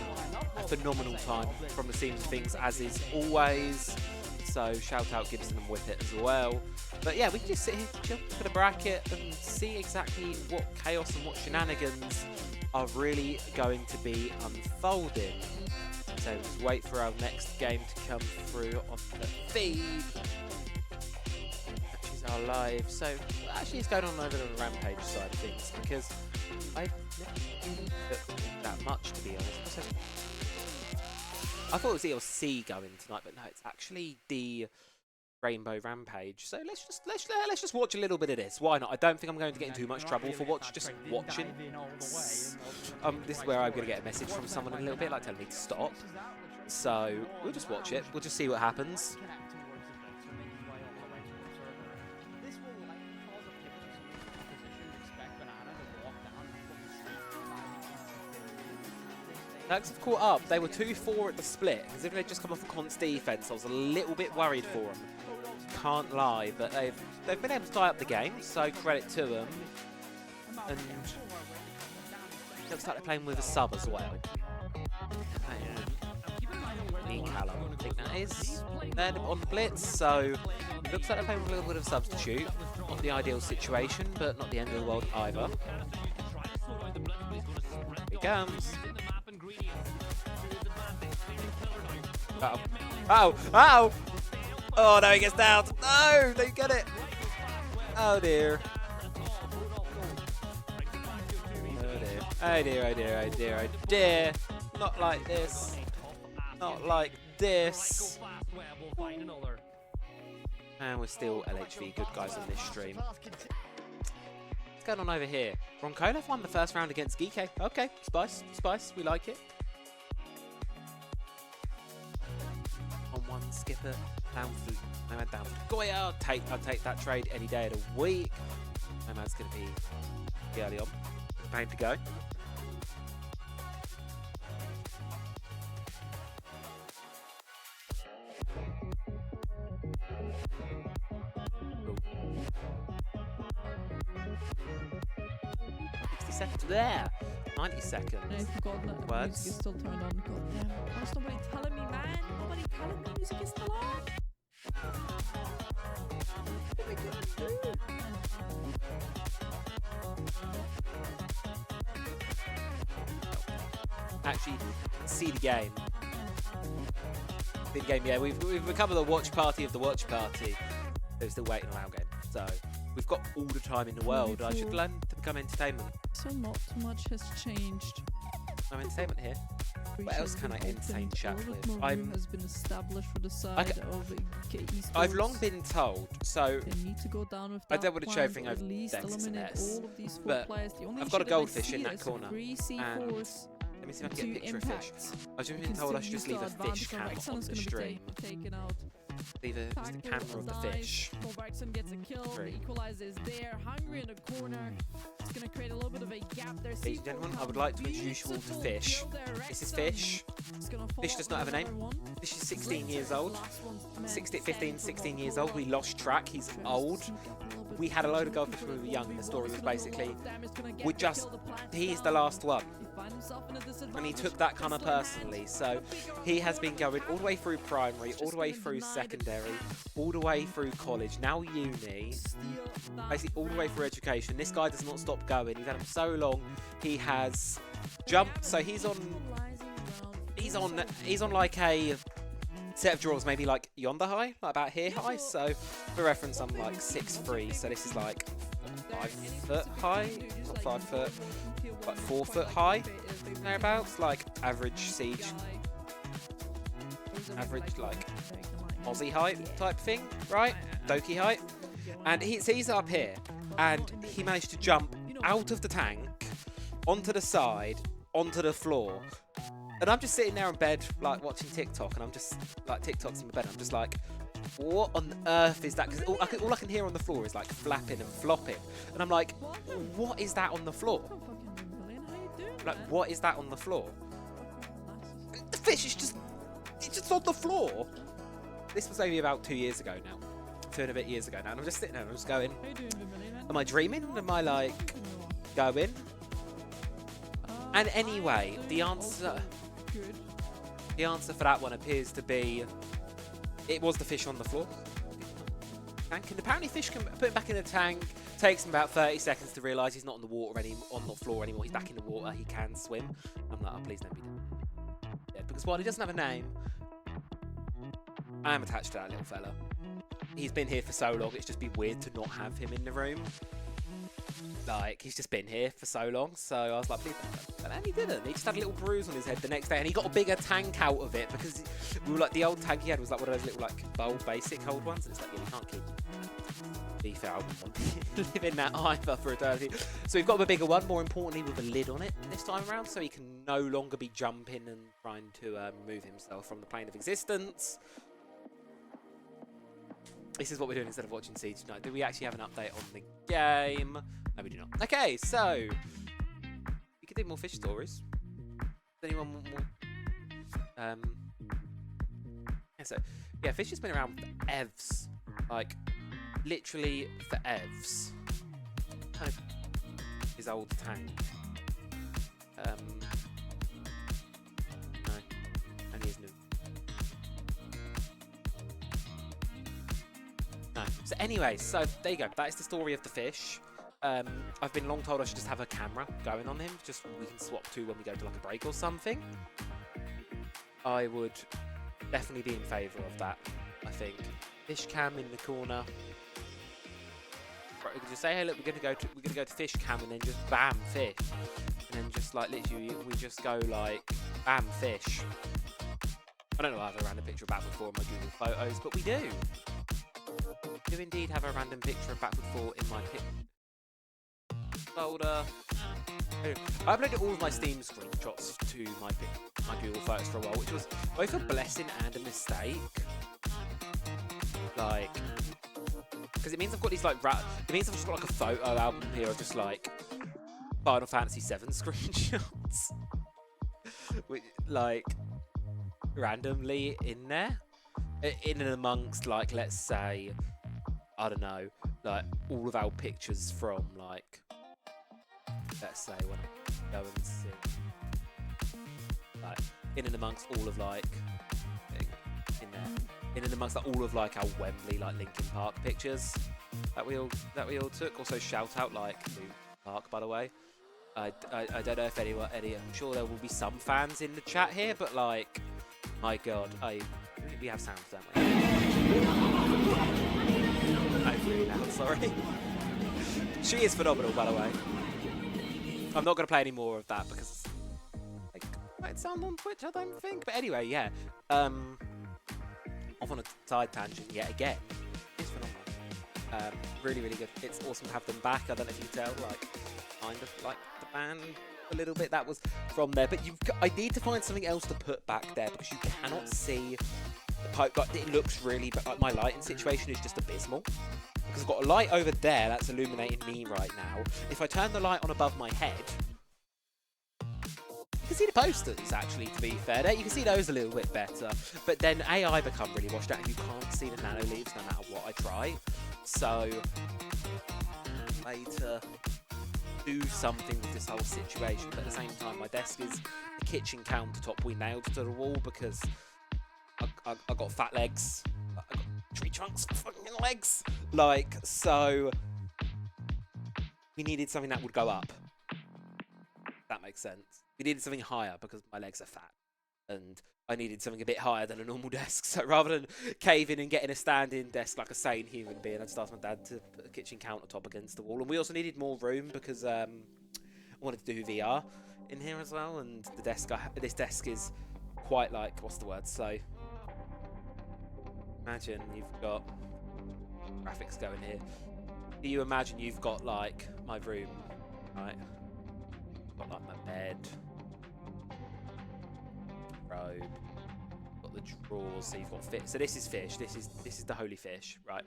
a phenomenal time from the scenes of things, as is always. So shout out Gibson and Whip It as well. But yeah, we can just sit here, chill for the bracket, and see exactly what chaos and what shenanigans are really going to be unfolding. So just wait for our next game to come through on the feed. Matches are live. So actually, it's going on over the Rampage side of things, because I've never looked that much, to be honest. I thought it was ELC going tonight, but no, it's actually the Rainbow Rampage. So let's just watch a little bit of this. Why not? I don't think I'm going to get in too much trouble for just watching. This is where I'm going to get a message from someone in a little bit, like telling me to stop. So we'll just watch it. We'll just see what happens. Nugs have caught up. They were 2-4 at the split. As if they'd just come off a const defense. I was a little bit worried for them. Can't lie, but they've been able to tie up the game, so credit to them. And looks like they're playing with a sub as well. is then on blitz, so looks like they're playing with a little bit of substitute. Not the ideal situation, but not the end of the world either. Here he comes. Uh-oh. Uh-oh! Uh-oh! Oh no, he gets down! No! Don't get it! Oh dear. Oh dear, oh dear, oh dear, oh dear. Not like this. Not like this. And we're still LHV good guys on this stream. What's going on over here? Ronkola won the first round against Geeke. Okay, spice, spice, we like it. On one skipper, down for Nomad down for Goya. I'll take that trade any day of the week. Nomad's gonna be early on. Time to go. Seconds there. 90 seconds. I forgot that Words. music is still turned on. God damn. Why's nobody telling me, man? Nobody telling me music is still on. What are we gonna do? Actually, see the game. See the game, yeah. We've become the watch party of the watch party. They're still waiting on our game. So we've got all the time in the world. I should learn to become entertainment. So not too much has changed. I'm entertainment here. What else can I entertain chat with? Has been established for the side of esports. I've long been told, so they need to go down with I that don't want to show plan, everything or over at least Dexys and eliminate S, all of these four but players. The only I've got a issue that I goldfish see in that is corner, free and C4s let me see if I can to get a picture of fish. impact. I've just You been can told I should still just leave a use the fish advantage cam when on Rexon's the gonna be stream. taken out. Leave just the camera of the fish. Rexon gets a kill. The Three. equalizer is there. Hungry in the corner. It's going to create a little bit of a gap there. Ladies and gentlemen, I would like to introduce you all to Fish. This is Fish. Fish does not have a name. Fish is 16 years old. 16 years old. We lost track. He's old. We had a load of goldfish when we were young. The story was basically, he's the last one. And he took that kind of personally. So he has been going all the way through primary, all the way through secondary, all the way through college, now uni, basically all the way through education. This guy does not stop going. He's had him so long. He has jumped. So he's on like a set of draws, maybe like yonder high, like about here high. So for reference, I'm like 6'3", so this is like 5 foot high, not 5 foot, like 4 foot high, thereabouts, like average siege, average like Aussie height type thing, right? Doki height. And he's up here, and he managed to jump out of the tank, onto the side, onto the floor. And I'm just sitting there in bed, like, watching TikTok, and I'm just, like, TikTok's in my bed, I'm just like, what on earth is that? Because all I can hear on the floor is, like, flapping and flopping. And I'm like, what is that on the floor? Like, what is that on the floor? The fish is just, it's just on the floor. This was maybe about 2 years ago now. 2 and a bit years ago now. And I'm just sitting there, and I'm just going, am I dreaming? Am I, like, going? And anyway, the answer for that one appears to be, it was the fish on the floor. And apparently fish can put him back in the tank, takes him about 30 seconds to realise he's not on the water on the floor anymore, he's back in the water, he can swim. I'm like, oh, please don't be dead. Because while he doesn't have a name, I am attached to that little fella. He's been here for so long, it's just been weird to not have him in the room. Like, he's just been here for so long, so I was like, please don't. And he didn't. He just had a little bruise on his head the next day, and he got a bigger tank out of it, because we were like, the old tank he had was like one of those little, like, bowl basic old ones, and it's like, yeah, we can't keep to be fair, I wouldn't want to live in that either for eternity. So we've got a bigger one, more importantly, with a lid on it this time around, so he can no longer be jumping and trying to remove himself from the plane of existence. This is what we're doing instead of watching Siege tonight. Do we actually have an update on the game? No, we do not. Okay, so we could do more fish stories. Does anyone want more? Yeah, so yeah, fish has been around for evs, like literally for evs. Kind of his old tank. No, and he's new. No. So anyway, so there you go. That is the story of the fish. I've been long told I should just have a camera going on him. Just we can swap to when we go to like a break or something. I would definitely be in favour of that. I think fish cam in the corner. Right, we could just say, hey, look, we're gonna go to fish cam, and then just bam, fish, and then just like literally we just go like bam, fish. I don't know. I have a random picture of Backward 4 in my Google Photos, but we do. We do indeed have a random picture of Backward 4 in my folder. I uploaded all of my Steam screenshots to my Google Photos for a while, which was both a blessing and a mistake. Like, because it means I've got these like it means I've just got like a photo album here of just like Final Fantasy VII screenshots, which like randomly in there, in and amongst like, let's say, I don't know, like all of our pictures from like, let's say when I go and see, like in and amongst all of like in there, in and amongst like, all of like our Wembley like Linkin Park pictures that we all took. Also shout out like Luke Park, by the way. I don't know if any I'm sure there will be some fans in the chat here, but like, my God, we have sounds, don't we? I'm really loud, sorry. She is phenomenal, by the way. I'm not going to play any more of that because it might sound on Twitch, I don't think. But anyway, yeah. Off on a side tangent yet again. It's phenomenal. Really, really good. It's awesome to have them back. I don't know if you can tell, like, kind of like the band a little bit. That was from there. But I need to find something else to put back there because you cannot see the pipe. Like, it looks really, but like, my lighting situation is just abysmal. Because I've got a light over there that's illuminating me right now. If I turn the light on above my head, you can see the posters, actually, to be fair. You can see those a little bit better. But then AI become really washed out and you can't see the nano leaves no matter what I try. So, I need to do something with this whole situation. But at the same time, my desk is a kitchen countertop we nailed to the wall because I got fat legs. I got tree trunks for fucking legs. Like, so we needed something that would go up. That makes sense. We needed something higher because my legs are fat. And I needed something a bit higher than a normal desk. So rather than caving and getting a standing desk like a sane human being, I just asked my dad to put a kitchen countertop against the wall. And we also needed more room because I wanted to do VR in here as well. And the desk, this desk is quite like, what's the word? So imagine you've got graphics going here. Do you imagine you've got like my room, right? Got like my bed, robe, got the drawers. So you've got fish. So this is fish. This is the holy fish, right?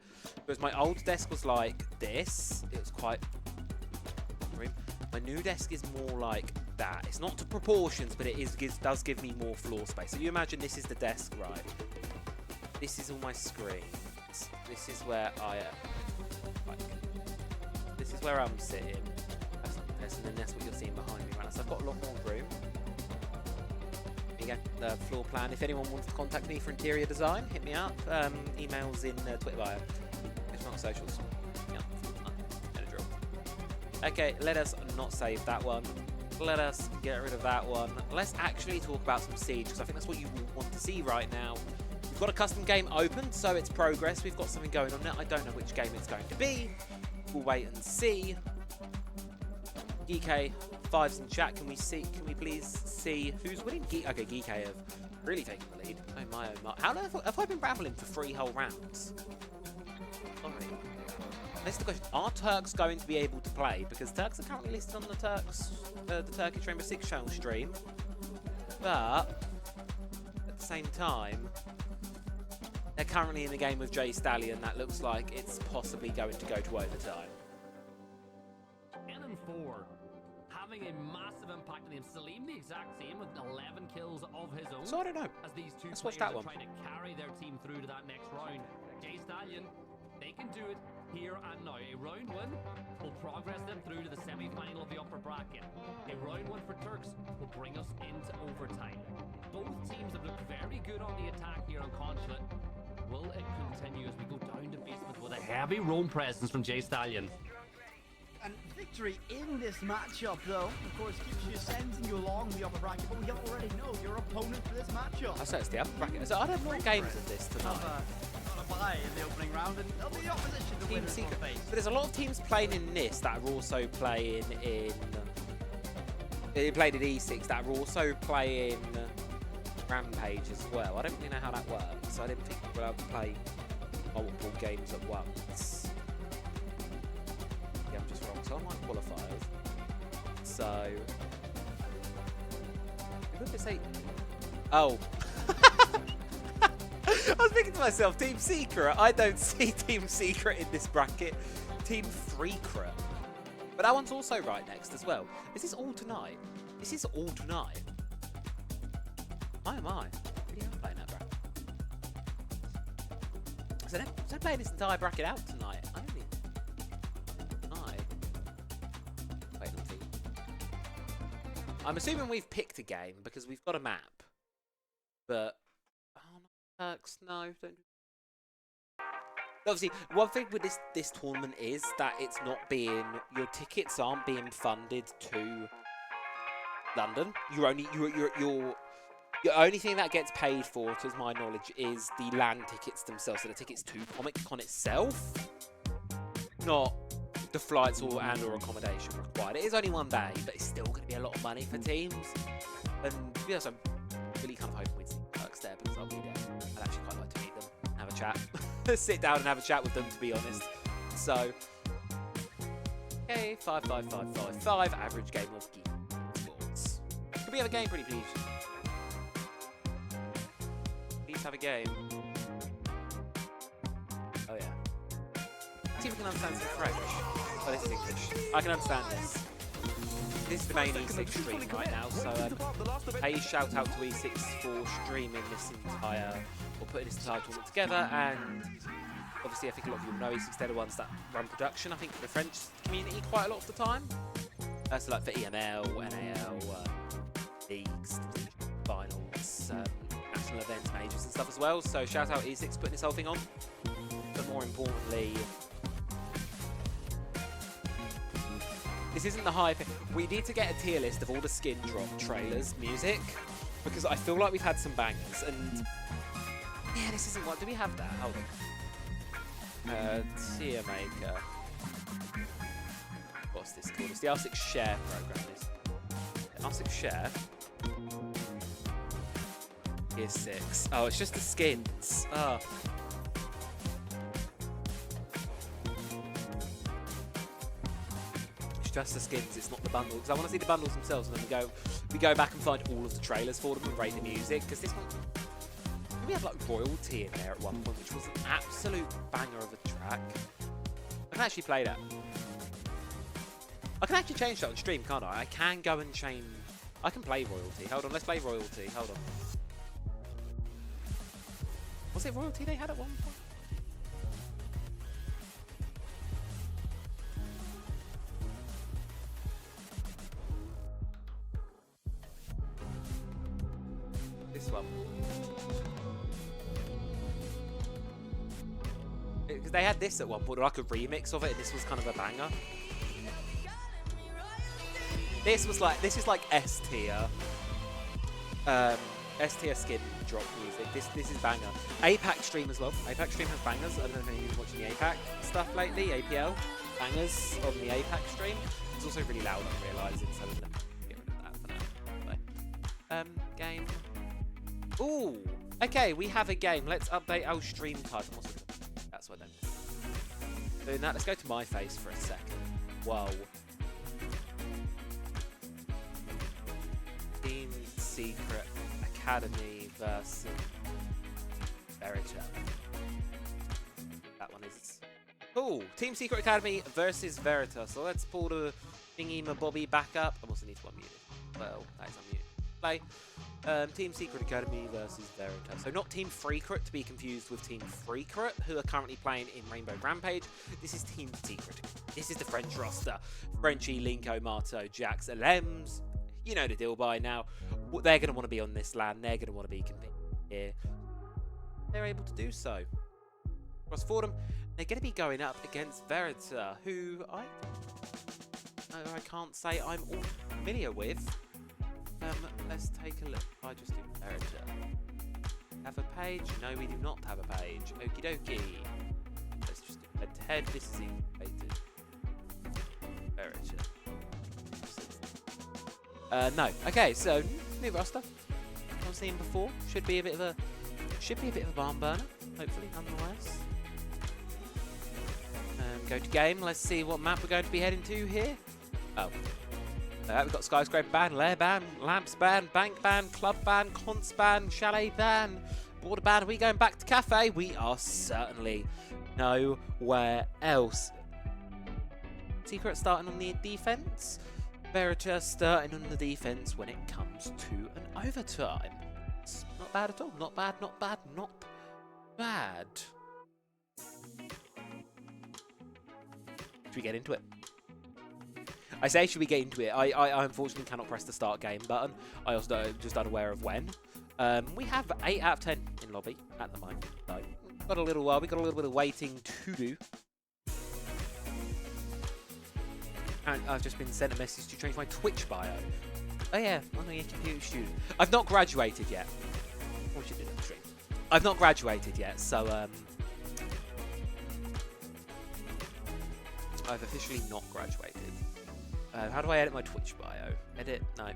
Because my old desk was like this. It was quite. My new desk is more like that. It's not to proportions, but it does give me more floor space. So you imagine this is the desk, right? This is all my screens. This is where I like. This is where I'm sitting. That's not the desk, and then that's what you're seeing behind me right now. So I've got a lot more room. There you go, the floor plan. If anyone wants to contact me for interior design, hit me up. Emails in Twitter bio. It's not socials. Yeah, no drill. Okay, let us not save that one. Let us get rid of that one. Let's actually talk about some Siege, because I think that's what you want to see right now. We've got a custom game open, so it's progress. We've got something going on now. I don't know which game it's going to be. We'll wait and see. GK, fives in chat. Can we please see who's winning? Okay, GK have really taken the lead. Oh my, oh my. How have I been rambling for 3 whole rounds? Sorry. This is the question. Are Turks going to be able to play? Because Turks are currently listed on the Turkish Rainbow Six channel stream. But at the same time, they're currently in the game with Jay Stallion. That looks like it's possibly going to go to overtime. 10 and 4, having a massive impact on him. Salim the exact same with 11 kills of his own. So I don't know. As these two Let's watch players that one. are trying to carry their team through to that next round. Jay Stallion, they can do it here and now. A round win will progress them through to the semi-final of the upper bracket. A round win for Turks will bring us into overtime. Both teams have looked very good on the attack here on Consulate. will it continue as we go down to basement with a heavy roam presence from Jay Stallion? And victory in this matchup, though, of course, keeps you sending you along the upper bracket, but we already know your opponent for this matchup. I say it's the upper bracket. So I don't know what games of this tonight. Not a bye in the opening round, and they'll be the opposition to Team win Secret. face. But there's a lot of teams playing in this that are also playing in. They played at ESIX that are also playing Rampage as well. I don't really know how that works. I didn't think we were allowed to play multiple games at once. Yeah, I'm just wrong. So I'm like qualifiers. So. What did it say? Oh. I was thinking to myself, Team Secret. I don't see Team Secret in this bracket. Team Freecret. But that one's also right next as well. Is this all tonight? This is all tonight. My oh my. Really am playing that bracket. So they're playing this entire bracket out tonight. I don't even. Wait, let's see. I'm assuming we've picked a game because we've got a map. But. Oh, no, Turks, no, don't. Obviously, one thing with this tournament is that it's not being, your tickets aren't being funded to London. Your only thing that gets paid for, to my knowledge, is the LAN tickets themselves. So the tickets to Comic Con itself, not the flights or accommodation required. It is only one day, but it's still going to be a lot of money for teams. And yes, I'm really kind of hoping we'd see Turks there because I'll be there. I'd actually quite like to meet them, have a chat. Sit down and have a chat with them, to be honest. So, okay, 5-5-5-5-5, average game of geek sports. Could we have a game, pretty please? Please have a game. Oh yeah. See if we can understand some French. Oh, this is English. I can understand this. This is the main ESIX stream right now, so a shout out to ESIX for streaming this entire, or putting this entire tournament together, and obviously I think a lot of you know ESIX, they're the ones that run production, I think, for the French community quite a lot of the time. So like for EML, NAL, leagues, finals, national events, majors and stuff as well, so shout out ESIX putting this whole thing on. But more importantly, this isn't the hype. We need to get a tier list of all the skin drop trailers, music, because I feel like we've had some bangers, and yeah, this isn't what. Do we have that? Hold on. Tier maker. What's this called? It's the ESIX Share program. ESIX Share. Here's 6. Oh, it's just the skins. Oh. Just the skins, it's not the bundle, because I want to see the bundles themselves, and then we go back and find all of the trailers for them and rate the music, because this one, we had like royalty in there at one point, which was an absolute banger of a track. I can actually play that. I can actually change that on stream, can't I? I can go and change, I can play royalty. Hold on, let's play royalty, hold on. Was it royalty they had at one point? One because they had this at one point, like a remix of it, and this was kind of a banger. This is like S tier skin drop music. This is banger. APAC stream as well. APAC stream has bangers. I don't know if anyone's watching the APAC stuff lately. APL bangers on the APAC stream. It's also really loud, I'm realising, so we're gonna get rid of that for now. Game. Ooh, okay, we have a game. Let's update our stream title. That's what I don't. Doing that, let's go to my face for a second. Whoa. Team Secret Academy versus Verita. That one is cool. Team Secret Academy versus Verita. So let's pull the thingy my Bobby back up. I also need to unmute it. Well, that is unmuted. Play. Team Secret Academy versus Verita. So not Team Freecret, to be confused with Team Freecret, who are currently playing in Rainbow Rampage. This is Team Secret. This is the French roster. Frenchie, Linko, Marto, Jax, Alems. You know the deal by now. They're going to want to be on this land. They're going to want to be competing here. They're able to do so. across Fordham. They're going to be going up against Verita, who I can't say I'm all familiar with. Let's take a look. I just do Verita. Have a page? No, we do not have a page. Okie dokie. Let's just do head. This is integrated. Verita. No. Okay, so new roster. I've seen before. Should be a bit of a barn burner. Hopefully, nonetheless. Go to game. Let's see what map we're going to be heading to here. Oh. We've got Skyscraper ban, Lair ban, Lamps ban, Bank ban, Club ban, Cons ban, Chalet ban, Border ban. Are we going back to Cafe? We are certainly nowhere else. Secret starting on the defense. Verita starting on the defense when it comes to an overtime. It's not bad at all. Not bad, not bad, not bad. Should we get into it? I say should we get into it? I unfortunately cannot press the start game button. I also just unaware of when. We have 8 out of 10 in lobby at the moment. So got a little while. We got a little bit of waiting to do. And I've just been sent a message to change my Twitch bio. Oh yeah, I'm a computer student. I've not graduated yet. What should do that stream? I've not graduated yet, so I've officially not graduated. How do I edit my Twitch bio? Edit? No.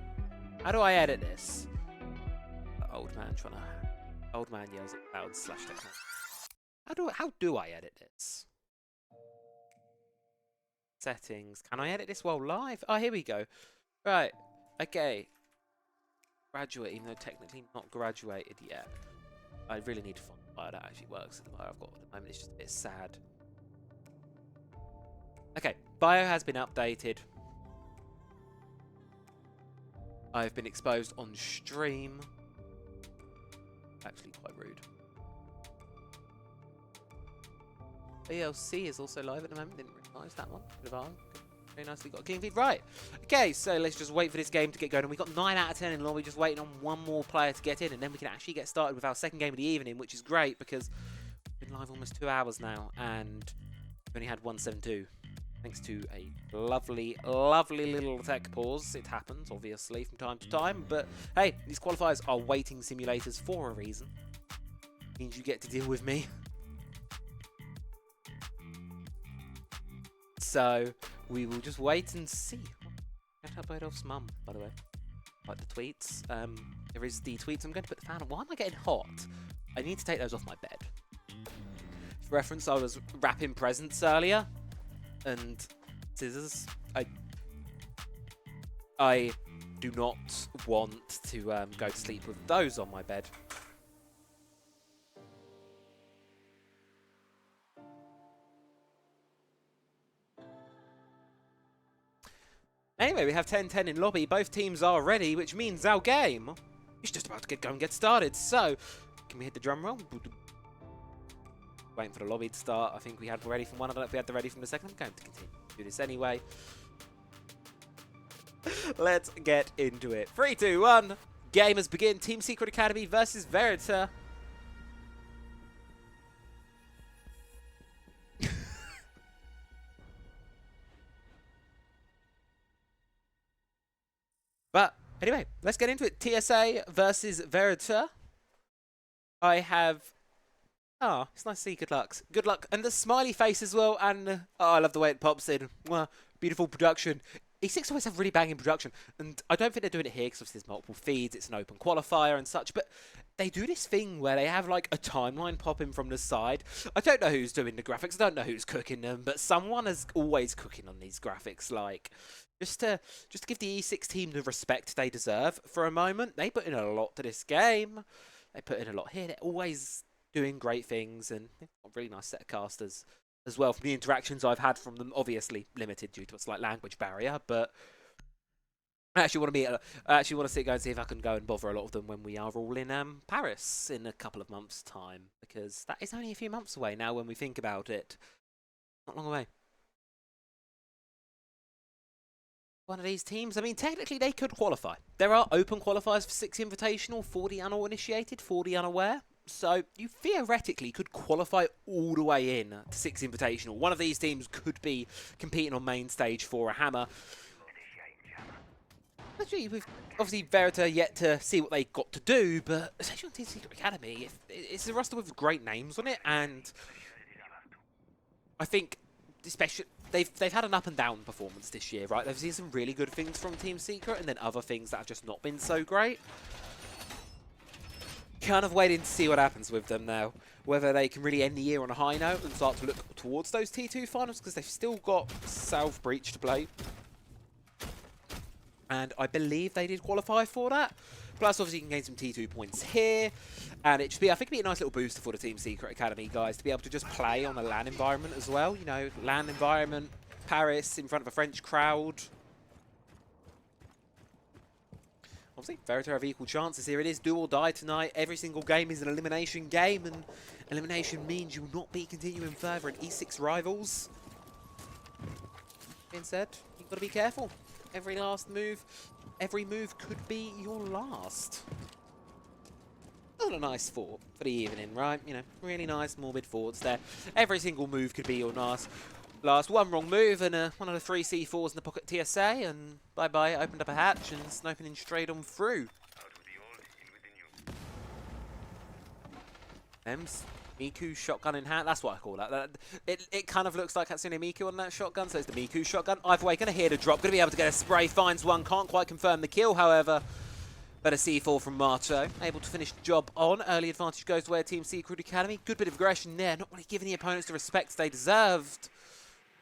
How do I edit this? Old man yells at cloud/techno. How do I edit this? Settings. Can I edit this while live? Oh, here we go. Right. Okay. Graduate, even though technically not graduated yet. I really need to find a bio that actually works. The bio I've got at the moment is just a bit sad. Okay. Bio has been updated. I've been exposed on stream. Actually quite rude. ELC is also live at the moment. Didn't realise that one. Very nicely got a clean feed. Right. Okay, so let's just wait for this game to get going. And we've got 9 out of 10 in lobby. Just waiting on one more player to get in. And then we can actually get started with our second game of the evening, which is great because we've been live almost 2 hours now. And we've only had 172. Thanks to a lovely, lovely little tech pause. It happens, obviously, from time to time. But hey, these qualifiers are waiting simulators for a reason. Means you get to deal with me. So we will just wait and see. Shout out Bodolf's mum, by the way. Like the tweets. There is the tweets. I'm going to put the fan on. Why am I getting hot? I need to take those off my bed. For reference, I was wrapping presents earlier. And scissors. I do not want to go to sleep with those on my bed. Anyway, we have 10-10 in lobby. Both teams are ready, which means our game is just about to get going and get started. So, can we hit the drum roll? Waiting for the lobby to start. I think we had ready from one. I don't know if we had the ready from the second. I'm going to continue to do this anyway. Let's get into it. 3, 2, 1. Gamers begin. Team Secret Academy versus Verita. But anyway, let's get into it. TSA versus Verita. I have... Oh, it's nice to see good luck. Good luck. And the smiley face as well. And oh, I love the way it pops in. Wow, beautiful production. ESIX always have really banging production. And I don't think they're doing it here because obviously there's multiple feeds. It's an open qualifier and such. But they do this thing where they have like a timeline popping from the side. I don't know who's doing the graphics. I don't know who's cooking them. But someone is always cooking on these graphics. Like, just to give the ESIX team the respect they deserve for a moment. They put in a lot to this game. They put in a lot here. They're always doing great things, and they've got a really nice set of casters as well. From the interactions I've had from them, obviously limited due to a slight language barrier, but I actually want to go and see if I can go and bother a lot of them when we are all in Paris in a couple of months' time, because that is only a few months away now when we think about it. Not long away. One of these teams, I mean, technically they could qualify. There are open qualifiers for 6 Invitational, 40 uninitiated, 40 unaware. So you theoretically could qualify all the way in to 6 Invitational. One of these teams could be competing on main stage for a hammer. Actually, we've obviously Verita yet to see what they got to do, but especially on Team Secret Academy, it's a roster with great names on it, and I think especially they've had an up and down performance this year, right? They've seen some really good things from Team Secret, and then other things that have just not been so great. Kind of waiting to see what happens with them now. Whether they can really end the year on a high note and start to look towards those T2 finals, because they've still got South Breach to play. And I believe they did qualify for that. Plus, obviously, you can gain some T2 points here. And it should be, I think, it'd be a nice little booster for the Team Secret Academy guys to be able to just play on a LAN environment as well. You know, LAN environment, Paris, in front of a French crowd. Obviously, Verita have equal chances here. It is do or die tonight. Every single game is an elimination game, and elimination means you will not be continuing further in ESIX Rivals. Being said, you've got to be careful. Every move could be your last. Not a nice thought for the evening, right? You know, really nice, morbid thoughts there. Every single move could be your last. One wrong move and one of the 3 C4s in the pocket TSA, and bye-bye, opened up a hatch and it's opening straight on through. Ems, Miku shotgun in hand, that's what I call that. It kind of looks like Hatsune Miku on that shotgun, so it's the Miku shotgun. Either way, going to hear the drop, going to be able to get a spray, finds one, can't quite confirm the kill, however. Better C4 from Marto, able to finish the job on. Early advantage goes to where Team Secret Academy. Good bit of aggression there, not really giving the opponents the respect they deserved.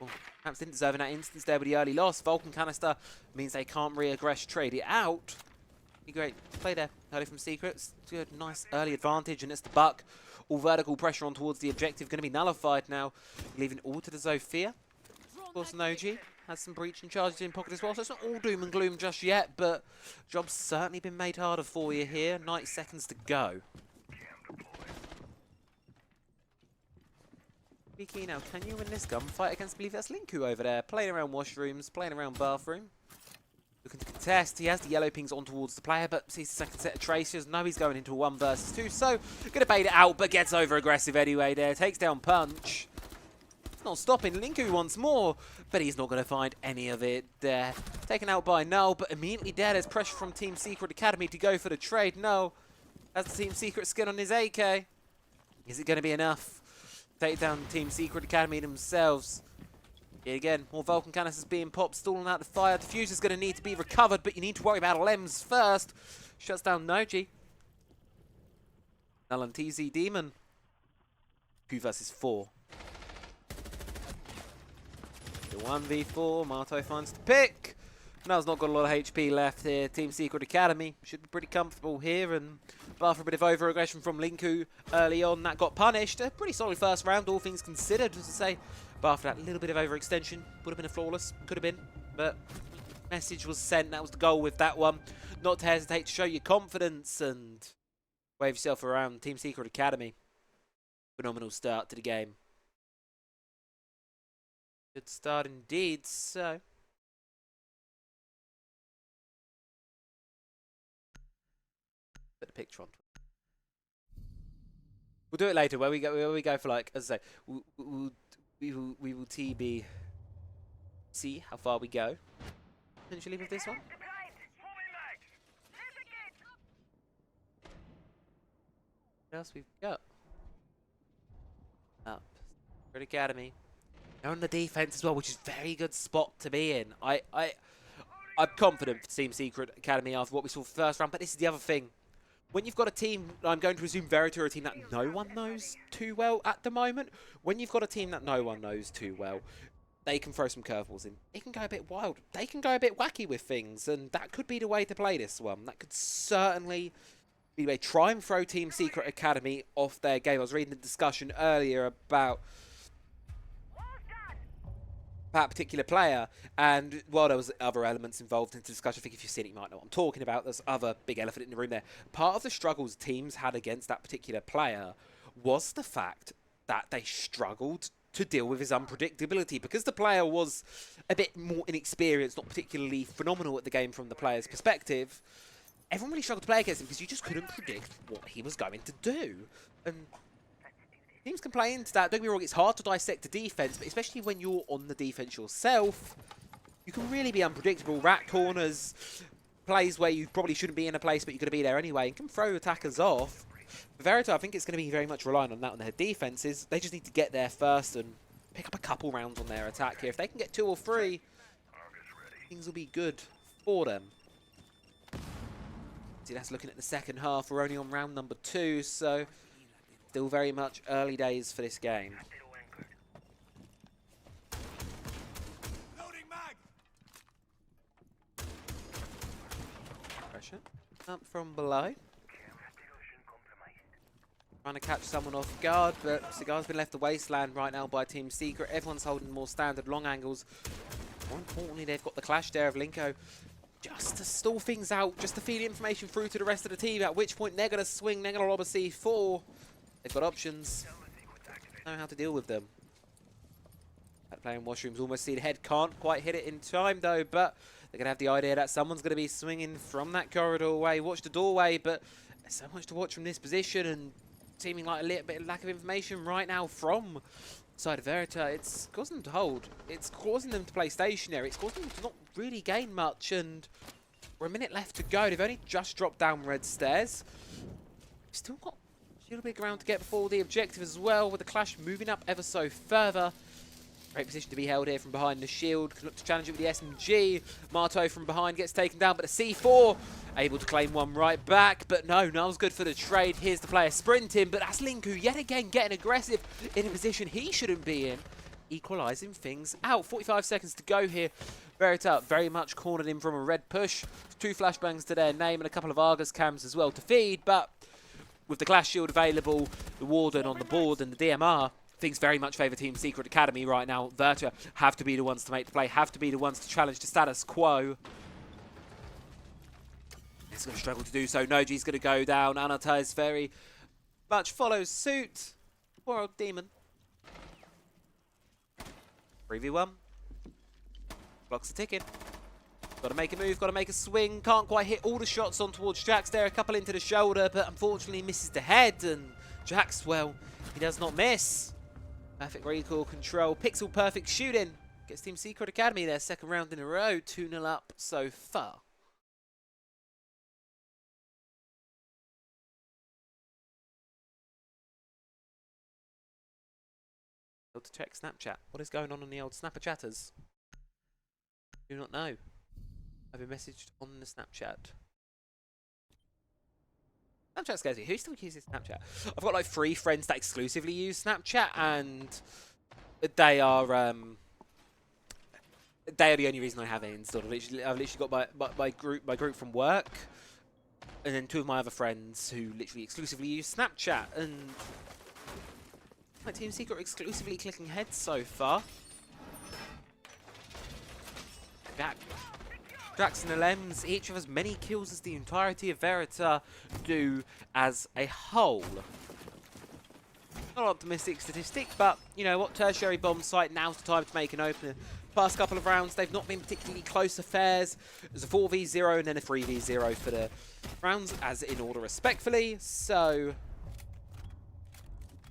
Well, perhaps didn't deserve in that instance there with the early loss. Vulcan canister means they can't re-aggress, trade it out. Be great play there early from Secrets. Good, nice early advantage, and it's the Buck. All vertical pressure on towards the objective going to be nullified now, leaving all to the Zofia. Of course, Noji has some breaching charges in pocket as well, so it's not all doom and gloom just yet, but job's certainly been made harder for you here. 90 seconds to go. Key now, can you win this gunfight against, I believe that's Linku over there, playing around washrooms, playing around bathroom. Looking to contest, he has the yellow pings on towards the player, but sees the second set of tracers. Now he's going into a 1 versus 2, so gonna bait it out, but gets over aggressive anyway there, takes down Punch. It's not stopping Linku once more, but he's not gonna find any of it there. Taken out by Null, but immediately dead. There's pressure from Team Secret Academy to go for the trade. Null has the Team Secret skin on his AK. Is it gonna be enough? Take down Team Secret Academy themselves. Here again, more Vulcan canisters being popped, stalling out the fire. Diffuser's going to need to be recovered, but you need to worry about Lems first. Shuts down Noji. Null and TZ Demon. 2 versus 4. The 1v4, Marto finds the pick. Null's not got a lot of HP left here. Team Secret Academy should be pretty comfortable here, and bar for a bit of over-aggression from Linku early on, that got punished. A pretty solid first round, all things considered, as I say. But after that little bit of overextension, would have been a flawless, could have been, but message was sent. That was the goal with that one. Not to hesitate to show your confidence and wave yourself around. Team Secret Academy, phenomenal start to the game. Good start indeed. So put the picture on. We'll do it later where we go for, like, as I say, we will TB see how far we go potentially with this one. What else we've got? Up. Secret Academy. They're on the defense as well, which is a very good spot to be in. I'm confident for Team Secret Academy after what we saw first round, but this is the other thing. When you've got a team, I'm going to assume Verita are a team that no one knows too well at the moment. When you've got a team that no one knows too well, they can throw some curveballs in. It can go a bit wild. They can go a bit wacky with things, and that could be the way to play this one. That could certainly be the way. Try and throw Team Secret Academy off their game. I was reading the discussion earlier about that particular player, and while there was other elements involved in the discussion, I think if you've seen it, you might know what I'm talking about. There's other big elephant in the room there. Part of the struggles teams had against that particular player was the fact that they struggled to deal with his unpredictability, because the player was a bit more inexperienced, not particularly phenomenal at the game from the player's perspective. everyone really struggled to play against him because you just couldn't predict what he was going to do. And teams complained that, don't get me wrong, it's hard to dissect the defense, but especially when you're on the defense yourself, you can really be unpredictable. Rat corners, plays where you probably shouldn't be in a place, but you're going to be there anyway, and can throw attackers off. For Verita, I think it's going to be very much relying on that on their defenses. They just need to get there first and pick up a couple rounds on their attack here. If they can get 2 or 3, things will be good for them. See, that's looking at the second half. We're only on round number 2, so still very much early days for this game. Pressure up from below. Trying to catch someone off guard, but Cigar's been left the wasteland right now by Team Secret. Everyone's holding more standard long angles. More importantly, they've got the clash there of Linko just to stall things out, just to feed information through to the rest of the team, at which point they're going to swing, they're going to lob a C4. They've got options. Know how to deal with them. That player in washrooms almost see the head, can't quite hit it in time though, but they're going to have the idea that someone's going to be swinging from that corridor away. Watch the doorway, but there's so much to watch from this position, and seeming like a little bit of lack of information right now from side of Verita. It's causing them to hold. It's causing them to play stationary. It's causing them to not really gain much, and we're a minute left to go. They've only just dropped down red stairs. Still got a little bit of ground to get before the objective as well, with the clash moving up ever so further. Great position to be held here from behind the shield. Can look to challenge it with the SMG. Marto from behind gets taken down, but the C4 able to claim one right back. But no, Null's good for the trade. Here's the player sprinting, but that's Linku yet again getting aggressive in a position he shouldn't be in, equalising things out. 45 seconds to go here. Verita very much cornered in from a red push. 2 flashbangs to their name and a couple of Argus cams as well to feed, but with the glass shield available, the Warden on the board and the DMR, things very much favour Team Secret Academy right now. Verta have to be the ones to make the play, have to be the ones to challenge the status quo. It's going to struggle to do so. Noji's going to go down. Anatai's very much follows suit. Poor old demon. 3v1. Blocks are ticking. Got to make a move, got to make a swing. Can't quite hit all the shots on towards Jax there. A couple into the shoulder, but unfortunately misses the head. And Jax, well, he does not miss. Perfect recoil control. Pixel perfect shooting. Gets Team Secret Academy their second round in a row. 2-0 up so far. To check Snapchat. What is going on the old Snapper chatters? Do not know. I've been messaged on the Snapchat. Snapchat scares me. Who still uses Snapchat? I've got like 3 friends that exclusively use Snapchat, and they are the only reason I have it installed. I've literally got my group from work, and then 2 of my other friends who literally exclusively use Snapchat, and my Team Secret exclusively clicking heads so far. Drax and Lems, each of as many kills as the entirety of Verita do as a whole. Not an optimistic statistic, but you know what? Tertiary bomb site, now's the time to make an opener. Past couple of rounds, they've not been particularly close affairs. There's a 4v0 and then a 3v0 for the rounds, as in order respectfully. So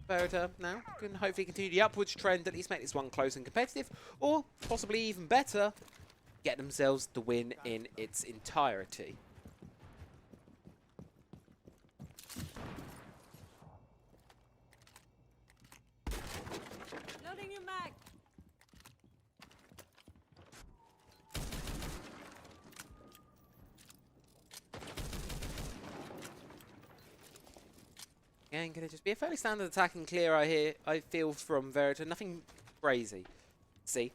Verita now can hopefully continue the upwards trend, at least make this one close and competitive, or possibly even better, get themselves the win in its entirety. Loading your mag. Again, going to just be a fairly standard attack and clear I feel from Verita. Nothing crazy. See?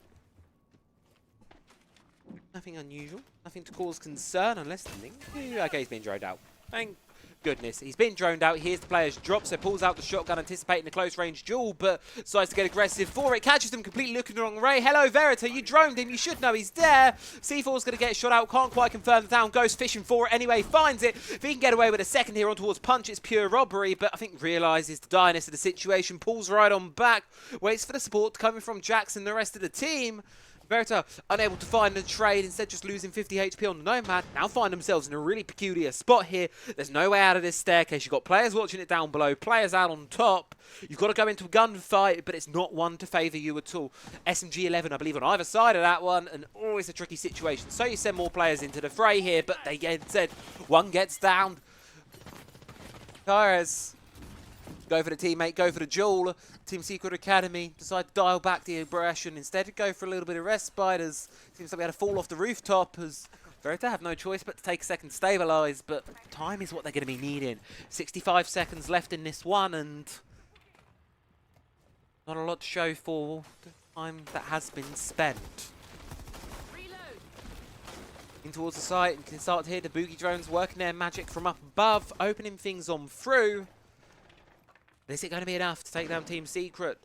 Nothing unusual. Nothing to cause concern unless the link. Okay, he's been droned out. Thank goodness. He's been droned out. Here's the player's drop, so pulls out the shotgun, anticipating a close range duel, but decides to get aggressive for it. Catches them completely looking the wrong way. Hello, Verita. You droned him. You should know he's there. C4's going to get shot out. Can't quite confirm the down. Goes fishing for it anyway. Finds it. If he can get away with a second here on towards Punch, it's pure robbery, but I think realises the direness of the situation. Pulls right on back. Waits for the support coming from Jax and the rest of the team. Verita unable to find a trade, instead just losing 50 HP on the Nomad. Now find themselves in a really peculiar spot here. There's no way out of this staircase. You've got players watching it down below, players out on top. You've got to go into a gunfight, but it's not one to favour you at all. SMG 11, I believe, on either side of that one, and always a tricky situation. So you send more players into the fray here, but they get said one gets down. Torres, go for the teammate, go for the duel. Team Secret Academy decide to dial back the aggression. Instead to go for a little bit of respite, as seems like we had to fall off the rooftop, as Verita have no choice but to take a second to stabilise, but time is what they're going to be needing. 65 seconds left in this one, and not a lot to show for the time that has been spent. In towards the site, and can start to hear the boogie drones working their magic from up above, opening things on through. Is it going to be enough to take down Team Secret?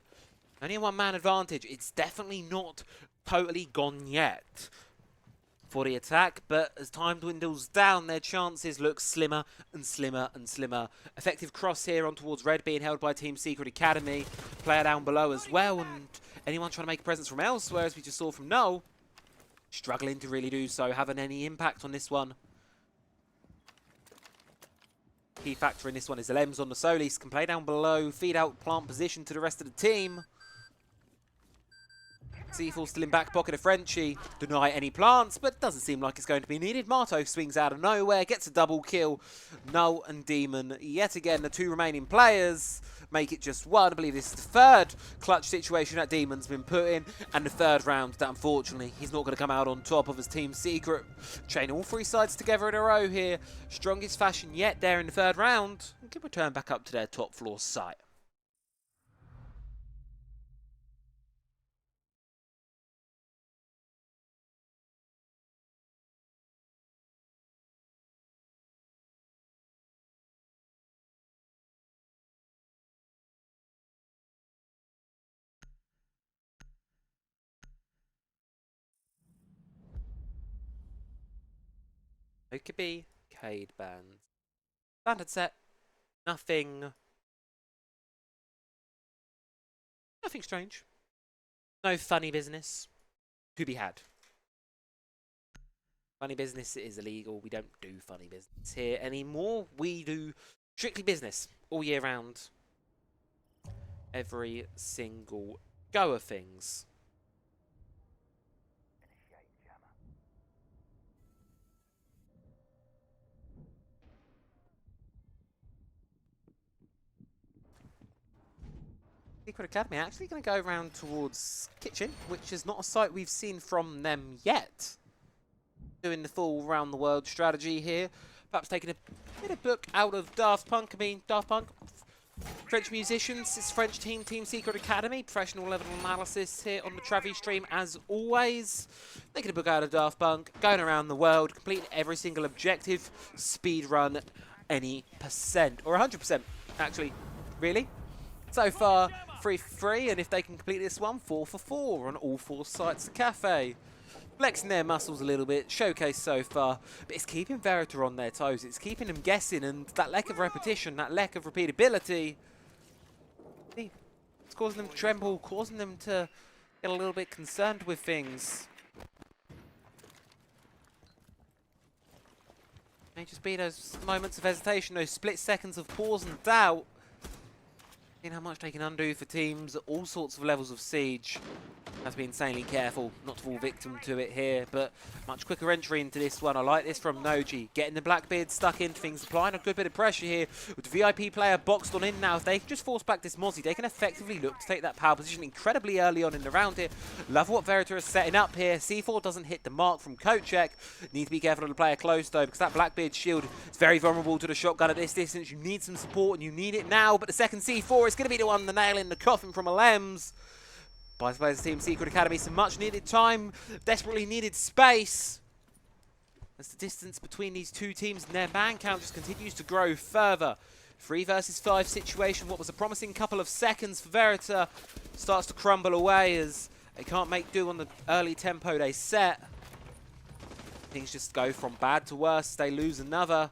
Only a one-man advantage. It's definitely not totally gone yet for the attack, but as time dwindles down, their chances look slimmer and slimmer and slimmer. Effective cross here on towards red, being held by Team Secret Academy. Player down below as well, and anyone trying to make a presence from elsewhere, as we just saw from Null, struggling to really do so, having any impact on this one. Key factor in this one is the Lems on the Solis. Can play down below, feed out plant position to the rest of the team. C4 still in back pocket of Frenchie. Deny any plants, but doesn't seem like it's going to be needed. Marto swings out of nowhere, gets a double kill. Null and Demon, yet again, the two remaining players make it just one. I believe this is the third clutch situation that Demon's been put in, and the third round that unfortunately he's not going to come out on top of his Team Secret. Chain all three sides together in a row here. Strongest fashion yet there in the third round, and can return back up to their top floor site. It could be Cade bands. Standard set. Nothing strange. No funny business to be had. Funny business is illegal. We don't do funny business here anymore. We do strictly business all year round. Every single go of things. Secret Academy actually going to go around towards Kitchen, which is not a site we've seen from them yet. Doing the full round the world strategy here. Perhaps taking a bit of book out of Daft Punk. I mean, Daft Punk, French musicians, it's French team, Team Secret Academy. Professional level analysis here on the Travi stream as always. Taking a book out of Daft Punk, going around the world, completing every single objective, speed run any percent, or 100% actually, really. So far, 3 for 3, and if they can complete this one, 4 for 4 on all 4 sites of Cafe. Flexing their muscles a little bit, showcase so far, but it's keeping Verita on their toes. It's keeping them guessing, and that lack of repetition, that lack of repeatability, it's causing them to tremble, causing them to get a little bit concerned with things. May just be those moments of hesitation, those split seconds of pause and doubt. Seeing how much they can undo for teams at all sorts of levels of siege. Has to be insanely careful not to fall victim to it here, but much quicker entry into this one. I like this from Noji. Getting the Blackbeard stuck into things, applying a good bit of pressure here. With the VIP player boxed on in now, if they can just force back this Mozzie, they can effectively look to take that power position incredibly early on in the round here. Love what Verita is setting up here. C4 doesn't hit the mark from Kochek. Need to be careful of the player close though, because that Blackbeard shield is very vulnerable to the shotgun at this distance. You need some support and you need it now, but the second C4 is going to be the one, the nail in the coffin from a Lems. Buys players Team Secret Academy some much needed time, desperately needed space. As the distance between these two teams and their man count just continues to grow further. 3 versus 5 situation, what was a promising couple of seconds for Verita, starts to crumble away as they can't make do on the early tempo they set. Things just go from bad to worse, they lose another.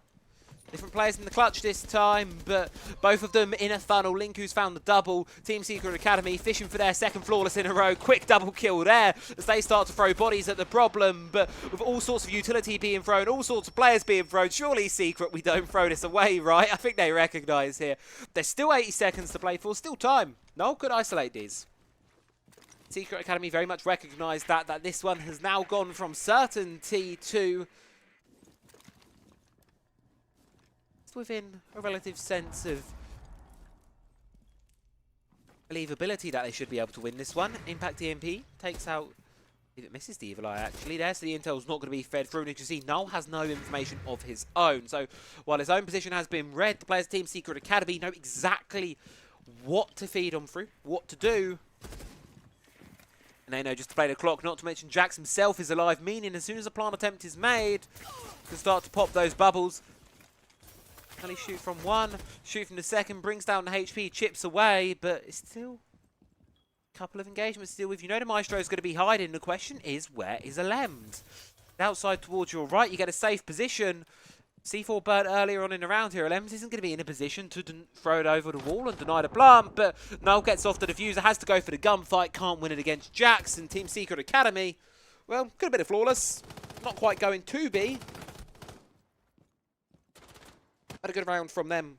Different players in the clutch this time, but both of them in a funnel. Linku's found the double. Team Secret Academy fishing for their second flawless in a row. Quick double kill there as they start to throw bodies at the problem, but with all sorts of utility being thrown, all sorts of players being thrown, surely Secret, we don't throw this away, right? I think they recognise here. There's still 80 seconds to play for, still time. No, could isolate these. Secret Academy very much recognised that this one has now gone from certainty to within a relative sense of believability that they should be able to win this one. Impact EMP takes out, if it misses the Evil Eye actually there, so the intel's not going to be fed through. And as you see, Null has no information of his own. So while his own position has been read, the players Team Secret Academy know exactly what to feed on through, what to do. And they know just to play the clock, not to mention Jax himself is alive, meaning as soon as a plant attempt is made, can start to pop those bubbles. Only shoot from one, shoot from the second, brings down the HP, chips away, but it's still a couple of engagements still with. You know the Maestro's going to be hiding. The question is, where is Alems? Outside towards your right, you get a safe position. C4 burnt earlier on in the round here. Alems isn't going to be in a position to throw it over the wall and deny the plant, but Null gets off the diffuser, has to go for the gunfight, can't win it against Jax and Team Secret Academy. Well, could have been a flawless. Not quite going to be. Had a good round from them,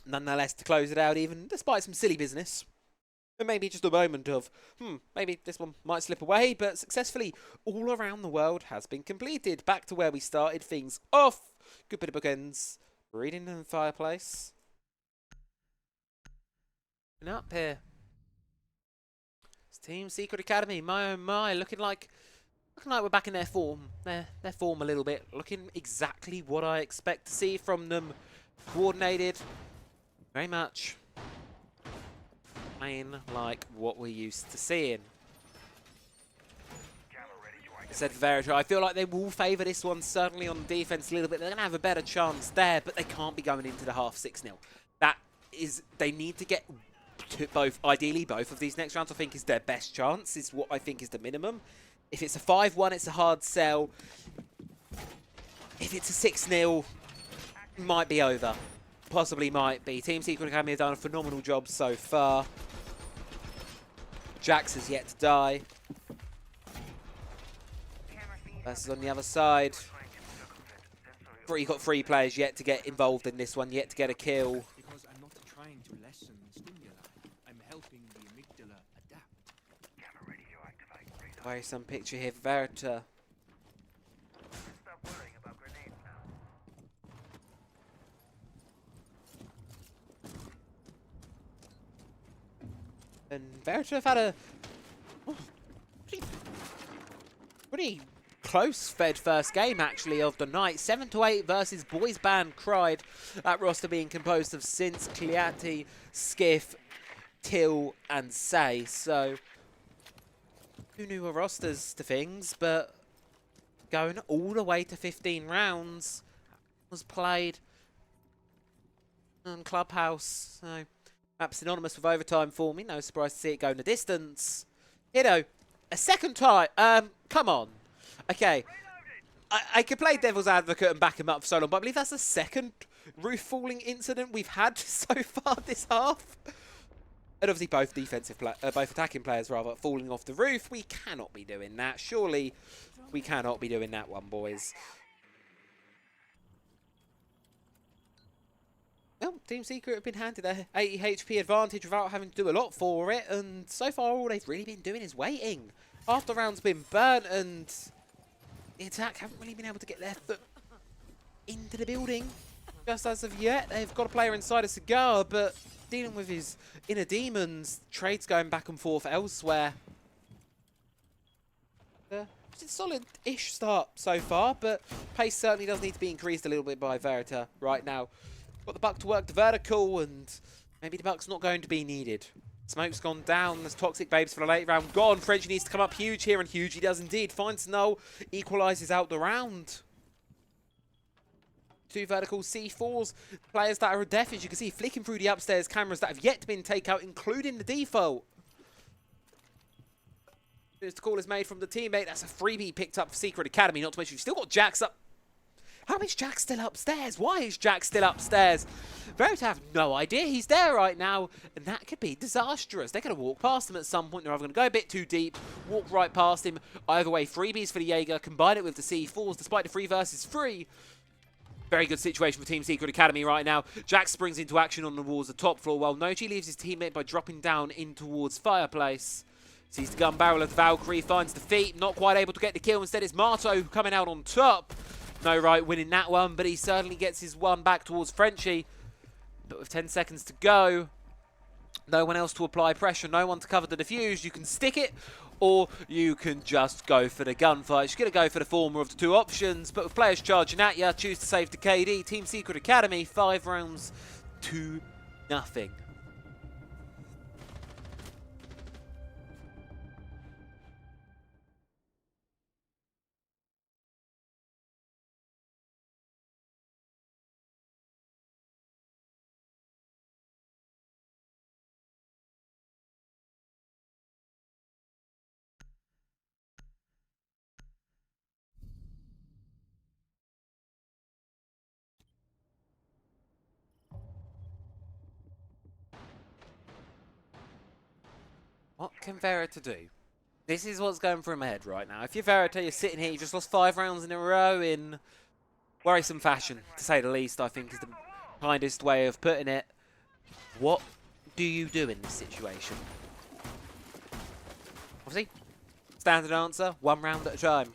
nonetheless, to close it out, even despite some silly business. And maybe just a moment of, maybe this one might slip away, but successfully all around the world has been completed. Back to where we started things off. Good bit of bookends. Reading in the fireplace. And up here. It's Team Secret Academy, my oh my, looking like we're back in their form. Their form a little bit. Looking exactly what I expect to see from them. Coordinated. Very much. Playing like what we're used to seeing. I said Verita, I feel like they will favour this one certainly on defence a little bit. They're going to have a better chance there, but they can't be going into the half 6-0. That is, they need to get to both, ideally both of these next rounds I think is their best chance, is what I think is the minimum. If it's a 5-1, it's a hard sell. If it's a 6-0, might be over. Possibly might be. Team Secret Academy have done a phenomenal job so far. Jax has yet to die. Versus on the other side. You've got 3 players yet to get involved in this one, yet to get a kill. Because I'm not trying to lessen stimuli. I'm helping the amygdala adapt. Where's some picture here, Verita. And Verita have had a pretty close-fed first game, actually, of the night. 7-8 versus Boys Band Cried. That roster being composed of Sins, Kliati, Skiff, Till, and Say. So, two newer rosters to things, but going all the way to 15 rounds was played on Clubhouse. So, perhaps synonymous with overtime for me. No surprise to see it go in the distance. You know, a second time. Come on. Okay. I could play devil's advocate and back him up for so long, but I believe that's the second roof falling incident we've had so far this half. And obviously both both attacking players rather falling off the roof. We cannot be doing that. Surely we cannot be doing that one, boys. Well, Team Secret have been handed a 80 HP advantage without having to do a lot for it, and so far all they've really been doing is waiting. Half the round's been burnt, and the attack haven't really been able to get their foot into the building. Just as of yet, they've got a player inside a cigar, but dealing with his inner demons, trades going back and forth elsewhere. It's a solid-ish start so far, but pace certainly does need to be increased a little bit by Verita right now. Got the buck to work the vertical, and maybe the buck's not going to be needed. Smoke's gone down. There's Toxic Babes for the late round gone. French needs to come up huge here, and huge he does indeed. Finds Null, equalises out the round. 2 vertical C4s. Players that are deaf, as you can see, flicking through the upstairs cameras that have yet to been taken out, including the default. As the call is made from the teammate, that's a freebie picked up for Secret Academy. Not to mention, you've still got Jax up. How is Jack still upstairs? Why is Jack still upstairs? Verita have no idea he's there right now, and that could be disastrous. They're going to walk past him at some point. They're either going to go a bit too deep, walk right past him. Either way, freebies for the Jaeger, combine it with the C4s, despite the 3 versus 3. Very good situation for Team Secret Academy right now. Jack springs into action on the walls of the top floor, while Noji leaves his teammate by dropping down in towards Fireplace. Sees the gun barrel of the Valkyrie, finds the feet, not quite able to get the kill. Instead, it's Marto coming out on top. No right winning that one, but he certainly gets his one back towards Frenchie. But with 10 seconds to go, no one else to apply pressure, no one to cover the defuse. You can stick it, or you can just go for the gunfight. You're going to go for the former of the 2 options, but with players charging at you, choose to save to KD. Team Secret Academy, 5 rounds to nothing. What can Verita do? This is what's going through my head right now. If you're Verita, you're sitting here, you just lost 5 rounds in a row in worrisome fashion, to say the least, I think is the kindest way of putting it. What do you do in this situation? Obviously, standard answer, 1 round at a time.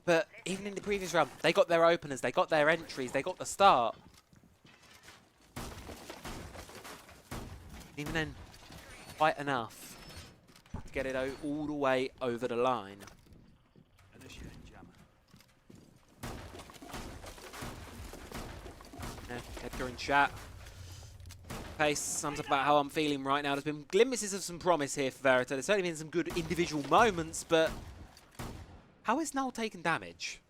But even in the previous round, they got their openers, they got their entries, they got the start. Even then, quite enough to get it all the way over the line. Yeah, Edgar in chat. Pace sums up about how I'm feeling right now. There's been glimpses of some promise here for Verita. There's certainly been some good individual moments, but how is Null taking damage?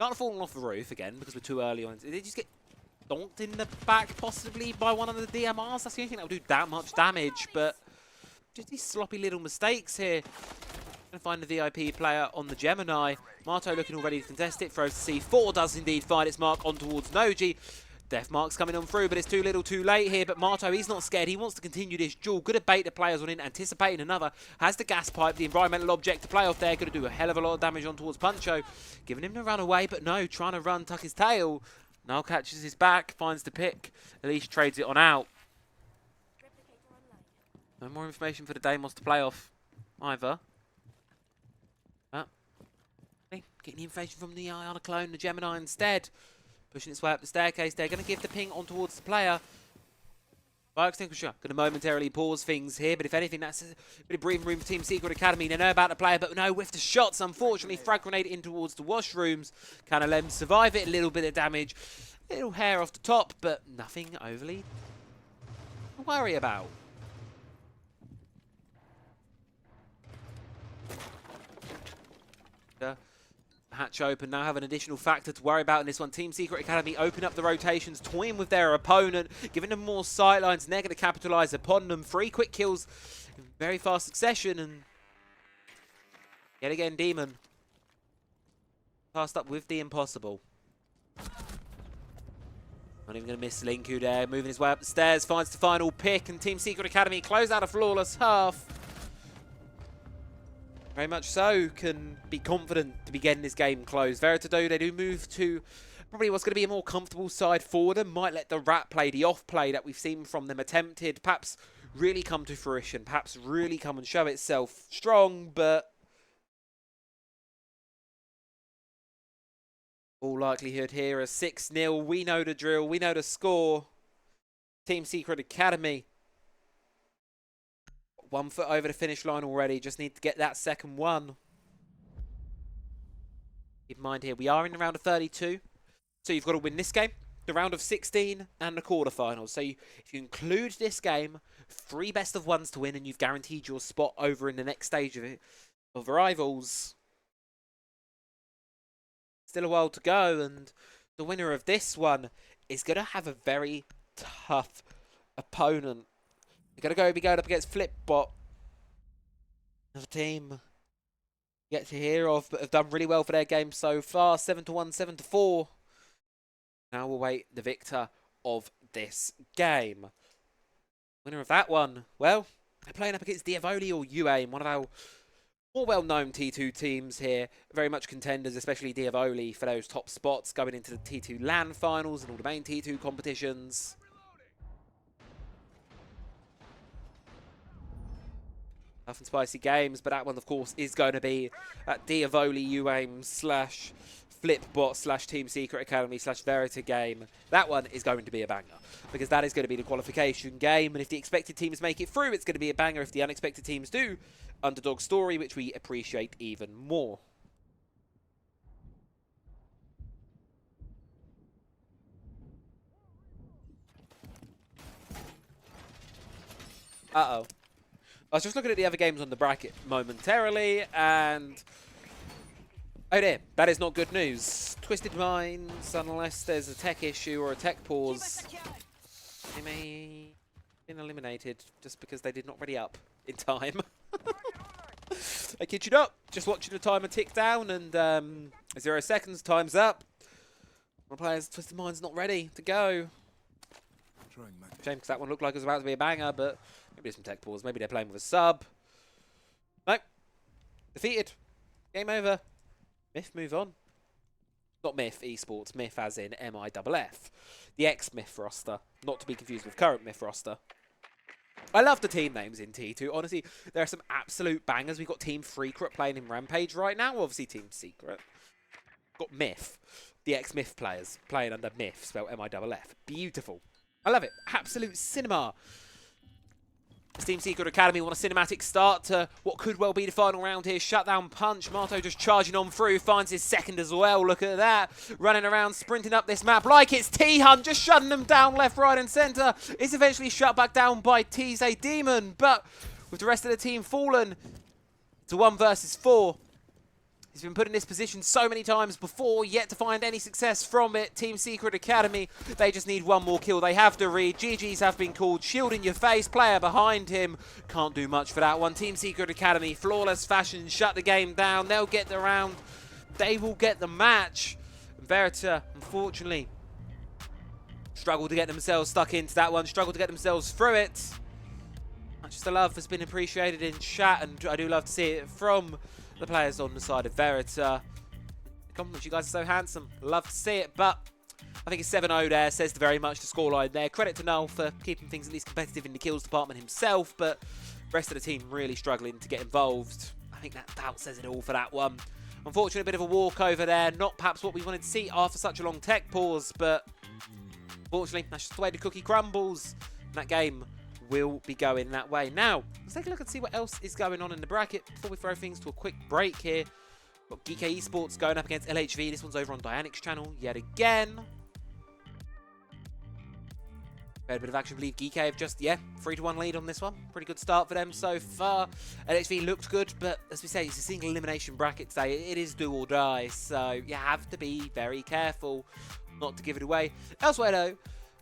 Can't have fallen off the roof again because we're too early on. Did he just get donked in the back possibly by one of the DMRs? That's the only thing that will do that much damage, but just these sloppy little mistakes here. Gonna find the VIP player on the Gemini. Marto looking all ready to contest it. Throws the C4, does indeed find its mark on towards Noji. Death mark's coming on through, but it's too little too late here. But Marto, he's not scared. He wants to continue this duel. Good to bait the players on in, anticipating another. Has the gas pipe, the environmental object to play off there. Going to do a hell of a lot of damage on towards Puncho. Giving him the run away, but no, trying to run, tuck his tail. Null catches his back, finds the pick. At least trades it on out. No more information for the Deimos to play off either. Getting the information from the Iona clone, the Gemini instead. Pushing its way up the staircase. They're going to give the ping on towards the player. Fire extinguisher going to momentarily pause things here, but if anything, that's a bit of breathing room for Team Secret Academy. They know about the player, but no, with the shots, unfortunately, frag grenade in towards the washrooms. Can Alem survive it? A little bit of damage. A little hair off the top, but nothing overly to worry about. Hatch open, now have an additional factor to worry about in this one. Team Secret Academy open up the rotations, toying with their opponent, giving them more sightlines, and they're going to capitalise upon them. 3 quick kills in very fast succession, and yet again, Demon passed up with the impossible. Not even going to miss Linku there, moving his way up the stairs, finds the final pick, and Team Secret Academy close out a flawless half. Very much so, can be confident to be getting this game closed. Verita, they do move to probably what's going to be a more comfortable side for them. Might let the rat play, the off play that we've seen from them attempted, perhaps really come to fruition, perhaps really come and show itself strong, but all likelihood here a 6-0. We know the drill, we know the score. Team Secret Academy 1 foot over the finish line already. Just need to get that second one. Keep in mind here, we are in the round of 32. So you've got to win this game, the round of 16, and the quarterfinals. So if you include this game, 3 best of 1s to win, and you've guaranteed your spot over in the next stage of Rivals. Still a while to go, and the winner of this one is going to have a very tough opponent. You're going to be going up against Flipbot of team yet to hear of, but have done really well for their game so far. 7-1, 7-4. Now we'll wait the victor of this game. Winner of that one, well, they're playing up against Diavoli or UAIM, one of our more well-known T2 teams here. Very much contenders, especially Diavoli, for those top spots going into the T2 LAN finals and all the main T2 competitions. Tough and spicy games, but that one, of course, is going to be at Diavoli UAIM / Flipbot / Team Secret Academy / Verita game. That one is going to be a banger, because that is going to be the qualification game, and if the expected teams make it through, it's going to be a banger. If the unexpected teams do, underdog story, which we appreciate even more. Uh-oh. I was just looking at the other games on the bracket momentarily, and oh dear, that is not good news. Twisted Minds, unless there's a tech issue or a tech pause, they may have been eliminated just because they did not ready up in time. I kid you not, just watching the timer tick down, and 0 seconds, time's up. One player's Twisted Minds not ready to go. Shame, because that one looked like it was about to be a banger, but maybe there's some tech pause. Maybe they're playing with a sub. Nope. Defeated. Game over. Myth move on. Not Myth Esports. Myth as in MIFF. The ex-Myth roster. Not to be confused with current Myth roster. I love the team names in T2. Honestly, there are some absolute bangers. We've got Team Secret playing in Rampage right now. Obviously, Team Secret. Got Myth. The ex-Myth players playing under Myth, spelled MIFF. Beautiful. I love it. Absolute cinema. Team Secret Academy want a cinematic start to what could well be the final round here. Shutdown punch. Marto just charging on through. Finds his second as well. Look at that. Running around, sprinting up this map like it's T-Hunt. Just shutting them down left, right and centre. It's eventually shut back down by TZ Demon. But with the rest of the team fallen to 1 versus 4. He's been put in this position so many times before, yet to find any success from it. Team Secret Academy, they just need one more kill. They have to read. GGs have been called. Shield in your face. Player behind him. Can't do much for that one. Team Secret Academy, flawless fashion, shut the game down. They'll get the round. They will get the match. Verita, unfortunately, struggled to get themselves stuck into that one. Struggled to get themselves through it. Much as the love has been appreciated in chat, and I do love to see it from the players on the side of Verita. Compliments, you guys are so handsome. Love to see it, but I think it's 7-0 there. Says very much the scoreline there. Credit to Null for keeping things at least competitive in the kills department himself, but the rest of the team really struggling to get involved. I think that about says it all for that one. Unfortunately, a bit of a walkover there. Not perhaps what we wanted to see after such a long tech pause, but unfortunately, that's just the way the cookie crumbles. That game will be going that way. Now, let's take a look and see what else is going on in the bracket before we throw things to a quick break here. Got GK Esports going up against LHV. This one's over on Dianic's channel yet again. Fair bit of action. I believe GK have just, 3-1 lead on this one. Pretty good start for them so far. LHV looked good, but as we say, it's a single elimination bracket today. It is do or die, so you have to be very careful not to give it away. Elsewhere though,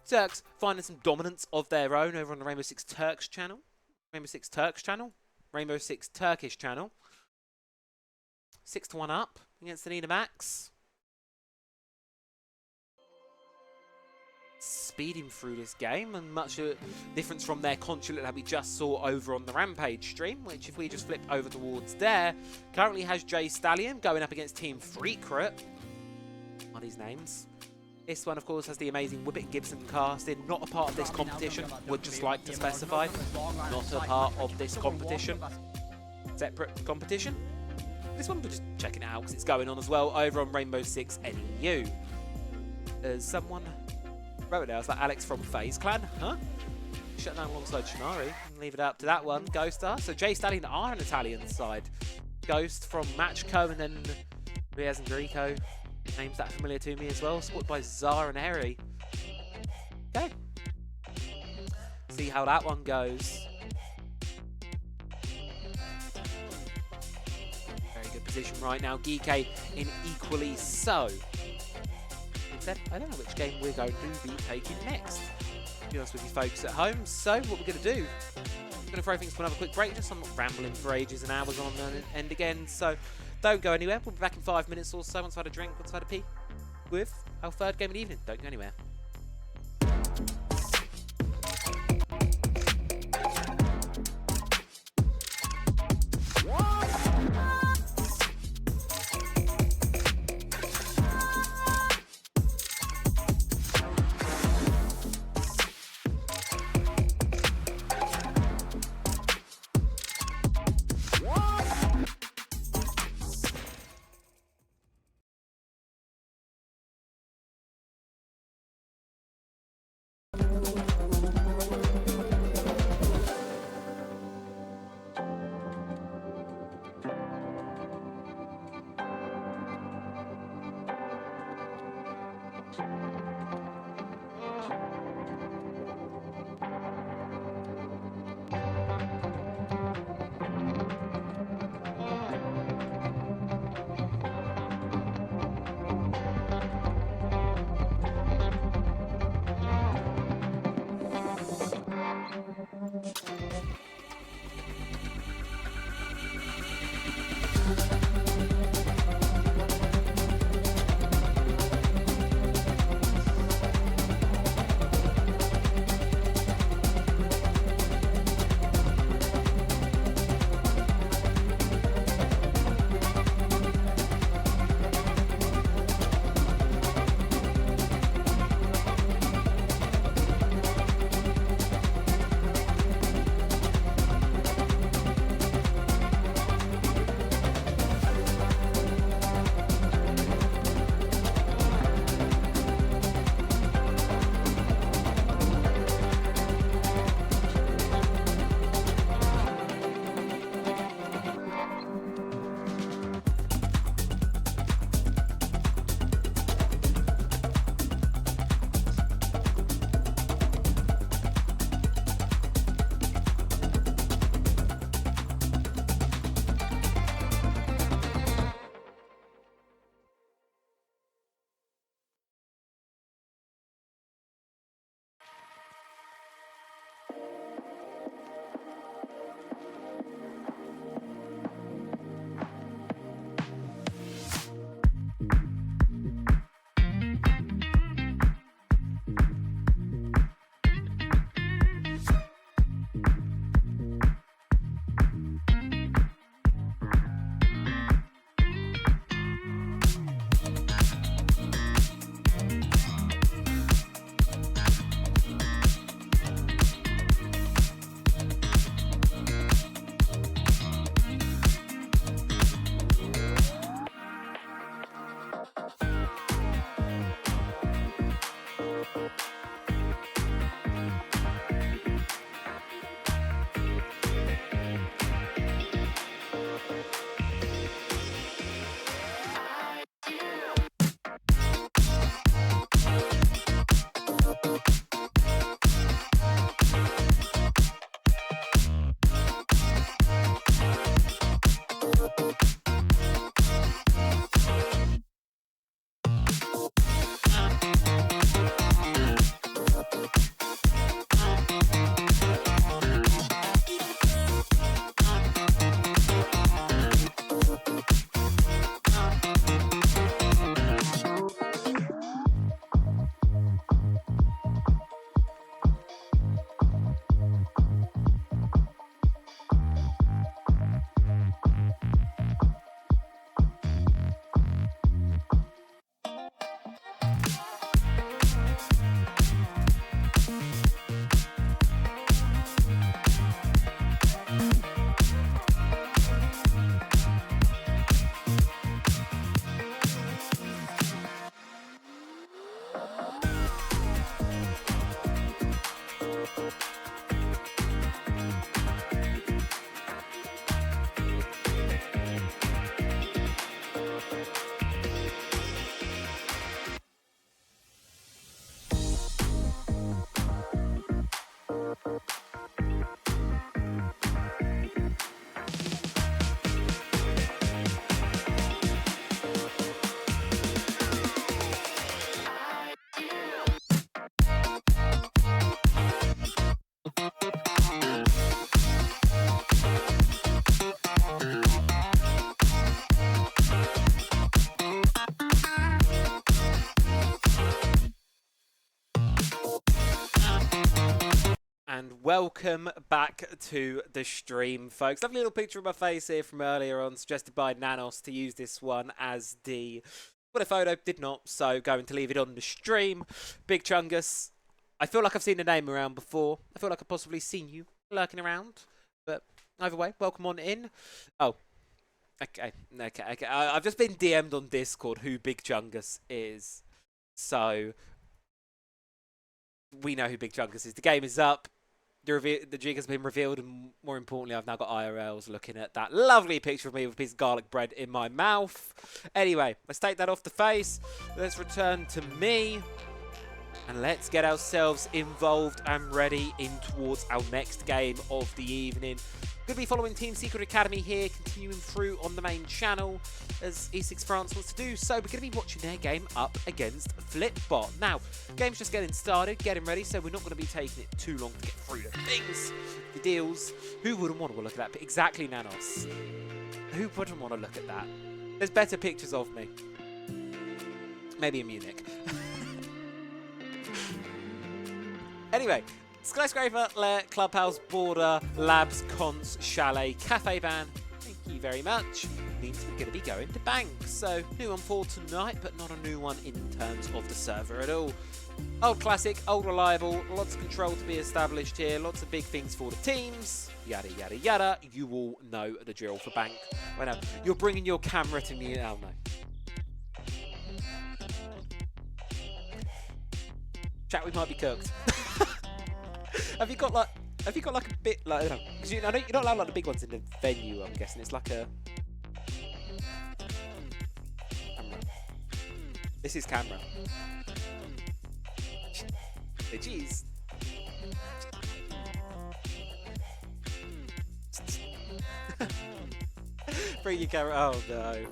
Turks finding some dominance of their own over on the Rainbow Six Turks channel. Rainbow Six Turks channel. Rainbow Six Turkish channel. 6-1 up against Anita Max. Speeding through this game, and much a difference from their consulate that we just saw over on the Rampage stream, which if we just flip over towards there, currently has Jay Stallion going up against Team Freecrit. What are these names? This one, of course, has the amazing Whippet and Gibson casting. Not a part of this competition, would just like to specify. Not a part of this competition. Separate competition. This one, we're just checking it out because it's going on as well over on Rainbow Six NEU. Someone wrote it there. It's like Alex from FaZe Clan, huh? Shut down alongside Shinari. Leave it up to that one. Ghostar. So Jay Stallion are an Italian side. Ghost from Matchco, and then Riaz and Drico. Names that familiar to me as well. Supported by Zara and Eri. Okay. See how that one goes. Very good position right now. GK in equally so. Instead, I don't know which game we're going to be taking next. To be honest with you folks at home. So what we're going to do, we're going to throw things for another quick break, just so I'm not rambling for ages and hours on end again. So Don't go anywhere. We'll be back in 5 minutes or so once I've had a drink, once I've had a pee, with our third game of the evening. Don't go anywhere. and welcome back to the stream, folks. Lovely little picture of my face here from earlier on, suggested by Nanos to use this one as the photo. Did not, so going to leave it on the stream. Big Chungus. I feel like I've seen the name around before. I feel like I've possibly seen you lurking around, but either way, welcome on in. Oh, okay. I've just been DM'd on Discord who Big Chungus is, so we know who Big Chungus is. The game is up. The jig has been revealed, and more importantly, I've now got IRLs looking at that lovely picture of me with a piece of garlic bread in my mouth. Anyway, let's take that off the face. Let's return to me. And let's get ourselves involved and ready in towards our next game of the evening. Going to be following Team Secret Academy here, continuing through on the main channel as ESIX France wants to do so. We're going to be watching their game up against Flipbot. Now, game's just getting started, getting ready, so we're not going to be taking it too long to get through the things, the deals. Who wouldn't want to look at that? But exactly, Nanos. Who wouldn't want to look at that? There's better pictures of me. Maybe in Munich. Anyway, Skyscraper, Lair, Clubhouse, Border, Labs, Cons, Chalet, Cafe Van. Thank you very much. Means we're going to be going to Bank. So, new one for tonight, but not a new one in terms of the server at all. Old classic, old reliable, lots of control to be established here, lots of big things for the teams. Yada, yada, yada. You all know the drill for Bank. I know. You're bringing your camera to me. Oh, no. Chat, we might be cooked. Have you got like a bit like, because I know you're not allowed like the big ones in the venue. I'm guessing it's like a camera. This is camera. Oh, jeez. Bring your camera. Oh no.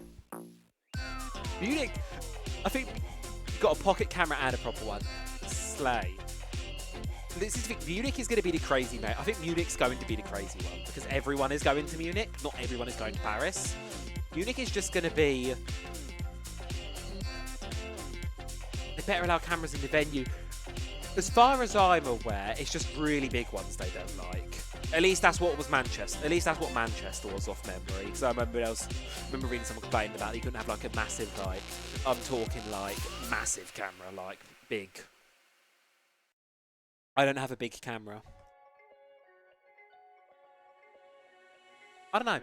Munich. I think you've got a pocket camera and a proper one. Slay. This is Munich is going to be the crazy, mate. I think Munich's going to be the crazy one because everyone is going to Munich. Not everyone is going to Paris. Munich is just going to be. They better allow cameras in the venue. As far as I'm aware, it's just really big ones they don't like. At least that's what was Manchester. At least that's what Manchester was off memory. Because I remember reading someone complaining about you couldn't have like a massive like. I'm talking like massive camera, like big. I don't have a big camera. I don't know.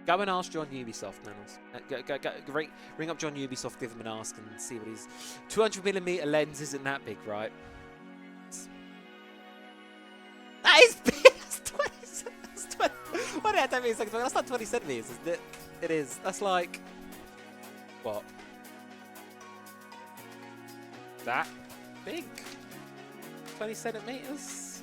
Go and ask John Ubisoft, Nanos. Ring up John Ubisoft, give him an ask and see what he's... 200mm lens isn't that big, right? That is big! That's 20... Why did I take me a second? That's not 20 centimeters, isn't it? It is. That's like... What? That big? 20 centimeters?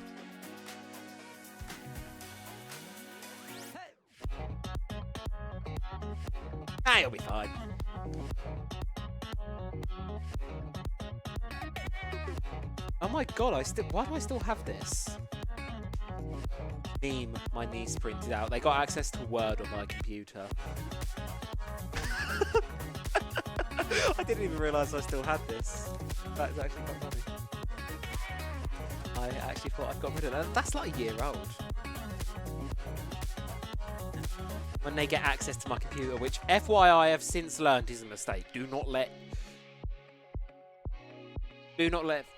Ah, you'll be fine. Oh my god, why do I still have this? Meme my niece printed out. They got access to Word on my computer. I didn't even realise I still had this. That's actually quite funny. I actually thought I'd got rid of that. That's like a year old. When they get access to my computer, which FYI I have since learned is a mistake. Do not let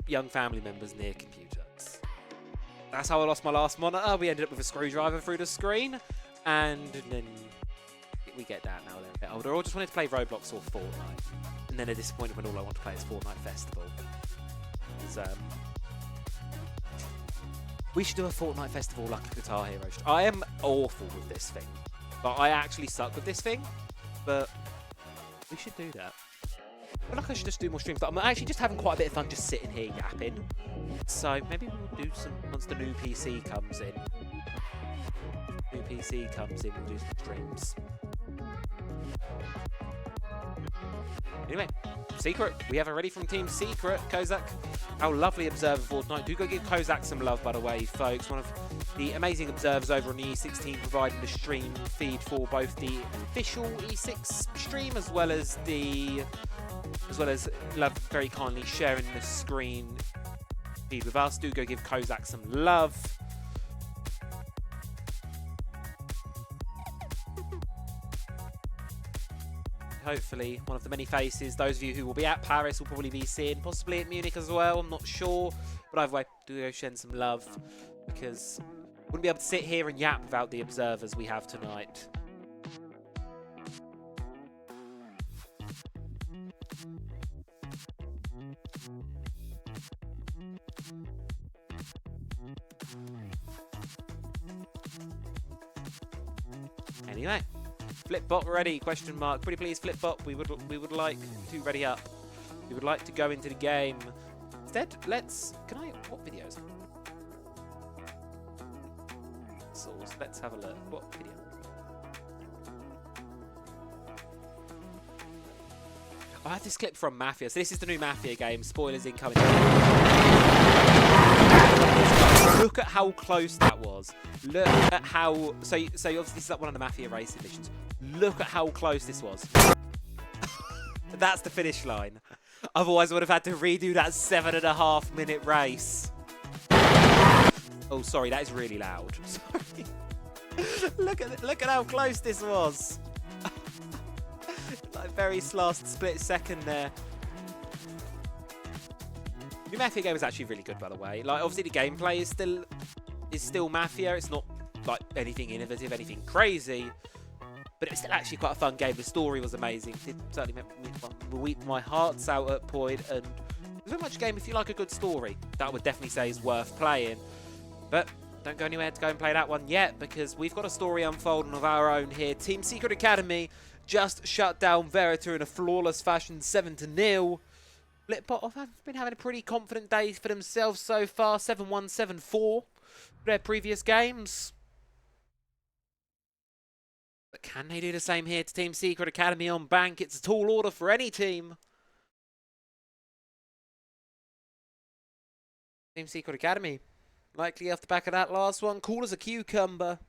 young family members near computers. That's how I lost my last monitor. We ended up with a screwdriver through the screen, and then we get that now. They're a bit older. Or just wanted to play Roblox or Fortnite. And then they're disappointed when all I want to play is Fortnite Festival. We should do a Fortnite Festival like a Guitar Hero. I am awful with this thing. But I actually suck with this thing. But we should do that. I feel like I should just do more streams. But I'm actually just having quite a bit of fun just sitting here yapping. So maybe we'll do some once the new PC comes in. We'll do some streams. Anyway, Secret. We have a ready from Team Secret. Kozak, our lovely observer for tonight. Do go give Kozak some love, by the way, folks. One of the amazing observers over on the E16 providing the stream feed for both the official E6 stream as well as love very kindly sharing the screen Speed with us. Do go give Kozak some love. Hopefully, one of the many faces, those of you who will be at Paris will probably be seeing, possibly at Munich as well, I'm not sure. But either way, do go send some love, because wouldn't be able to sit here and yap without the observers we have tonight. Anyway. Flipbot ready? Question mark. Pretty please, Flipbot. We would like to ready up. We would like to go into the game. Instead, let's. Can I? What videos? Source. Let's have a look. What video? I have this clip from Mafia. So this is the new Mafia game. Spoilers incoming. Look at how close that was. Look at how. So obviously this is like one of the Mafia racing missions. Look at how close this was. That's the finish line. Otherwise, I would have had to redo that 7.5 minute race. Oh, sorry, that is really loud. Sorry. look at how close this was. Like very last split second there. The Mafia game is actually really good, by the way. Like, obviously the gameplay is still Mafia. It's not like anything innovative, anything crazy. But it was still actually quite a fun game. The story was amazing. It certainly weep my hearts out at point. And there's very much a game, if you like a good story, that I would definitely say is worth playing. But don't go anywhere to go and play that one yet, because we've got a story unfolding of our own here. Team Secret Academy just shut down Verita in a flawless fashion, 7-0. Flipbot have been having a pretty confident day for themselves so far, 7-1, 7-4 their previous games. But can they do the same here to Team Secret Academy on bank? It's a tall order for any team. Team Secret Academy, likely off the back of that last one, cool as a cucumber.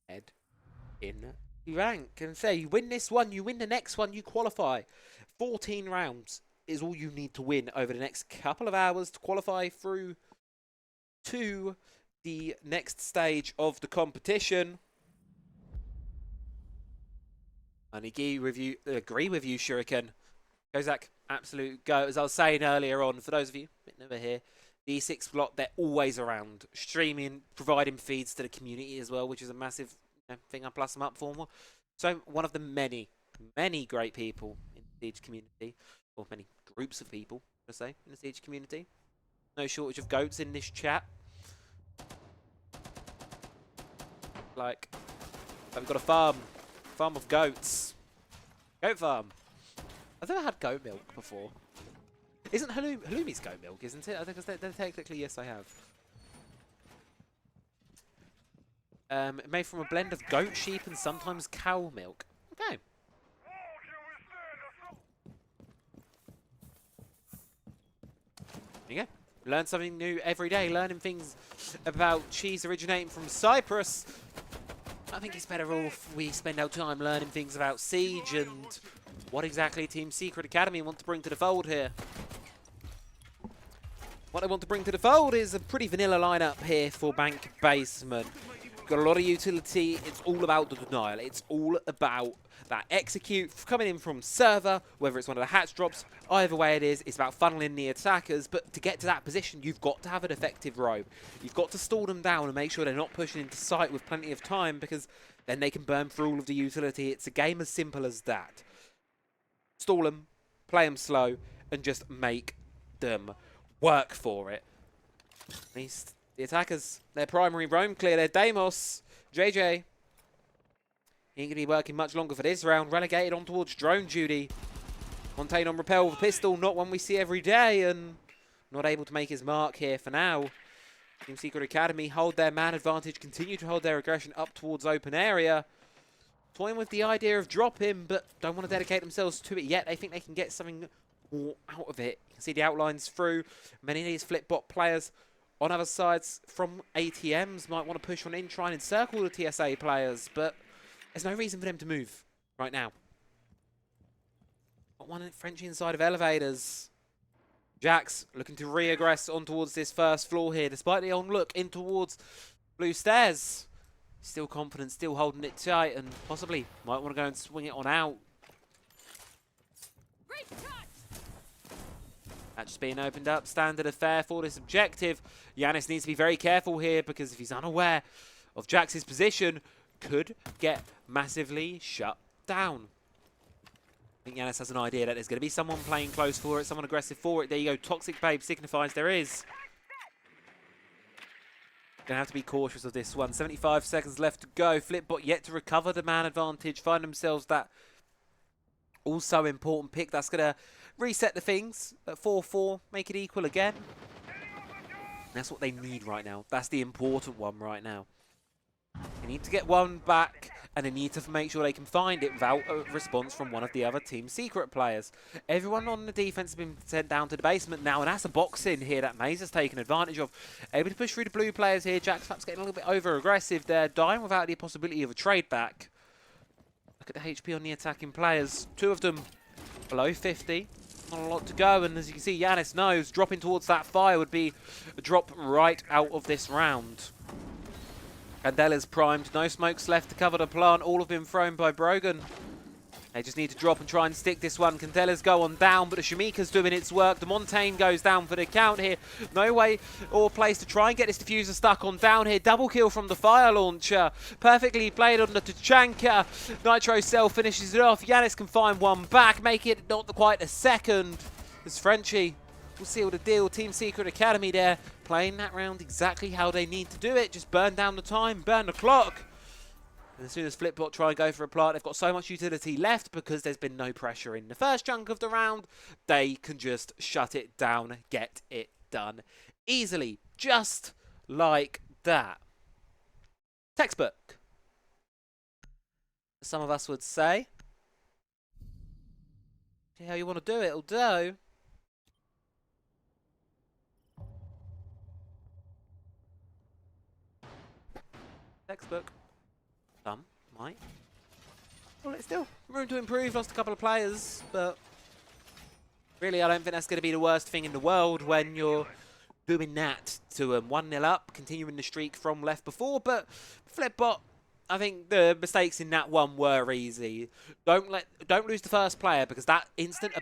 Head in the rank and say, you win this one, you win the next one, you qualify. 14 rounds is all you need to win over the next couple of hours to qualify through to the next stage of the competition. And agree with you, Shuriken. Kozak, absolute go. As I was saying earlier on, for those of you a bit never here, the ESIX block, they're always around, streaming, providing feeds to the community as well, which is a massive thing I plus them up for. So one of the many great people in the Siege community, or many groups of people, I say, in the Siege community. No shortage of goats in this chat. Like we've got a farm of goats. Goat farm. I've never had goat milk before. Isn't Halumi's goat milk, isn't it? I think they're technically, yes, I have. Made from a blend of goat, sheep, and sometimes cow milk. Okay. There you go. Learn something new every day. Learning things about cheese originating from Cyprus. I think it's better off we spend our time learning things about Siege and what exactly Team Secret Academy want to bring to the fold here. What they want to bring to the fold is a pretty vanilla lineup here for Bank Basement. Got a lot of utility. It's all about the denial. It's all about that execute coming in from server, whether it's one of the hatch drops. Either way it is, it's about funneling the attackers. But to get to that position, you've got to have an effective robe. You've got to stall them down and make sure they're not pushing into sight with plenty of time, because then they can burn through all of the utility. It's a game as simple as that. Stall them, play them slow, and just make them work for it. At least the attackers, their primary roam clear, their Deimos, JJ. He ain't going to be working much longer for this round. Relegated on towards drone duty. Montaigne on rappel with a pistol, not one we see every day, and not able to make his mark here for now. Team Secret Academy hold their man advantage, continue to hold their aggression up towards open area. Toying with the idea of drop him, but don't want to dedicate themselves to it yet. They think they can get something more out of it. You can see the outlines through. Many of these Flipbot players on other sides from ATMs might want to push on in, try and encircle the TSA players, but there's no reason for them to move right now. Got one Frenchie inside of elevators. Jax looking to re-aggress on towards this first floor here, despite the on look in towards blue stairs. Still confident, still holding it tight, and possibly might want to go and swing it on out. That just being opened up, standard affair for this objective. Yanis needs to be very careful here, because if he's unaware of Jax's position, could get massively shut down. I think Yanis has an idea that there's going to be someone playing close for it, someone aggressive for it. There you go, Toxic Babe signifies there is. Going to have to be cautious of this one. 75 seconds left to go. Flipbot yet to recover the man advantage. Find themselves that also important pick. That's going to reset the things at 4-4. Make it equal again. That's what they need right now. That's the important one right now. They need to get one back, and they need to make sure they can find it without a response from one of the other team's secret players. Everyone on the defense has been sent down to the basement now, and that's a box in here that Maze has taken advantage of. Able to push through the blue players here. Jax perhaps getting a little bit over-aggressive there, dying without the possibility of a trade back. Look at the HP on the attacking players. Two of them below 50. Not a lot to go, and as you can see, Yanis knows dropping towards that fire would be a drop right out of this round. Candela's primed, no smokes left to cover the plant, all have been thrown by Brogan. They just need to drop and try and stick this one. Candela's go on down, but the Shamika's doing its work. The Montaigne goes down for the count here. No way or place to try and get this diffuser stuck on down here. Double kill from the fire launcher. Perfectly played on the Tachanka. Nitro Cell finishes it off. Yanis can find one back, make it not quite a second. As Frenchie will seal the deal. Team Secret Academy there, playing that round exactly how they need to do it. Just burn down the time, burn the clock. And as soon as Flipbot try and go for a plant, they've got so much utility left because there's been no pressure in the first chunk of the round. They can just shut it down, get it done easily, just like that. Textbook, some of us would say. See how you want to do it, it'll do. Textbook. Some might. Well, it's still room to improve. Lost a couple of players, but really I don't think that's going to be the worst thing in the world when you're doing that to 1-0 up, continuing the streak from left before. But Flipbot, I think the mistakes in that one were easy. Don't lose the first player, because that instant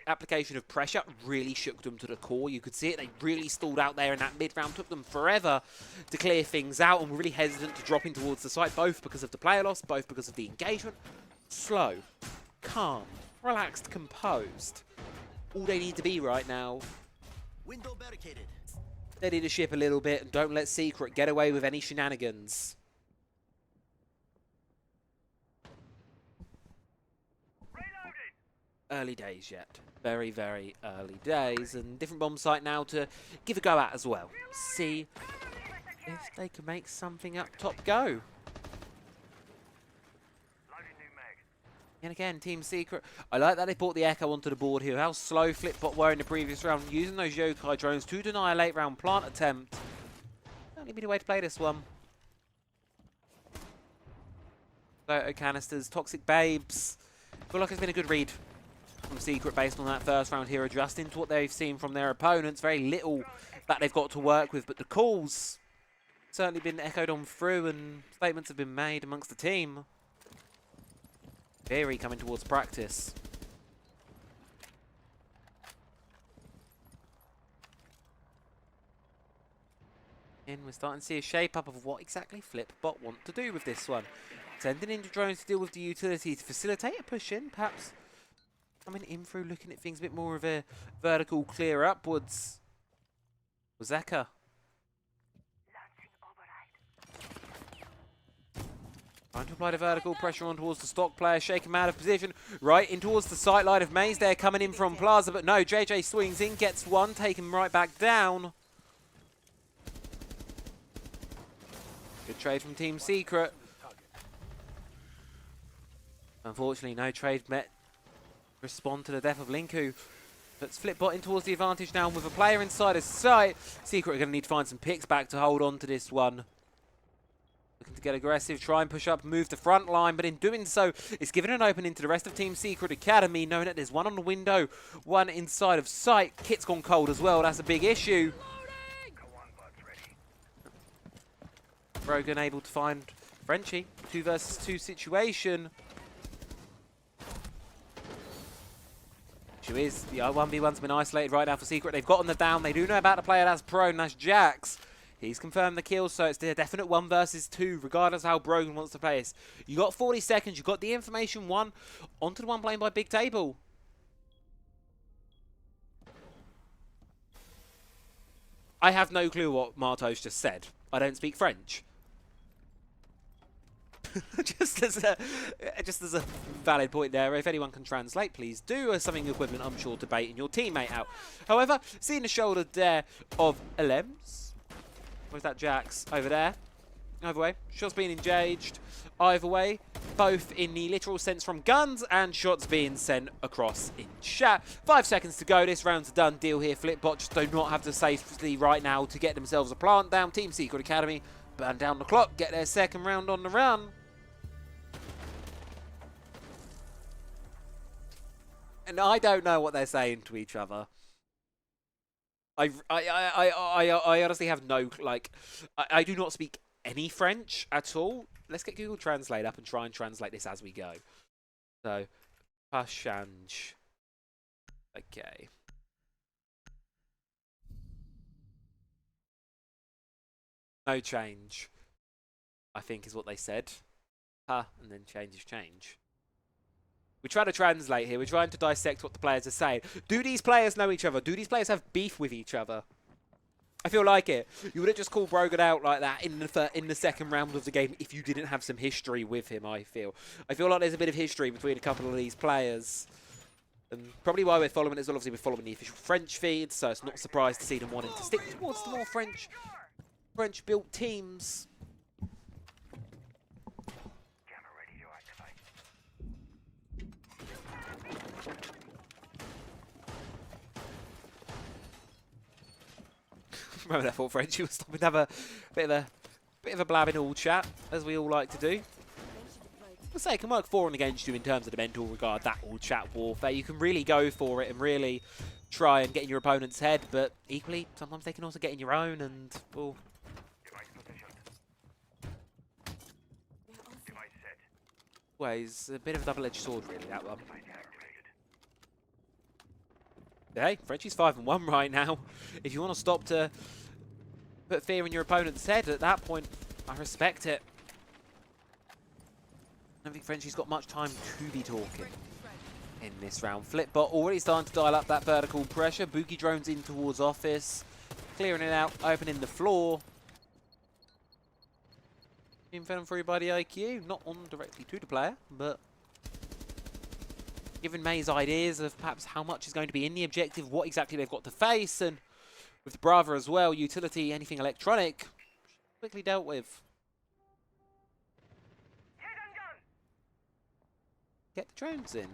application of pressure really shook them to the core. You could see it. They really stalled out there in that mid-round. Took them forever to clear things out, and were really hesitant to drop in towards the site, both because of the player loss, both because of the engagement. Slow, calm, relaxed, composed. All they need to be right now. Window barricaded. Steady the ship a little bit, and don't let Secret get away with any shenanigans. Early days yet. Very, very early days. And different bomb site now to give a go at as well. See if they can make something up top go. And again, Team Secret. I like that they brought the Echo onto the board here. How slow Flipbot were in the previous round, using those Yokai drones to deny a late round plant attempt. Don't be the way to play this one. Photo canisters, Toxic Babes. I feel like it's been a good read from Secret based on that first round here, adjusting to what they've seen from their opponents. Very little that they've got to work with, but the calls certainly been echoed on through, and statements have been made amongst the team. Very coming towards practice. And we're starting to see a shape up of what exactly Flipbot want to do with this one. Sending in the drones to deal with the utility to facilitate a push in, perhaps coming in through, looking at things a bit more of a vertical clear upwards. Zeka. Trying to apply the vertical pressure on towards the stock player, shake him out of position, right in towards the sight line of Maze there, coming in from Plaza, but no, JJ swings in, gets one, take him right back down. Good trade from Team Secret. Unfortunately, no trade met respond to the death of Linku. Let's Flipbot in towards the advantage now, and with a player inside his sight, Secret are going to need to find some picks back to hold on to this one. Looking to get aggressive, try and push up, move the front line, but in doing so, it's given an opening to the rest of Team Secret Academy, knowing that there's one on the window, one inside of sight. Kit's gone cold as well, that's a big issue. Brogan able to find Frenchie, 2 versus 2 situation. Issue is, the 1v1's been isolated right now for Secret. They've gotten the down, they do know about the player that's prone, that's Jax. He's confirmed the kill, so it's a definite 1 versus 2, regardless of how Brogan wants to play this. You got 40 seconds, you got the information 1, onto the one playing by Big Table. I have no clue what Martos just said. I don't speak French. just as a valid point there, if anyone can translate, please do. Or something equivalent, I'm sure, to baiting your teammate out. However, seeing the shoulder there of Alems. Where's that Jax? Over there. Either way, shots being engaged. Either way, both in the literal sense from guns and shots being sent across in chat. 5 seconds to go. This round's a done deal here. Flipbot just do not have the safety right now to get themselves a plant down. Team Secret Academy burn down the clock, get their second round on the run. And I don't know what they're saying to each other. I honestly have no, like, I do not speak any French at all. Let's get Google Translate up and try and translate this as we go. So, pas change. Okay. No change, I think is what they said. Huh, and then change is change. We try to translate here. We're trying to dissect what the players are saying. Do these players know each other? Do these players have beef with each other? I feel like it. You wouldn't just call Brogan out like that in the second round of the game if you didn't have some history with him, I feel. I feel like there's a bit of history between a couple of these players. And probably why we're following it is obviously we're following the official French feed, so it's not surprised to see them wanting to stick towards the more French-built teams. Remember that thought, French? You were stopping to have a bit of a blab in all chat, as we all like to do. I'll say it can work for and against you in terms of the mental regard, that all chat warfare. You can really go for it and really try and get in your opponent's head, but equally, sometimes they can also get in your own and, well... Well, it's a bit of a double-edged sword, really, that one. Hey, Frenchie's 5-1 right now. If you want to stop to put fear in your opponent's head at that point, I respect it. I don't think Frenchie's got much time to be talking in this round. Flipbot already starting to dial up that vertical pressure. Boogie drones in towards office, clearing it out, opening the floor. Being fed through by the IQ, not on directly to the player, but giving Maze ideas of perhaps how much is going to be in the objective, what exactly they've got to face, and with Brava as well, utility, anything electronic, quickly dealt with. Get the drones in.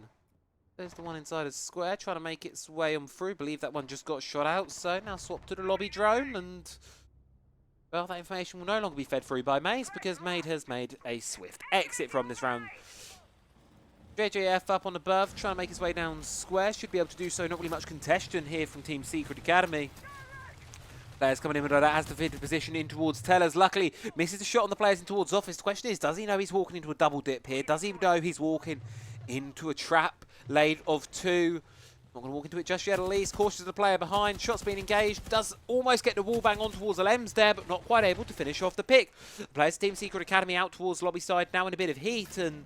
There's the one inside a square, trying to make its way on through. Believe that one just got shot out, so now swap to the lobby drone, and well, that information will no longer be fed through by Maze, because Maze has made a swift exit from this round. JJF up on above, trying to make his way down square. Should be able to do so. Not really much contention here from Team Secret Academy. Players coming in with that as defeated position in towards Tellers. Luckily, misses the shot on the players in towards office. The question is, does he know he's walking into a double dip here? Does he know he's walking into a trap laid of 2? Not going to walk into it just yet, at least. Cautious of the player behind. Shots being engaged. Does almost get the wall bang on towards the Lems there, but not quite able to finish off the pick. The players Team Secret Academy out towards lobby side, now in a bit of heat, and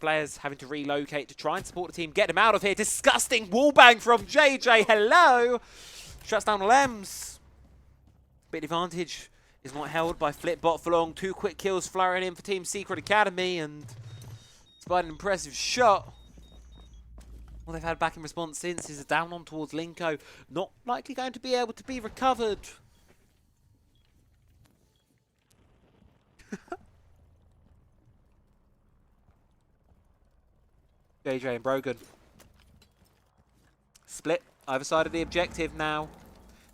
players having to relocate to try and support the team, get them out of here. Disgusting wallbang from JJ. Hello. Shuts down the Lems. Bit advantage is not held by Flipbot for long. 2 quick kills flowing in for Team Secret Academy, and despite an impressive shot, all they've had back in response since is a down on towards Linko. Not likely going to be able to be recovered. JJ and Brogan. Split either side of the objective now.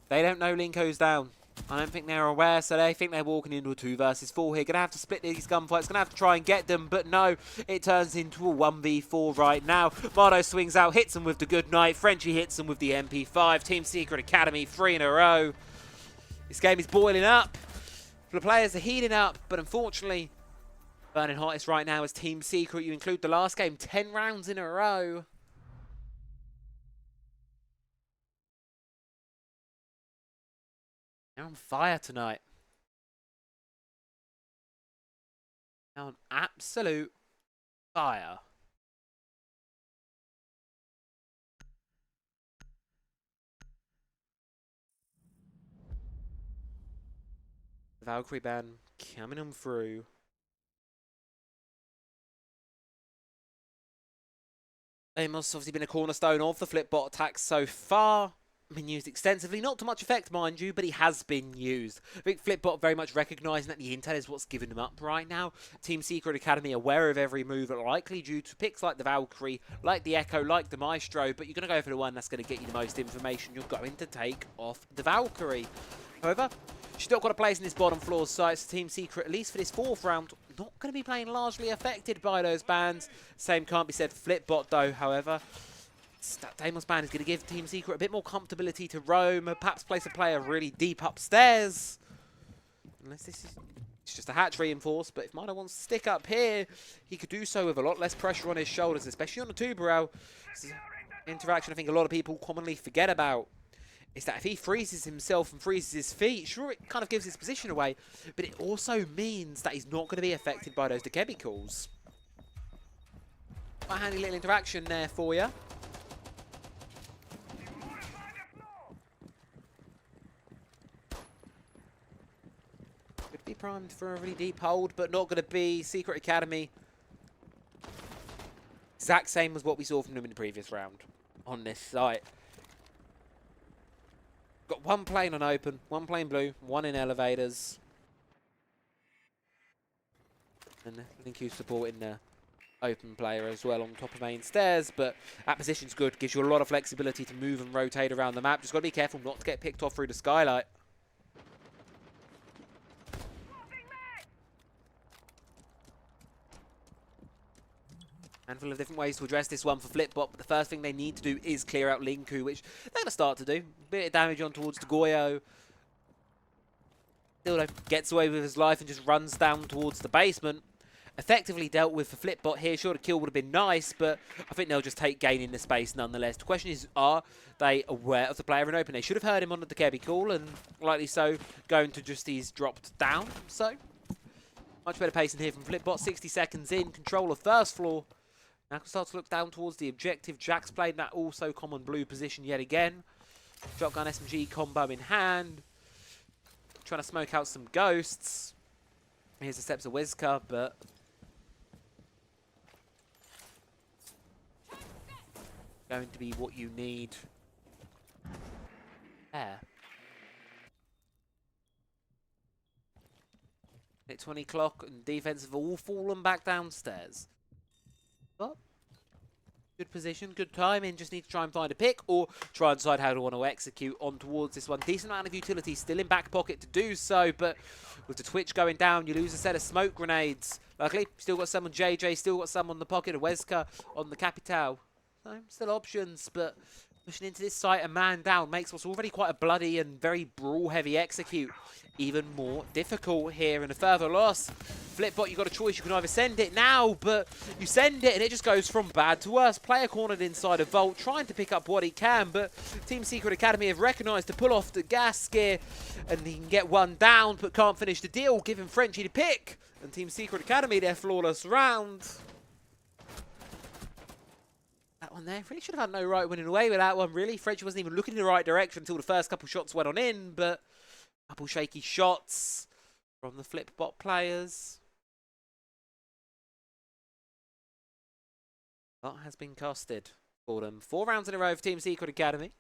They don't know Linko's down. I don't think they're aware, so they think they're walking into a 2 versus 4 here. Going to have to split these gunfights, going to have to try and get them, but no, it turns into a 1v4 right now. Mardo swings out, hits them with the good night. Frenchie hits them with the MP5. Team Secret Academy 3 in a row. This game is boiling up. The players are heating up, but unfortunately, burning hottest right now is Team Secret. You include the last game, 10 rounds in a row. They're on fire tonight. They're on absolute fire. The Valkyrie band coming on through. Amos obviously been a cornerstone of the flip-bot attack so far. Been used extensively, not to much effect, mind you, but he has been used. I think Flipbot very much recognising that the intel is what's giving him up right now. Team Secret Academy aware of every move, likely due to picks like the Valkyrie, like the Echo, like the Maestro, but you're going to go for the one that's going to get you the most information. You're going to take off the Valkyrie. However, she's still got a place in this bottom floor site, so Team Secret, at least for this 4th round, not going to be playing largely affected by those bans. Same can't be said for Flipbot though, however. That Deimos ban is going to give Team Secret a bit more comfortability to roam, perhaps place a player really deep upstairs. Unless this is it's just a hatch reinforced, but if Mardo wants to stick up here, he could do so with a lot less pressure on his shoulders, especially on the Tuberel. This is an interaction I think a lot of people commonly forget about. Is that if he freezes himself and freezes his feet, sure, it kind of gives his position away, but it also means that he's not going to be affected by those Dekebi calls. Quite a handy little interaction there for you. Could be primed for a really deep hold, but not going to be. Secret Academy. Exact same as what we saw from them in the previous round on this site. Got one plane on open, one plane blue, one in elevators. And Linku supporting the open player as well on top of main stairs, but that position's good, gives you a lot of flexibility to move and rotate around the map. Just got to be careful not to get picked off through the skylight. Handful of different ways to address this one for Flipbot, but the first thing they need to do is clear out Linku, which they're going to start to do. Bit of damage on towards Goyo. Dildo gets away with his life and just runs down towards the basement. Effectively dealt with for Flipbot here. Sure, the kill would have been nice, but I think they'll just take gain in the space nonetheless. The question is, are they aware of the player in open? They should have heard him on the Dekebi call, and likely so, going to just he's dropped down. So, much better pacing here from Flipbot. 60 seconds in, control of first floor. Now can start to look down towards the objective. Jack's played that also common blue position yet again. Shotgun SMG combo in hand. Trying to smoke out some ghosts. Here's the steps of Wizka, but going to be what you need there. At 20 clock and defense have all fallen back downstairs. But good position, good timing. Just need to try and find a pick or try and decide how to want to execute on towards this one. Decent amount of utility still in back pocket to do so, but with the Twitch going down, you lose a set of smoke grenades. Luckily, still got some on JJ, still got some on the pocket of Weska on the Capital. So, still options, but pushing into this site, a man down makes what's already quite a bloody and very brawl-heavy execute even more difficult here, and a further loss. Flipbot, you've got a choice. You can either send it now, but you send it and it just goes from bad to worse. Player cornered inside a vault, trying to pick up what he can, but Team Secret Academy have recognised to pull off the gas gear, and he can get one down, but can't finish the deal, giving Frenchie the pick. And Team Secret Academy, their flawless round. That one there, really should have had no right winning away with that one, really. Frenchie wasn't even looking in the right direction until the first couple shots went on in, but a couple shaky shots from the Flipbot players. That has been costed for them. 4 rounds in a row for Team Secret Academy.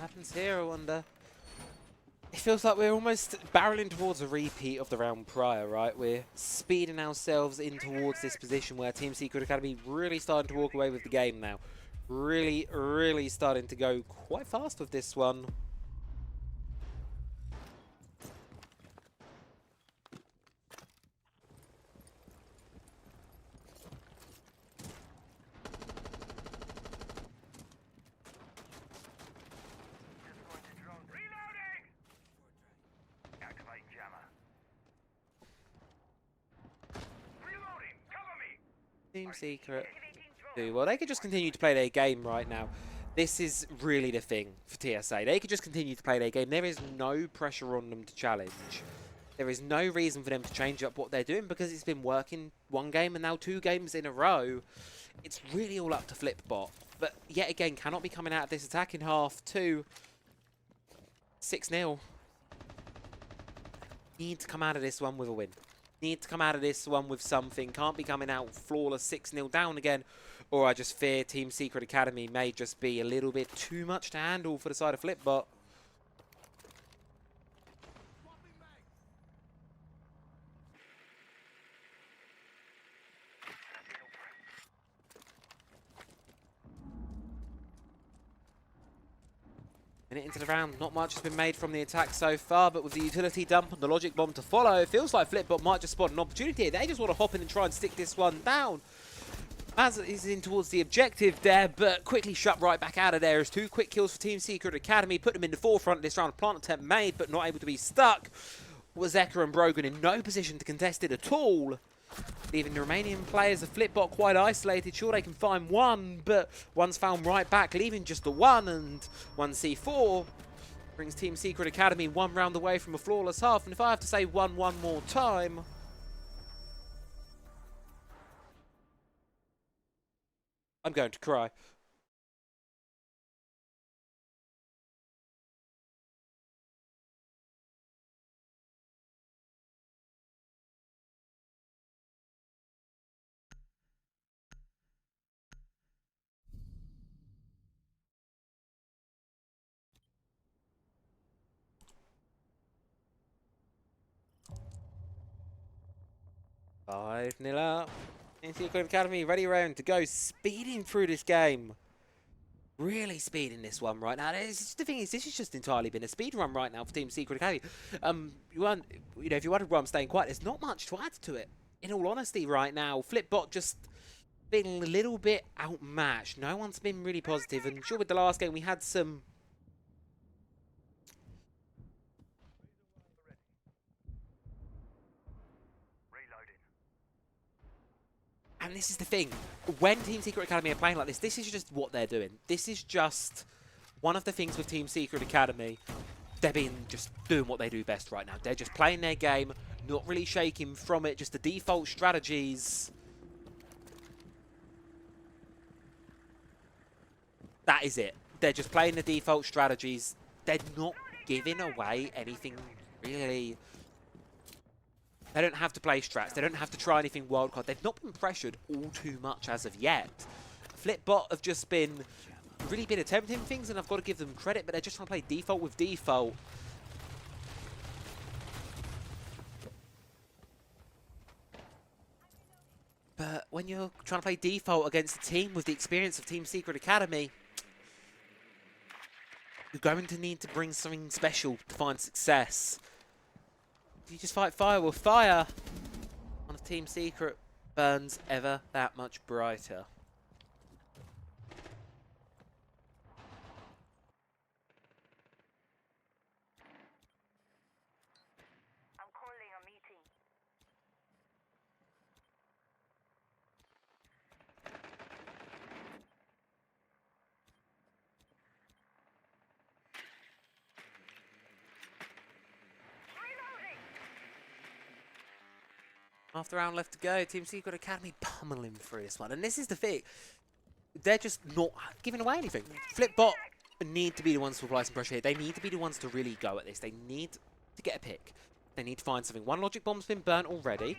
happens here, I wonder? It feels like we're almost barreling towards a repeat of the round prior, right? We're speeding ourselves in towards this position where Team Secret Academy really starting to walk away with the game now. Really, really starting to go quite fast with this one. Team Secret do well. They could just continue to play their game right now. This is really the thing for TSA. They could just continue to play their game. There is no pressure on them to challenge. There is no reason for them to change up what they're doing because it's been working one game and now 2 games in a row. It's really all up to Flipbot. But yet again, cannot be coming out of this attack in half 2. 6-0. Need to come out of this one with a win. Need to come out of this one with something. Can't be coming out flawless 6-0 down again. Or I just fear Team Secret Academy may just be a little bit too much to handle for the side of Flipbot. Minute into the round, not much has been made from the attack so far, but with the utility dump and the logic bomb to follow, it feels like Flipbot might just spot an opportunity here. They just want to hop in and try and stick this one down. As is in towards the objective there, but quickly shut right back out of there as 2 quick kills for Team Secret Academy, put them in the forefront this round. Plant attempt made, but not able to be stuck. Wazeka and Brogan in no position to contest it at all, leaving the Romanian players of Flipbot quite isolated. Sure, they can find one, but one's found right back, leaving just the one, and 1C4 brings Team Secret Academy 1 round away from a flawless half. And if I have to say one more time, I'm going to cry. Five 0 up. Team Secret Academy ready round to go, speeding through this game. Really speeding this one right now. The thing is, this has just entirely been a speed run right now for Team Secret Academy. If you wondered why I'm staying quiet, there's not much to add to it. In all honesty, right now, Flipbot just been a little bit outmatched. No one's been really positive, and sure, with the last game we had some. And this is the thing, when Team Secret Academy are playing like this is just what they're doing. This is just one of the things with Team Secret Academy. They're just doing what they do best right now. They're just playing their game, not really shaking from it, just the default strategies. That is it. They're just playing the default strategies. They're not giving away anything really. They don't have to play strats. They don't have to try anything wildcard. They've not been pressured all too much as of yet. Flipbot have just really been attempting things, and I've got to give them credit, but they're just trying to play default with default. But when you're trying to play default against a team with the experience of Team Secret Academy, you're going to need to bring something special to find success. You just fight fire with fire. One of Team Secret burns ever that much brighter. I'm calling a meeting. Half the round left to go. Team Secret Academy pummeling through this one. And this is the thing. They're just not giving away anything. Flipbot need to be the ones to apply some pressure here. They need to be the ones to really go at this. They need to get a pick. They need to find something. One logic bomb's been burnt already.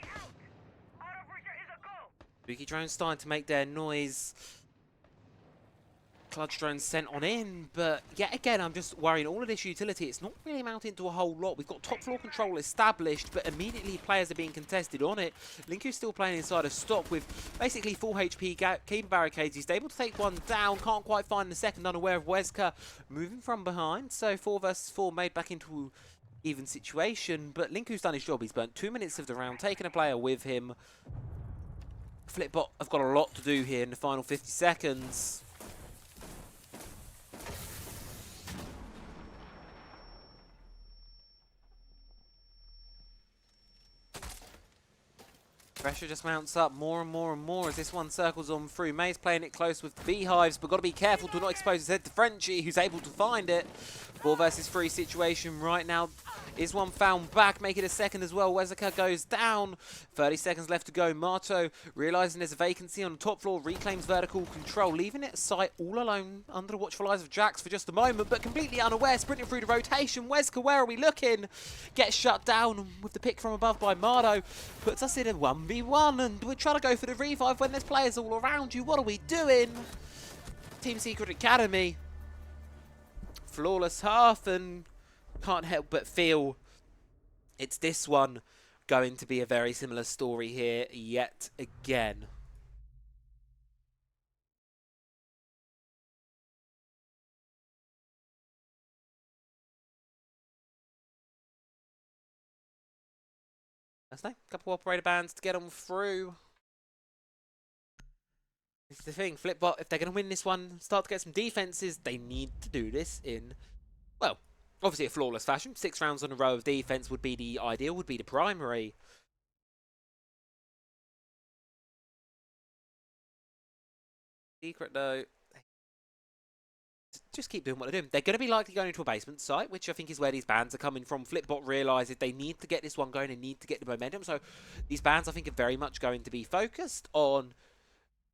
Spooky drones starting to make their noise. Clutch drone sent on in, but yet again, I'm just worrying all of this utility. It's not really amounting to a whole lot. We've got top floor control established, but immediately players are being contested on it. Linku's still playing inside of stock with basically full HP keeper barricades. He's able to take one down, can't quite find the second, unaware of Wesker moving from behind. So 4 versus 4 made back into even situation, but Linku's done his job. He's burnt 2 minutes of the round, taking a player with him. Flipbot have got a lot to do here in the final 50 seconds. Pressure just mounts up more and more and more as this one circles on through. May's playing it close with beehives, but got to be careful to not expose his head to Frenchie, who's able to find it. 4 versus 3 situation right now. Is one found back, make it a second as well. Wesker goes down. 30 seconds left to go. Marto, realising there's a vacancy on the top floor, reclaims vertical control, leaving it sight all alone under the watchful eyes of Jax for just a moment, but completely unaware, sprinting through the rotation. Wesker, where are we looking? Gets shut down with the pick from above by Marto. Puts us in a 1v1, and we're trying to go for the revive when there's players all around you. What are we doing? Team Secret Academy. Flawless half, and can't help but feel it's this one going to be a very similar story here yet again. That's nice. Couple of operator bands to get on through. This is the thing, Flipbot, if they're going to win this one, start to get some defenses, they need to do this in, well, obviously a flawless fashion. 6 rounds on a row of defense would be the ideal, would be the primary. Secret though, just keep doing what they're doing. They're going to be likely going into a basement site, which I think is where these bans are coming from. Flipbot realises they need to get this one going and need to get the momentum. So these bans, I think, are very much going to be focused on,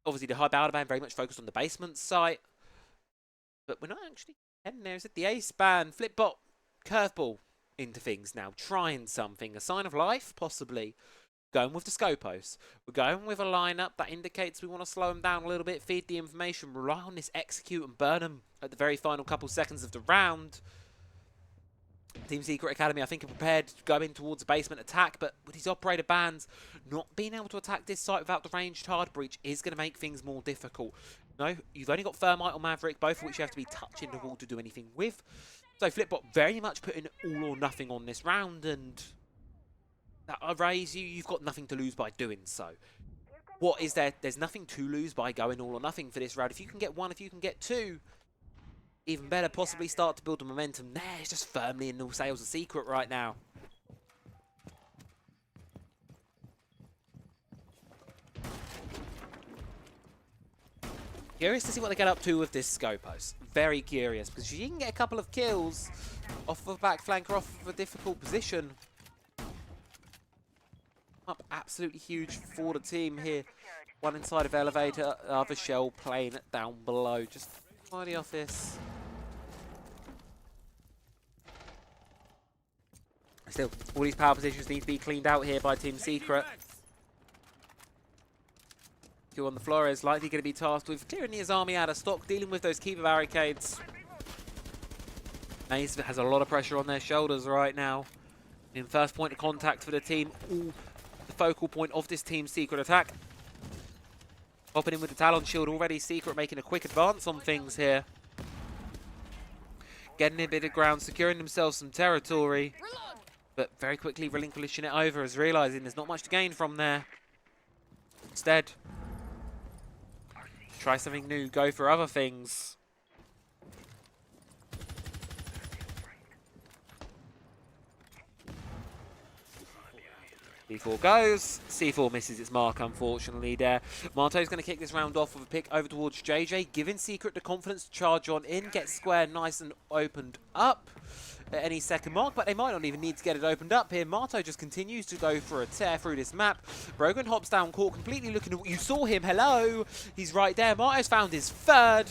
obviously the high boulder ban, very much focused on the basement site. But we're not actually heading there. Is it the ace ban? Flipbot, curveball into things now. Trying something. A sign of life, possibly. Going with the Scopos. We're going with a lineup that indicates we want to slow them down a little bit, feed the information, rely on this execute and burn them at the very final couple seconds of the round. Team Secret Academy, I think, are prepared to go in towards a basement attack, but with these operator bans, not being able to attack this site without the ranged hard breach is going to make things more difficult. No, you've only got Thermite or Maverick, both of which you have to be touching the wall to do anything with. So Flipbot very much putting all or nothing on this round, and that raise you've got nothing to lose by doing so. What is there? There's nothing to lose by going all or nothing for this round. If you can get 1, if you can get 2, even better, possibly start to build the momentum. There, it's just firmly in the sails of Secret right now. Curious to see what they get up to with this Scopos. Very curious, because you can get a couple of kills off of a back flank or off of a difficult position. Up absolutely huge for the team here. One inside of elevator, other shell plane down below. Just by the office. Still, all these power positions need to be cleaned out here by Team Secret. Q on the floor is likely going to be tasked with clearing his army out of stock, dealing with those keeper barricades. Maze has a lot of pressure on their shoulders right now. In first point of contact for the team, all the focal point of this Team Secret attack. Popping in with the Talon shield already, Secret making a quick advance on things here. Getting a bit of ground, securing themselves some territory. But very quickly relinquishing it over as realising there's not much to gain from there. Instead, try something new, go for other things. C4 goes. C4 misses its mark, unfortunately, there. Marto's going to kick this round off with a pick over towards JJ, giving Secret the confidence to charge on in, get square nice and opened up at any second mark, but they might not even need to get it opened up here. Marto just continues to go for a tear through this map. Brogan hops down court, completely looking at what you saw him. Hello! He's right there. Marto's found his third,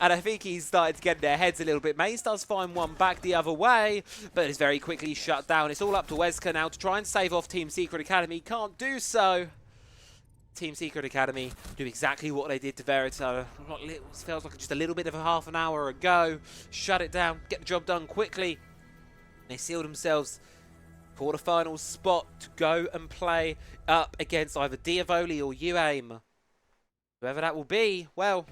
and I think he's started to get their heads a little bit. Maze does find one back the other way, but is very quickly shut down. It's all up to Wesker now to try and save off Team Secret Academy. Can't do so. Team Secret Academy do exactly what they did to Verita. Feels like just a little bit of a half an hour ago. Shut it down, get the job done quickly. They seal themselves quarterfinal spot to go and play up against either Diavoli or UAIM. Whoever that will be, well,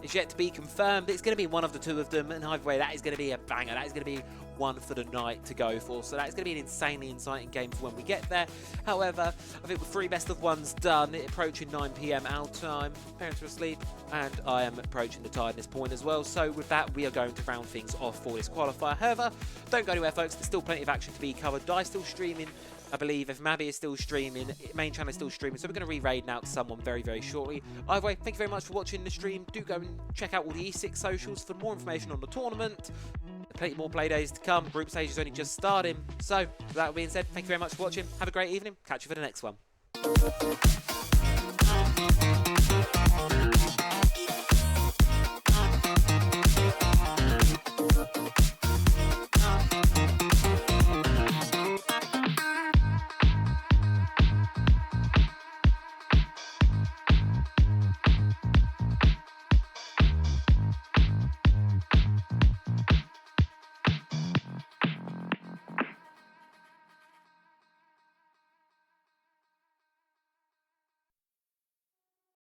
it's yet to be confirmed. It's going to be one of the two of them, and either way, that is going to be a banger. That is going to be one for the night to go for. So that's going to be an insanely exciting game for when we get there. However, I think with 3 best of ones done, approaching 9 PM our time, parents are asleep, and I am approaching the tiredness point as well. So with that, we are going to round things off for this qualifier. However, don't go anywhere, folks. There's still plenty of action to be covered. Dai still streaming. I believe if Mabi is still streaming, main channel is still streaming, so we're going to re-raid now to someone very, very shortly. Either way, thank you very much for watching the stream. Do go and check out all the ESIX socials for more information on the tournament. Plenty more play days to come. Group stage is only just starting. So, with that being said, thank you very much for watching. Have a great evening. Catch you for the next one.